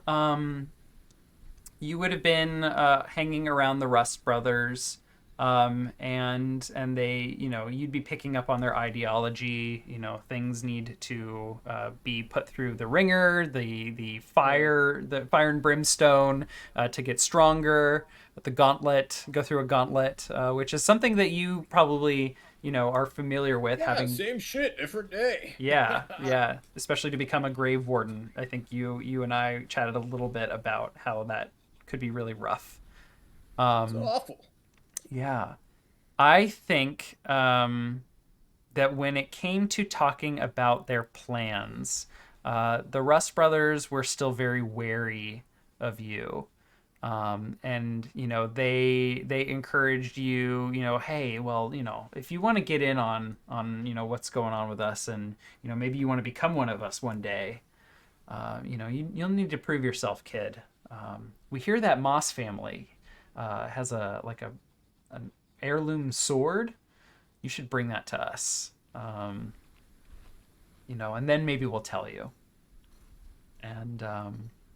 been hanging around the Rust Brothers, and they, you'd be picking up on their ideology. Things need to be put through the ringer, the fire and brimstone to get stronger. The gauntlet, go through a gauntlet, which is something that you probably are familiar with. Yeah, having same shit, different day. yeah, especially to become a grave warden. I think you and I chatted a little bit about how that could be really rough. It's awful. Yeah, I think that when it came to talking about their plans, The Rust brothers were still very wary of you. And they encouraged you, hey, well, if you want to get in on what's going on with us, and maybe you want to become one of us one day, you'll need to prove yourself, kid. We hear that Moss family has an heirloom sword. You should bring that to us. And then maybe we'll tell you. And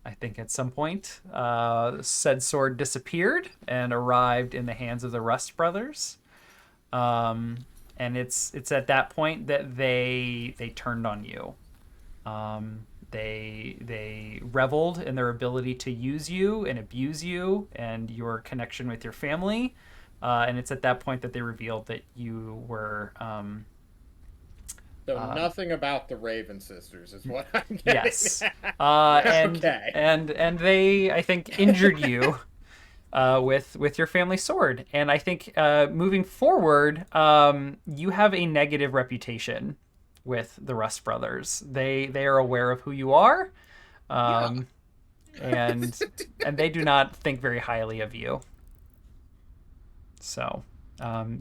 I think at some point, said sword disappeared and arrived in the hands of the Rust brothers. And it's at that point that they turned on you. They reveled in their ability to use you and abuse you and your connection with your family. And it's at that point that they revealed that you were... So nothing about the Raven sisters is what I'm getting. Yes. And they, I think, injured you with your family sword. And I think moving forward, you have a negative reputation with the Rust brothers. They are aware of who you are, and they do not think very highly of you. So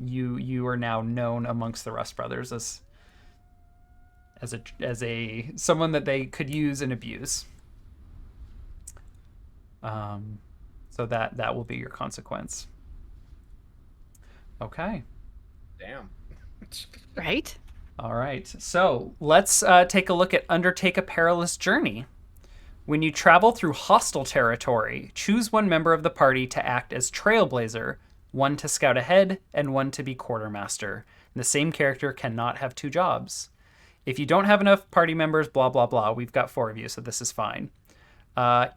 you are now known amongst the Rust brothers as a someone that they could use and abuse. So that will be your consequence. Okay. Damn. Right? All right. So let's take a look at Undertake a Perilous Journey. When you travel through hostile territory, choose one member of the party to act as trailblazer, one to scout ahead, and one to be quartermaster. The same character cannot have two jobs. If you don't have enough party members, blah, blah, blah, we've got 4 of you, so this is fine.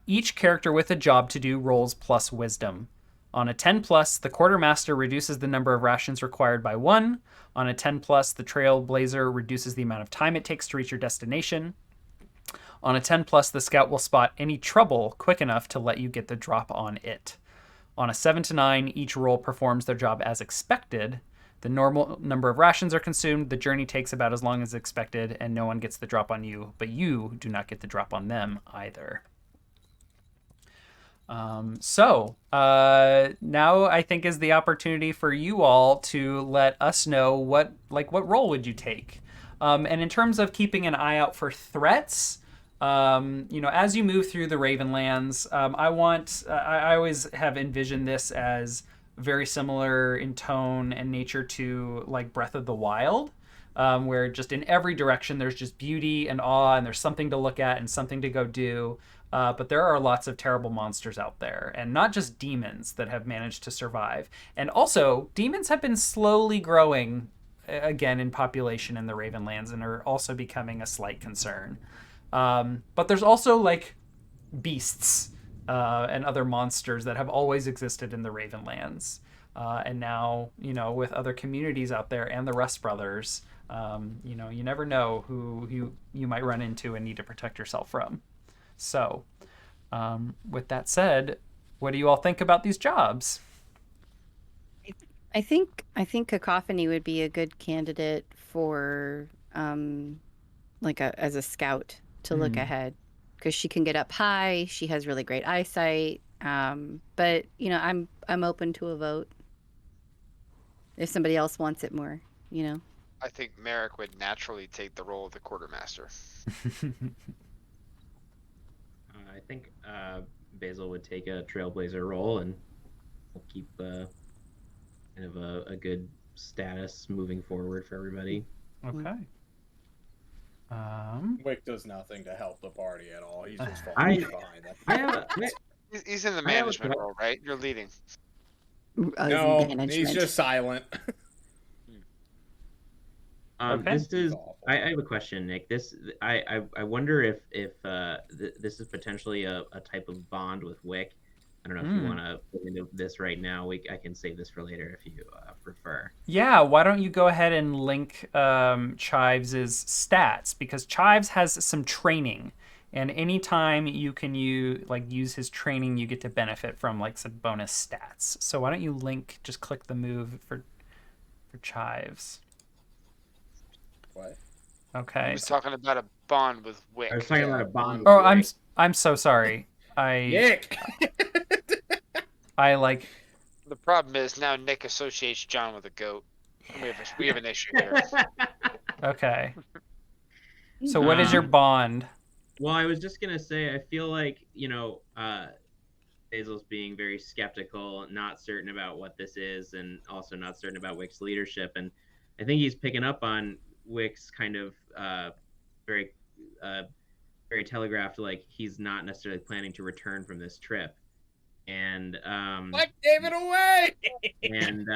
Each character with a job to do rolls plus wisdom. On a 10+, the quartermaster reduces the number of rations required by 1. On a 10+, the trailblazer reduces the amount of time it takes to reach your destination. On a 10+, the scout will spot any trouble quick enough to let you get the drop on it. On a 7 to 9, each role performs their job as expected. The normal number of rations are consumed, the journey takes about as long as expected, and no one gets the drop on you, but you do not get the drop on them either. So now I think is the opportunity for you all to let us know what role would you take. And in terms of keeping an eye out for threats, as you move through the Ravenlands, I always have envisioned this as very similar in tone and nature to like Breath of the Wild, where just in every direction there's just beauty and awe, and there's something to look at and something to go do. But there are lots of terrible monsters out there, and not just demons that have managed to survive. And also, demons have been slowly growing again in population in the Ravenlands and are also becoming a slight concern. But there's also like beasts and other monsters that have always existed in the Ravenlands. And now, with other communities out there and the Rust brothers, you never know who you might run into and need to protect yourself from. So, with that said, what do you all think about these jobs? I think Cacophony would be a good candidate for as a scout to look ahead, because she can get up high. She has really great eyesight. But I'm open to a vote if somebody else wants it more. I think Merrick would naturally take the role of the quartermaster. I think Basil would take a trailblazer role, and we'll keep kind of a good status moving forward for everybody. Okay. Wick does nothing to help the party at all. He's just falling behind. He's in the management role, right? You're leading. No, he's just silent. Okay. This is. I have a question, Nick. I wonder if this is potentially a type of bond with Wick. I don't know if you want to get into this right now. I can save this for later if you prefer. Yeah, why don't you go ahead and link Chives' stats, because Chives has some training, and anytime you can use his training, you get to benefit from some bonus stats. So why don't you just click the move for Chives. What? He Okay. was talking about a bond with Wick. I was talking Yeah, about a bond. Oh, Right. I'm so sorry. Nick. I like. The problem is now Nick associates John with a goat. And we have an issue here. Okay. So what is your Um, bond? Well, I was just gonna say, I feel like Basil's being very skeptical, not certain about what this is, and also not certain about Wick's leadership. And I think he's picking up on Wick's kind of very, uh, very telegraphed, like he's not necessarily planning to return from this trip. And Mike gave it away. and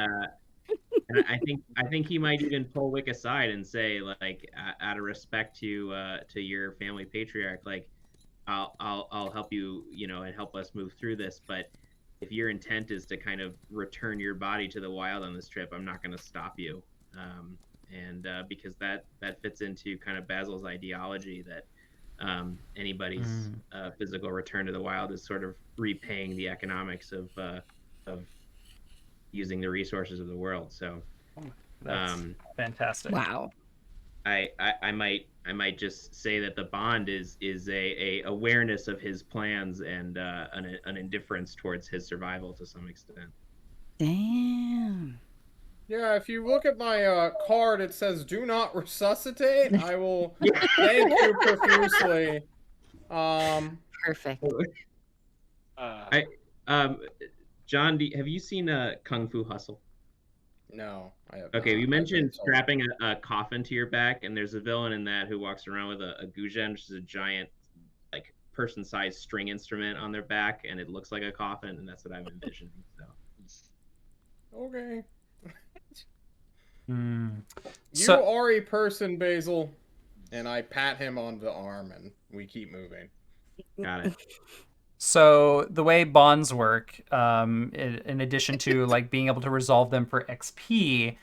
and I think he might even pull Wick aside and say, like, out of respect to your family patriarch, like, I'll help you, and help us move through this. But if your intent is to kind of return your body to the wild on this trip, I'm not going to stop you. And because that fits into kind of Basil's ideology that anybody's physical return to the wild is sort of repaying the economics of using the resources of the world. So That's fantastic. Wow. I might just say that the bond is a awareness of his plans and an indifference towards his survival to some extent. Damn. Yeah, if you look at my card, it says "Do not resuscitate." I will thank you profusely. Perfect. John, have you seen Kung Fu Hustle? No, I have. Okay, not. you I've mentioned been told. strapping a coffin to your back, and there's a villain in that who walks around with a gujen, which is a giant, like, person-sized string instrument on their back, and it looks like a coffin, and that's what I'm envisioning. So. Okay. Hmm. You So are a person, Basil. And I pat him on the arm, and we keep moving. Got it. So the way bonds work, in addition to like being able to resolve them for XP,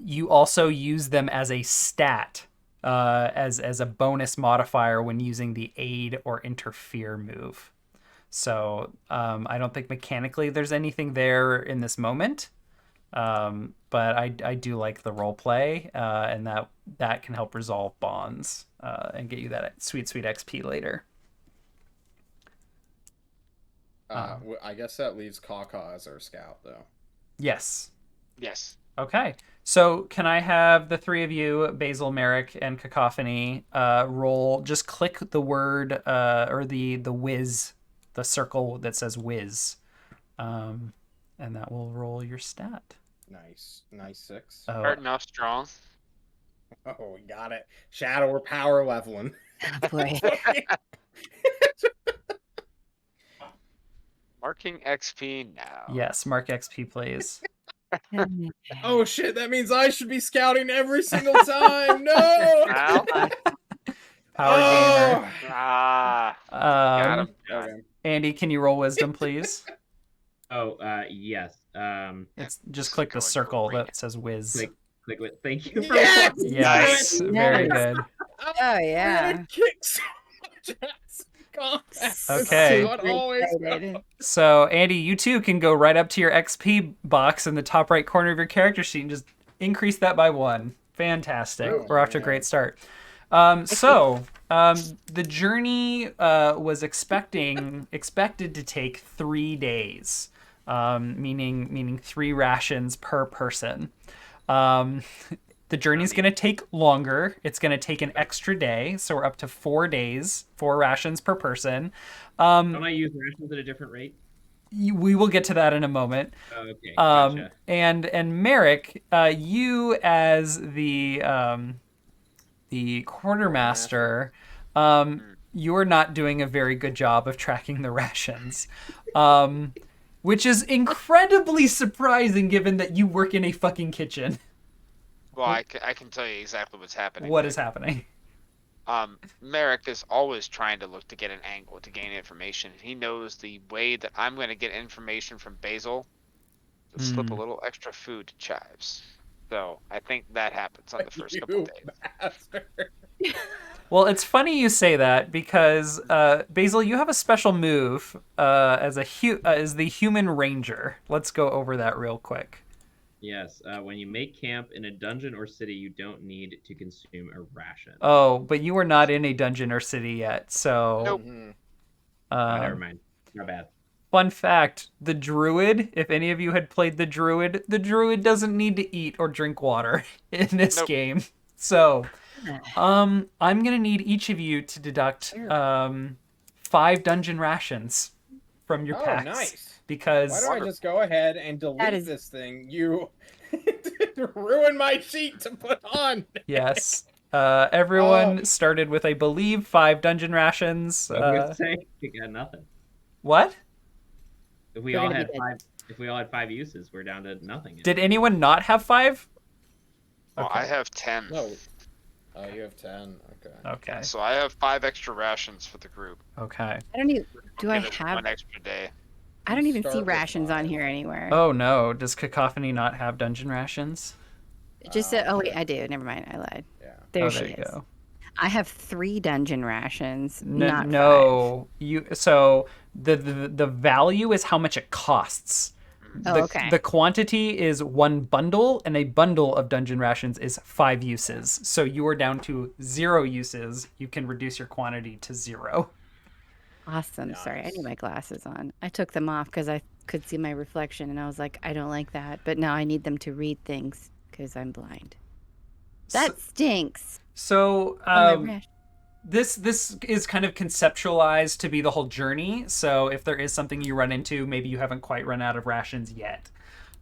you also use them as a stat, as a bonus modifier when using the aid or interfere move. So I don't think mechanically there's anything there in this moment, but I do like the role play, and that can help resolve bonds and get you that sweet XP later. I guess that leaves Kaka as our scout, though. Yes. Yes. Okay. So can I have the three of you, Basil, Merrick, and Cacophony, roll? Just click the word or the whiz, the circle that says whiz, and that will roll your stat. Nice 6. Oh, Starting off strong. Oh, we got it. Shadow or power leveling. Oh, boy. Marking XP now. yes. Mark XP, please. Oh shit! That means I should be scouting every single time. No. Now? Power gamer. Ah. Got him. Okay. Andy, can you roll wisdom, please? Oh, yes. It's just click the circle that says whiz. Click it. Thank you for Yes! Yes, very good. Oh, I'm yeah. gonna kick so much ass. God, Okay. God always Excited. So, Andy, you too can go right up to your XP box in the top right corner of your character sheet and just increase that by 1. Fantastic. Oh, We're off to a man. great start. The journey was expected to take 3 days, meaning 3 rations per person. The journey's going to take longer. It's going to take an extra day, so we're up to 4 days, 4 rations per person. Don't I use rations at a different rate? We will get to that in a moment. Oh, okay. Gotcha. And Merrick, you as the quartermaster, you're not doing a very good job of tracking the rations, which is incredibly surprising given that you work in a fucking kitchen. Well, I can tell you exactly what's happening. What is happening? Merrick is always trying to look to get an angle to gain information. He knows the way that I'm going to get information from Basil to slip a little extra food to Chives. So I think that happens on the first couple days. bastard. Well, it's funny you say that because Basil, you have a special move as the human ranger. Let's go over that real quick. Yes. When you make camp in a dungeon or city, you don't need to consume a ration. Oh, but you are not in a dungeon or city yet, so. Nope. Mhm. Oh, never Um, mind. Not bad. Fun fact, the druid, if any of you had played the druid doesn't need to eat or drink water in this Nope. game. So, I'm gonna need each of you to deduct Sure. 5 dungeon rations from your Oh, packs nice. because Why don't I just go ahead and delete is- this thing? You ruined my sheet to put on. yes, Oh. everyone started with, I believe, 5 dungeon rations. I was saying we got nothing. What? If we We're all gonna be had dead. 5, if we all had 5 uses, we're down to nothing. Did anyone not have 5? Well, I have 10. No. Oh, you have 10. Okay. Okay. So I have 5 extra rations for the group. Okay. I don't even. Do I Give us have? 1 extra day. I don't even see Start with rations on 5. here anywhere. Oh no, does Cacophony not have dungeon rations? It just said. Oh wait, I do. Never mind. I lied. Yeah. There Oh, she there you is. go. I have 3 dungeon rations, not 5. No, you. So the value is how much it costs. Oh, okay. The quantity is 1 bundle, and a bundle of dungeon rations is 5 uses. So you are down to 0 uses. You can reduce your quantity to 0. Awesome. Sorry, I Nice. need my glasses on. I took them off because I could see my reflection, and I was like, I don't like that. But now I need them to read things because I'm blind. That stinks. So Oh, my rash. this is kind of conceptualized to be the whole journey. So if there is something you run into, maybe you haven't quite run out of rations yet,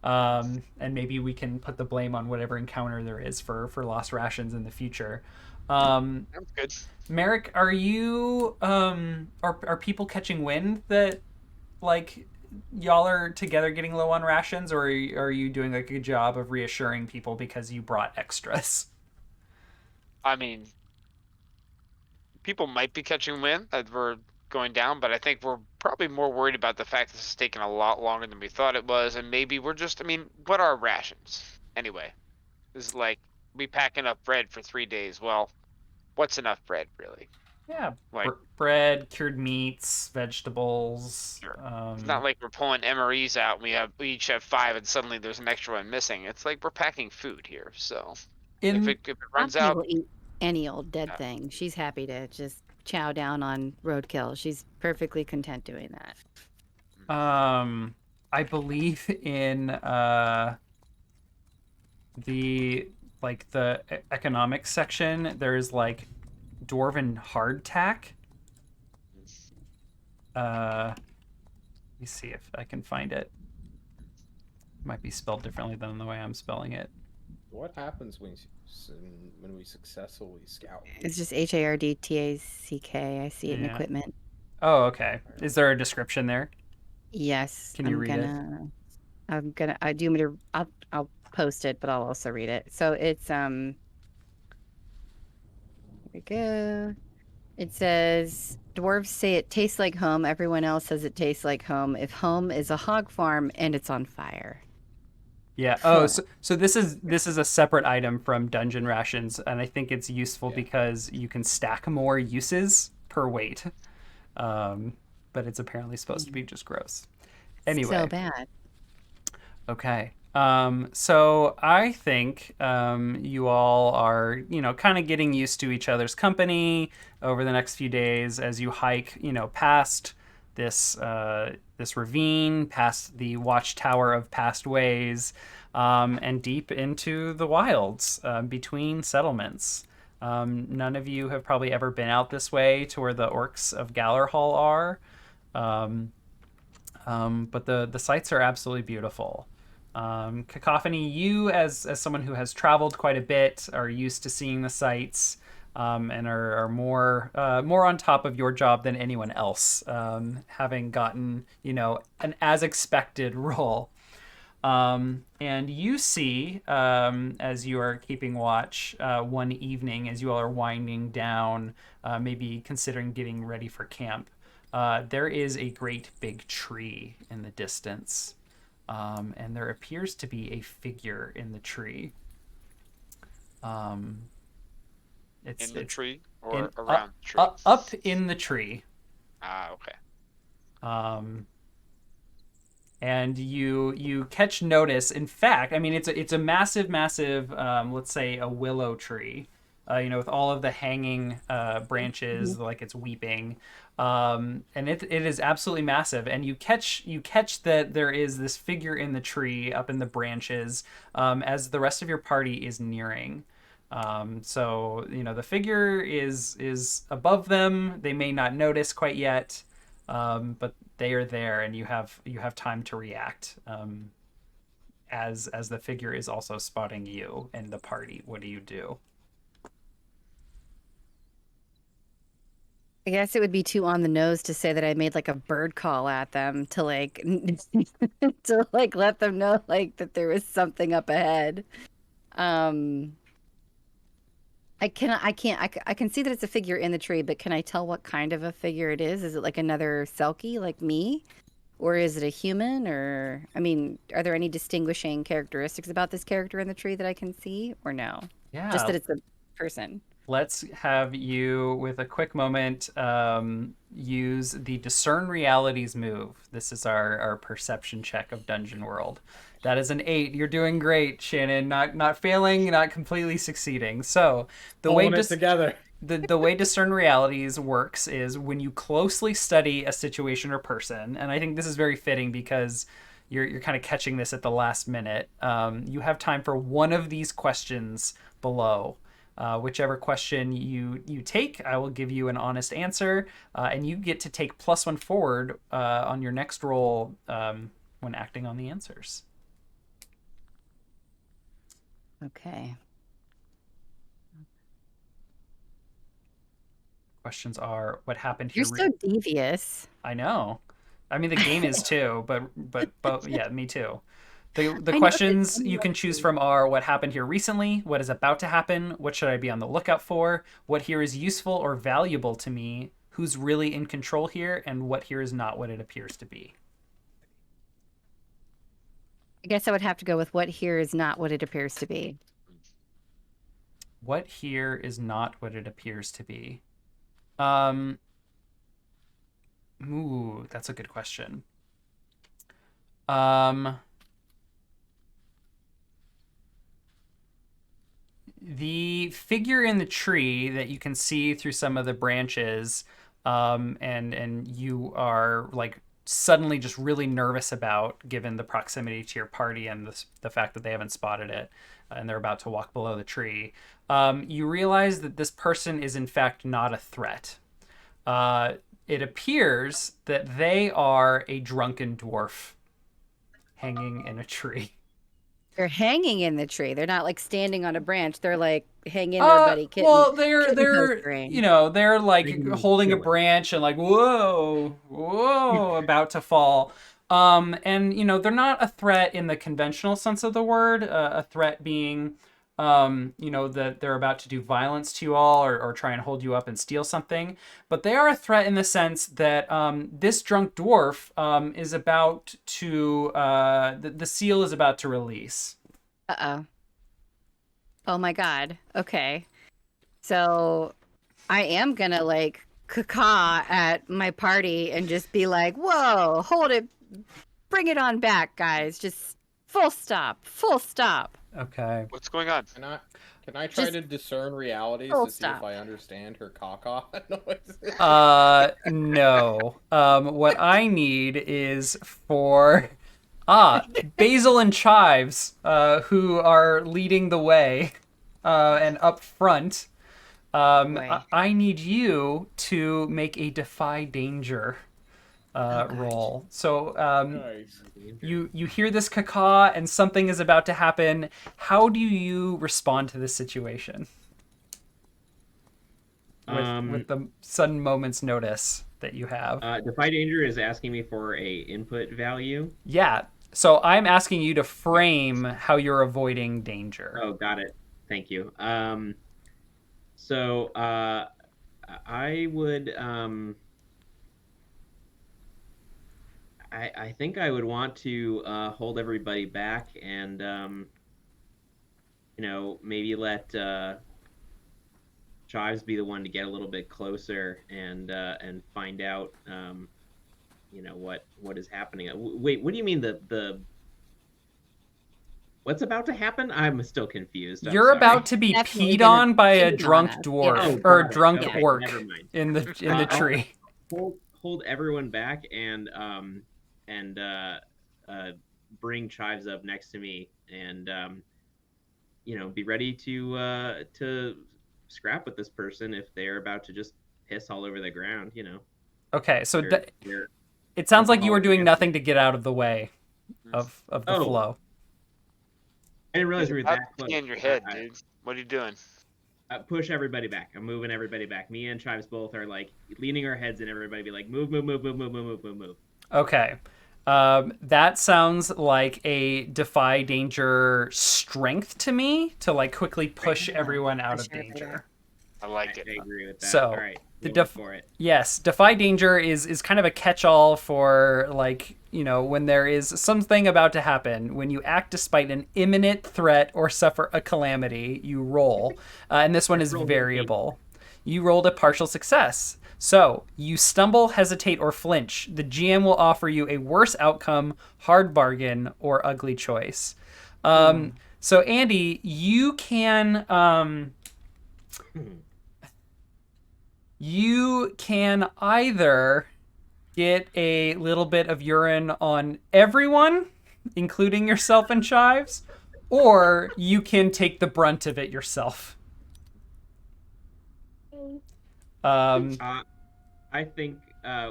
and maybe we can put the blame on whatever encounter there is for lost rations in the future. Sounds good. Merrick, are you are people catching wind that like y'all are together getting low on rations, or are you doing like a good job of reassuring people because you brought extras? I mean, people might be catching wind that we're going down, but I think we're probably more worried about the fact this is taking a lot longer than we thought it was, and maybe we're just, I mean, what are rations anyway? This is like we pack enough bread for 3 days. Well, what's enough bread really? Yeah, Like, bread, cured meats, vegetables. sure. It's not like we're pulling MREs out and we each have 5 and suddenly there's an extra one missing. It's like we're packing food here. So if in it runs Coffee out, will eat any old dead Yeah. thing. She's happy to just chow down on roadkill. She's perfectly content doing that. I believe in the economics section. There's like dwarven hardtack. Let me see if I can find it. Might be spelled differently than the way I'm spelling it. What happens when we successfully scout? It's just HARDTACK. I see it in Yeah. equipment. Oh, okay. Is there a description there? Yes. Can you read it? I'm gonna. I do me to. I'll post it, but I'll also read it. So it's Here we go. It says dwarves say it tastes like home. Everyone else says it tastes like home. If home is a hog farm and it's on fire. Yeah. Oh, so this is a separate item from dungeon rations, and I think it's useful because you can stack more uses per weight. But it's apparently supposed to be just gross. Anyway. So bad. Okay. So I think you all are, kind of getting used to each other's company over the next few days as you hike, past this ravine, past the watchtower of past ways, and deep into the wilds between settlements. None of you have probably ever been out this way to where the orcs of Gallerhall are, but the sights are absolutely beautiful. Cacophony, you as someone who has traveled quite a bit, are used to seeing the sights, and are more on top of your job than anyone else, having gotten an as expected role. And you see, as you are keeping watch one evening, as you all are winding down, maybe considering getting ready for camp, there is a great big tree in the distance. And there appears to be a figure in the tree. in the tree or in, around the tree? Up in the tree. Ah, okay. and you catch notice. In fact, I mean, it's a massive, massive, let's say a willow tree, with all of the hanging branches, like it's weeping, and it is absolutely massive. And you catch that there is this figure in the tree up in the branches, as the rest of your party is nearing. So the figure is above them. They may not notice quite yet, but they are there, and you have time to react. As the figure is also spotting you and the party, what do you do? I guess it would be too on the nose to say that I made like a bird call at them to like to like let them know like that there was something up ahead. Um, I can see that it's a figure in the tree, but can I tell what kind of a figure it is? Is it like another Selkie like me? Or is it a human? Or, I mean, are there any distinguishing characteristics about this character in the tree that I can see? Or no? Just Yeah, that it's a person. let's have you, with a quick moment, use the Discern Realities move. This is our perception check of Dungeon World. That is an 8. You're doing great, Shannon. Not failing, not completely succeeding. So the way Holding it together. the way Discern Realities works is when you closely study a situation or person, and I think this is very fitting because you're kind of catching this at the last minute. You have time for one of these questions below. Whichever question you take, I will give you an honest answer, and you get to take +1 forward on your next roll when acting on the answers. Okay. Questions are: what happened You're here? so devious. I know. I mean, the game is too, but yeah, me too. The I know that questions you can anyone choose can- from are: what happened here recently, what is about to happen, what should I be on the lookout for, what here is useful or valuable to me, who's really in control here, and what here is not what it appears to be. I guess I would have to go with what here is not what it appears to be. What here is not what it appears to be. Um, Ooh, that's a good question. The figure in the tree that you can see through some of the branches, and you are like suddenly just really nervous about, given the proximity to your party and the fact that they haven't spotted it, and they're about to walk below the tree. You realize that this person is in fact not a threat. It appears that they are a drunken dwarf hanging in a tree. They're hanging in the tree. They're not like standing on a branch. They're like, hang in there, buddy. Well, they're Kitten they're coastering. they're like Freaking holding a chilling. branch and like whoa, about to fall. And they're not a threat in the conventional sense of the word. A threat being, that they're about to do violence to you all, or try and hold you up and steal something. But they are a threat in the sense that this drunk dwarf is about to the seal is about to release. Uh-oh. Oh my God. Okay. So I am gonna like caca at my party and just be like, whoa, hold it. Bring it on back, guys. Just full stop. Full stop. Okay. What's going on? Can I try Just to discern realities full to see stop. if I understand her caca noises? No. What I need is for Basil and Chives, who are leading the way, and up front. Boy. I need you to make a defy danger roll. So Nice. you hear this caca and something is about to happen. How do you respond to this situation? With the sudden moment's notice that you have. Defy Danger is asking me for a input value. Yeah. So I'm asking you to frame how you're avoiding danger. Oh, got it. Thank you. So I would I think I would want to hold everybody back and maybe let Chives be the one to get a little bit closer and find out what is happening. Wait, what do you mean the what's about to happen? I'm still confused. I'm You're sorry. about to be Definitely peed gonna on by a peed on drunk us. dwarf Yeah. Oh, or a got it. drunk Okay, orc never mind. in the I'll tree. hold everyone back and bring Chives up next to me and be ready to scrap with this person if they're about to just piss all over the ground. Okay, so They're it sounds like you were alcoholic doing man. nothing to get out of the way of the Oh. flow. I didn't realize we were About that to close. pee in your head, dude. What are you doing? Push everybody back. I'm moving everybody back. Me and Chives both are like leaning our heads and everybody be like, move, move, move, move, move, move, move, move, move. Okay. That sounds like a defy danger strength to me to like quickly push everyone out of Push everybody danger. I like it. I agree with that. So, all right, the going for it. Yes, defy danger is kind of a catch-all for like, when there is something about to happen. When you act despite an imminent threat or suffer a calamity, you roll. And this one is Roll variable. You rolled a partial success. So, you stumble, hesitate, or flinch. The GM will offer you a worse outcome, hard bargain, or ugly choice. So, Andy, you can either get a little bit of urine on everyone, including yourself and Chives, or you can take the brunt of it yourself. I think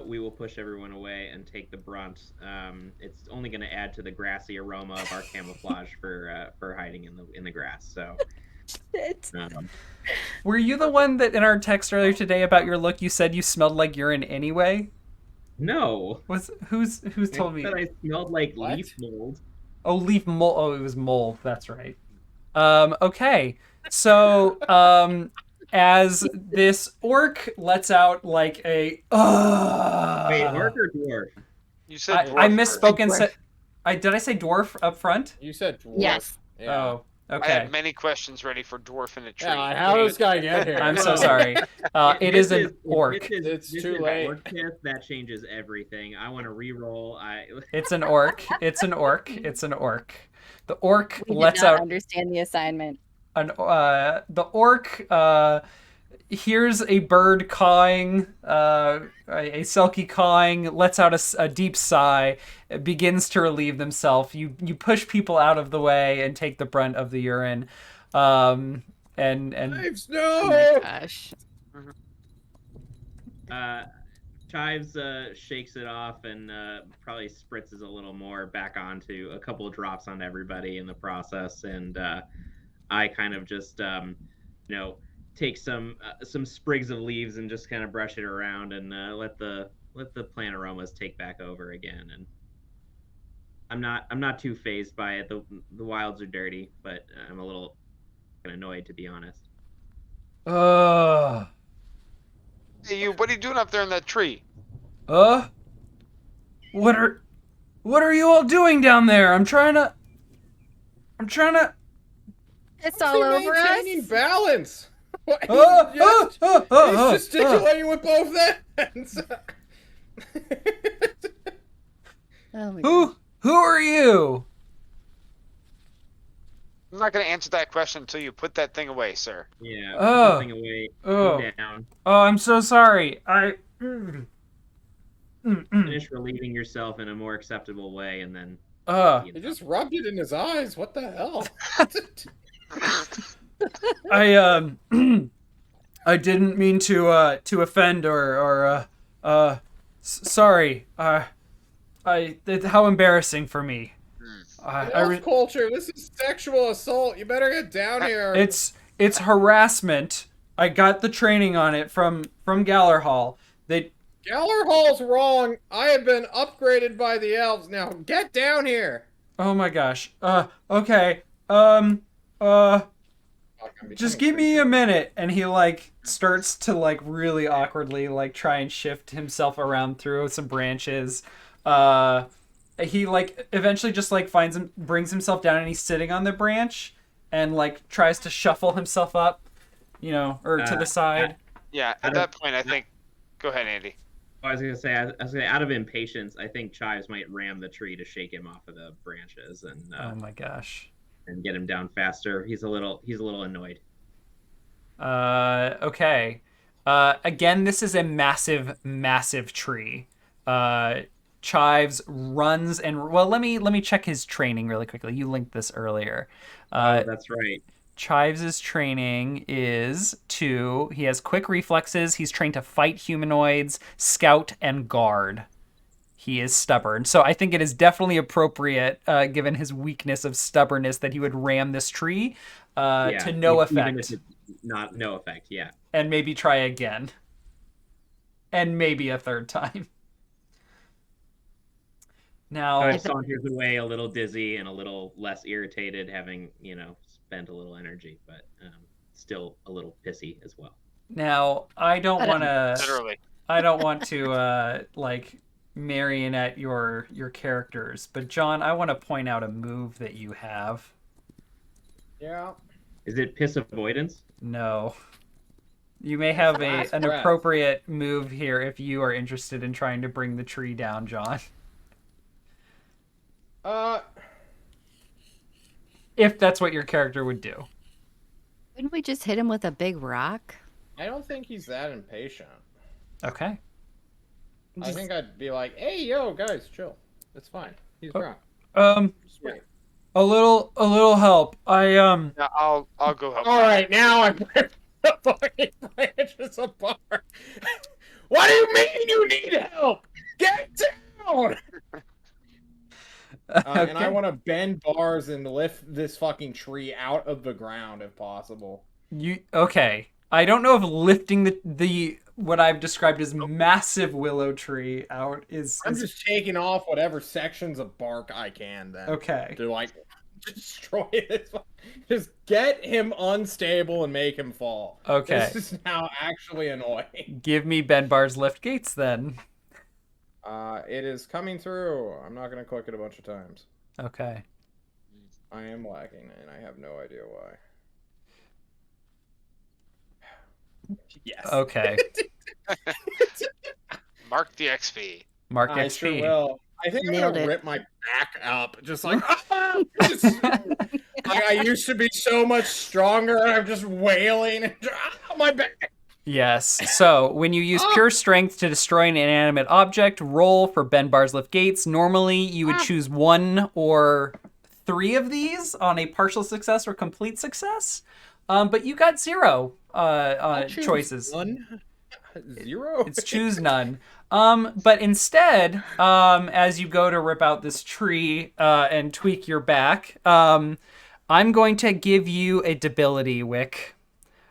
we will push everyone away and take the brunt. It's only going to add to the grassy aroma of our camouflage for hiding in the grass. So, Were you the one that in our text earlier today about your look you said you smelled like urine anyway? no. Who's told me? I said I smelled like What? leaf mold. Oh, leaf mold. Oh, it was mold. That's right. Okay. So, as this orc lets out like a Wait, orc or dwarf? You said I dwarf misspoke and Dwarf. said did I say dwarf up front? You said dwarf. Yes. Yeah. Oh, I okay. had many questions ready for dwarf in a tree. Yeah, how did this guy get here? I'm so sorry. It is an orc. It's this too is late. orc test, that changes everything. I want to re-roll. It's an orc. It's an orc. It's an orc. The orc We did lets not out understand the assignment. the orc hears a bird cawing, a selkie cawing, lets out a deep sigh, begins to relieve themselves. You push people out of the way and take the brunt of the urine. And Chives, Oh no! my gosh. Chives shakes it off and probably spritzes a little more back onto a couple of drops on everybody in the process, and I kind of just take some sprigs of leaves and just kind of brush it around and let the plant aromas take back over again. And I'm not too phased by it. The wilds are dirty, but I'm a little annoyed, to be honest. Hey, what are you doing up there in that tree? what are you all doing down there? I'm trying to It's all over Maintaining us. balance. What? Oh, He's gesticulating with both hands. Oh my gosh. Who are you? I'm not going to answer that question until you put that thing away, sir. Yeah, Oh. put the thing away, Oh. go down, Oh, I'm so sorry. finish relieving yourself in a more acceptable way, and then He just rubbed it in his eyes. What the hell? I didn't mean to offend or sorry. How embarrassing for me. Elf culture. This is sexual assault. You better get down here. It's harassment. I got the training on it from Galler Hall. Galler Hall's wrong. I have been upgraded by the elves. Now get down here. Oh my gosh. Okay. Just give me a minute. And he like starts to like really awkwardly like try and shift himself around through some branches. He like eventually just like brings himself down and he's sitting on the branch and like tries to shuffle himself up, or to the side. Yeah, at that point, I think... Go ahead, Andy. I was gonna say, out of impatience, I think Chives might ram the tree to shake him off of the branches Oh my gosh. and get him down faster. He's a little annoyed. Okay. Again, this is a massive, massive tree. Uh, Chives runs and well, let me check his training really quickly. You linked this earlier. Oh, that's right. Chives' training is he has quick reflexes. He's trained to fight humanoids, scout, and guard. He is stubborn. So I think it is definitely appropriate, given his weakness of stubbornness, that he would ram this tree to no effect. Even if it's not no effect, yeah. And maybe try again. And maybe a third time. Now, Chives saunters away a little dizzy and a little less irritated, having, spent a little energy, but still a little pissy as well. Now, I don't want to. Literally. I don't want to marionette your characters, but John, I want to point out a move that you have. Yeah. Is it piss avoidance? No. You may have Last an breath. appropriate move here if you are interested in trying to bring the tree down, John. If that's what your character would do. Wouldn't we just hit him with a big rock? I don't think he's that impatient. Okay. I think I'd be like, "Hey, yo, guys, chill. It's fine. He's drunk. Sweet. A little help. Yeah, I'll go help. All right, now I'm the fucking branches apart. What do you mean you need help? Get down! And I want to bend bars and lift this fucking tree out of the ground if possible. Okay. I don't know if lifting the what I've described as massive willow tree out is. I'm just taking off whatever sections of bark I can then. Okay. To like destroy this. Just get him unstable and make him fall. Okay. This is now actually annoying. Give me Benbar's lift gates then. It is coming through. I'm not gonna click it a bunch of times. Okay. I am lagging, and I have no idea why. Yes. Okay. Mark the XP. Mark I XP. sure will. I think I'm Nailed gonna it. rip my back up, just like I used to be so much stronger. And I'm just wailing and my back. Yes. So when you use pure strength to destroy an inanimate object, roll for Benbar's lift gates. Normally, you would choose 1 or 3 of these on a partial success or complete success. But you got 0 choices. 1, 0. It's choose none. But instead, as you go to rip out this tree and tweak your back, I'm going to give you a debility, Wick.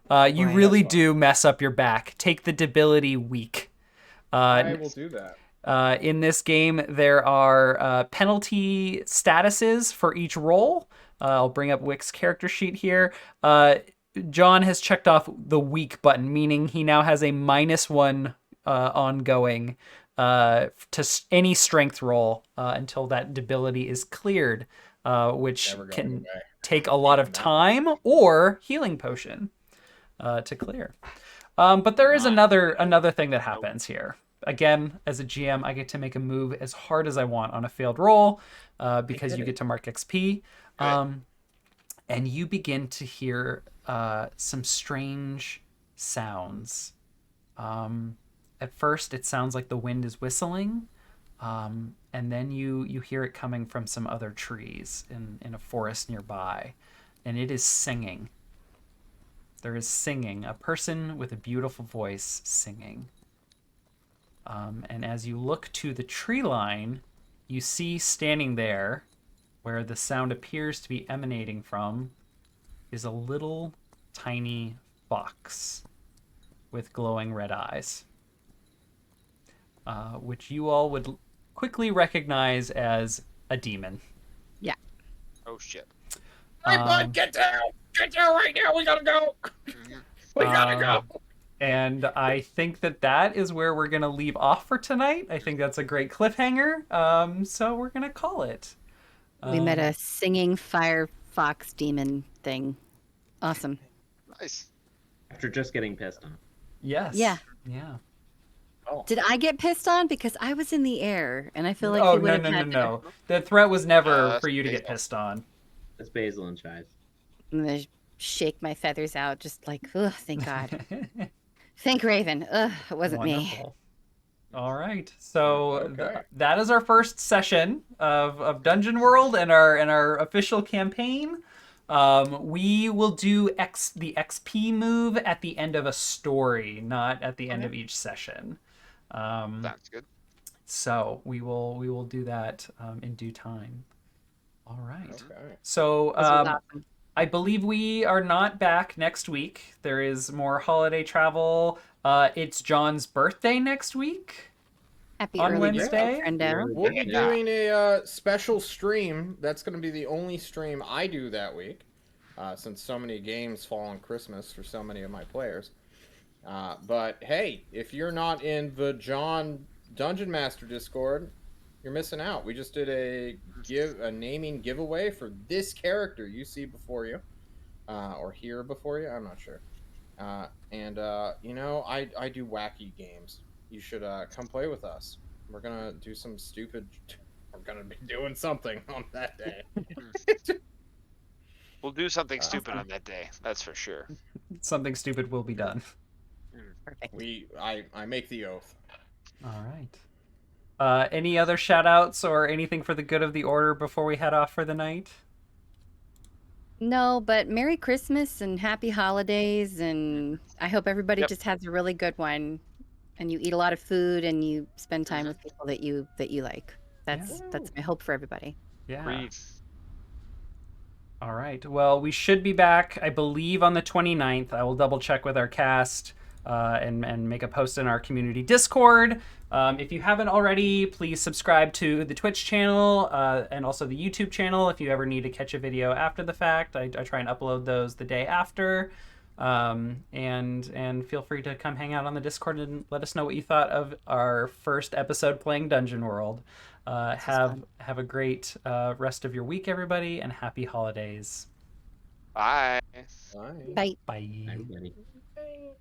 You really do mess up your back. Take the debility weak. I will do that. In this game, there are penalty statuses for each roll. I'll bring up Wick's character sheet here. John has checked off the weak button, meaning he now has a -1 ongoing to any strength roll until that debility is cleared, which can take a lot of time or healing potion to clear. But there is another thing that happens here. Again, as a GM, I get to make a move as hard as I want on a failed roll because you get to mark XP. And you begin to hear some strange sounds. At first, it sounds like the wind is whistling, and then you hear it coming from some other trees in a forest nearby, and it is singing. There is singing, a person with a beautiful voice singing. And as you look to the tree line, you see standing there, where the sound appears to be emanating from, is a little tiny fox with glowing red eyes, which you all would quickly recognize as a demon. Yeah. Oh shit. Hey, bud, get down! Get down right now! We gotta go! We gotta go! And I think that is where we're going to leave off for tonight. I think that's a great cliffhanger. So we're going to call it. We met a singing fire fox demon thing. Awesome. Nice. After just getting pissed on. Yes. Yeah. Yeah. Oh. Did I get pissed on because I was in the air and I feel like Oh he would no have no no had no! The threat was never that's for you to get Basil. pissed on. That's basil and chives. I'm gonna shake my feathers out, just like, ugh, thank God. Thank Raven. Ugh, it wasn't me. Wonderful. All right, so Okay. that is our first session of Dungeon World and our official campaign. We will do the XP move at the end of a story, not at the end of each session. Sounds good. So we will do that in due time. All right. Okay. So This was awesome. I believe we are not back next week. There is more holiday travel. It's John's birthday next week. Happy On early Wednesday? birthday, friendo. We'll be Yeah. doing a special stream. That's going to be the only stream I do that week, since so many games fall on Christmas for so many of my players. But hey, if you're not in the John Dungeon Master Discord, you're missing out. We just did a naming giveaway for this character you see before you, or hear before you. I'm not sure. And you know, I do wacky games. You should come play with us. We're gonna do some stupid. We're gonna be doing something on that day. We'll do something Awesome. stupid on that day. That's for sure. Something stupid will be done. Perfect. I make the oath. All right. Any other shout outs or anything for the good of the order before we head off for the night? No, but Merry Christmas and Happy Holidays, and I hope everybody Yep. just has a really good one, and you eat a lot of food and you spend time Mhm. with people that you like. That's my hope for everybody. Yeah. Breathe. All right. Well, we should be back, I believe, on the 29th. I will double check with our cast and make a post in our community Discord. If you haven't already, please subscribe to the Twitch channel and also the YouTube channel if you ever need to catch a video after the fact. I try and upload those the day after. And feel free to come hang out on the Discord and let us know what you thought of our first episode playing Dungeon World. Have a great rest of your week, everybody, and happy holidays. Bye. Bye. Bye. Bye. Everybody. Bye.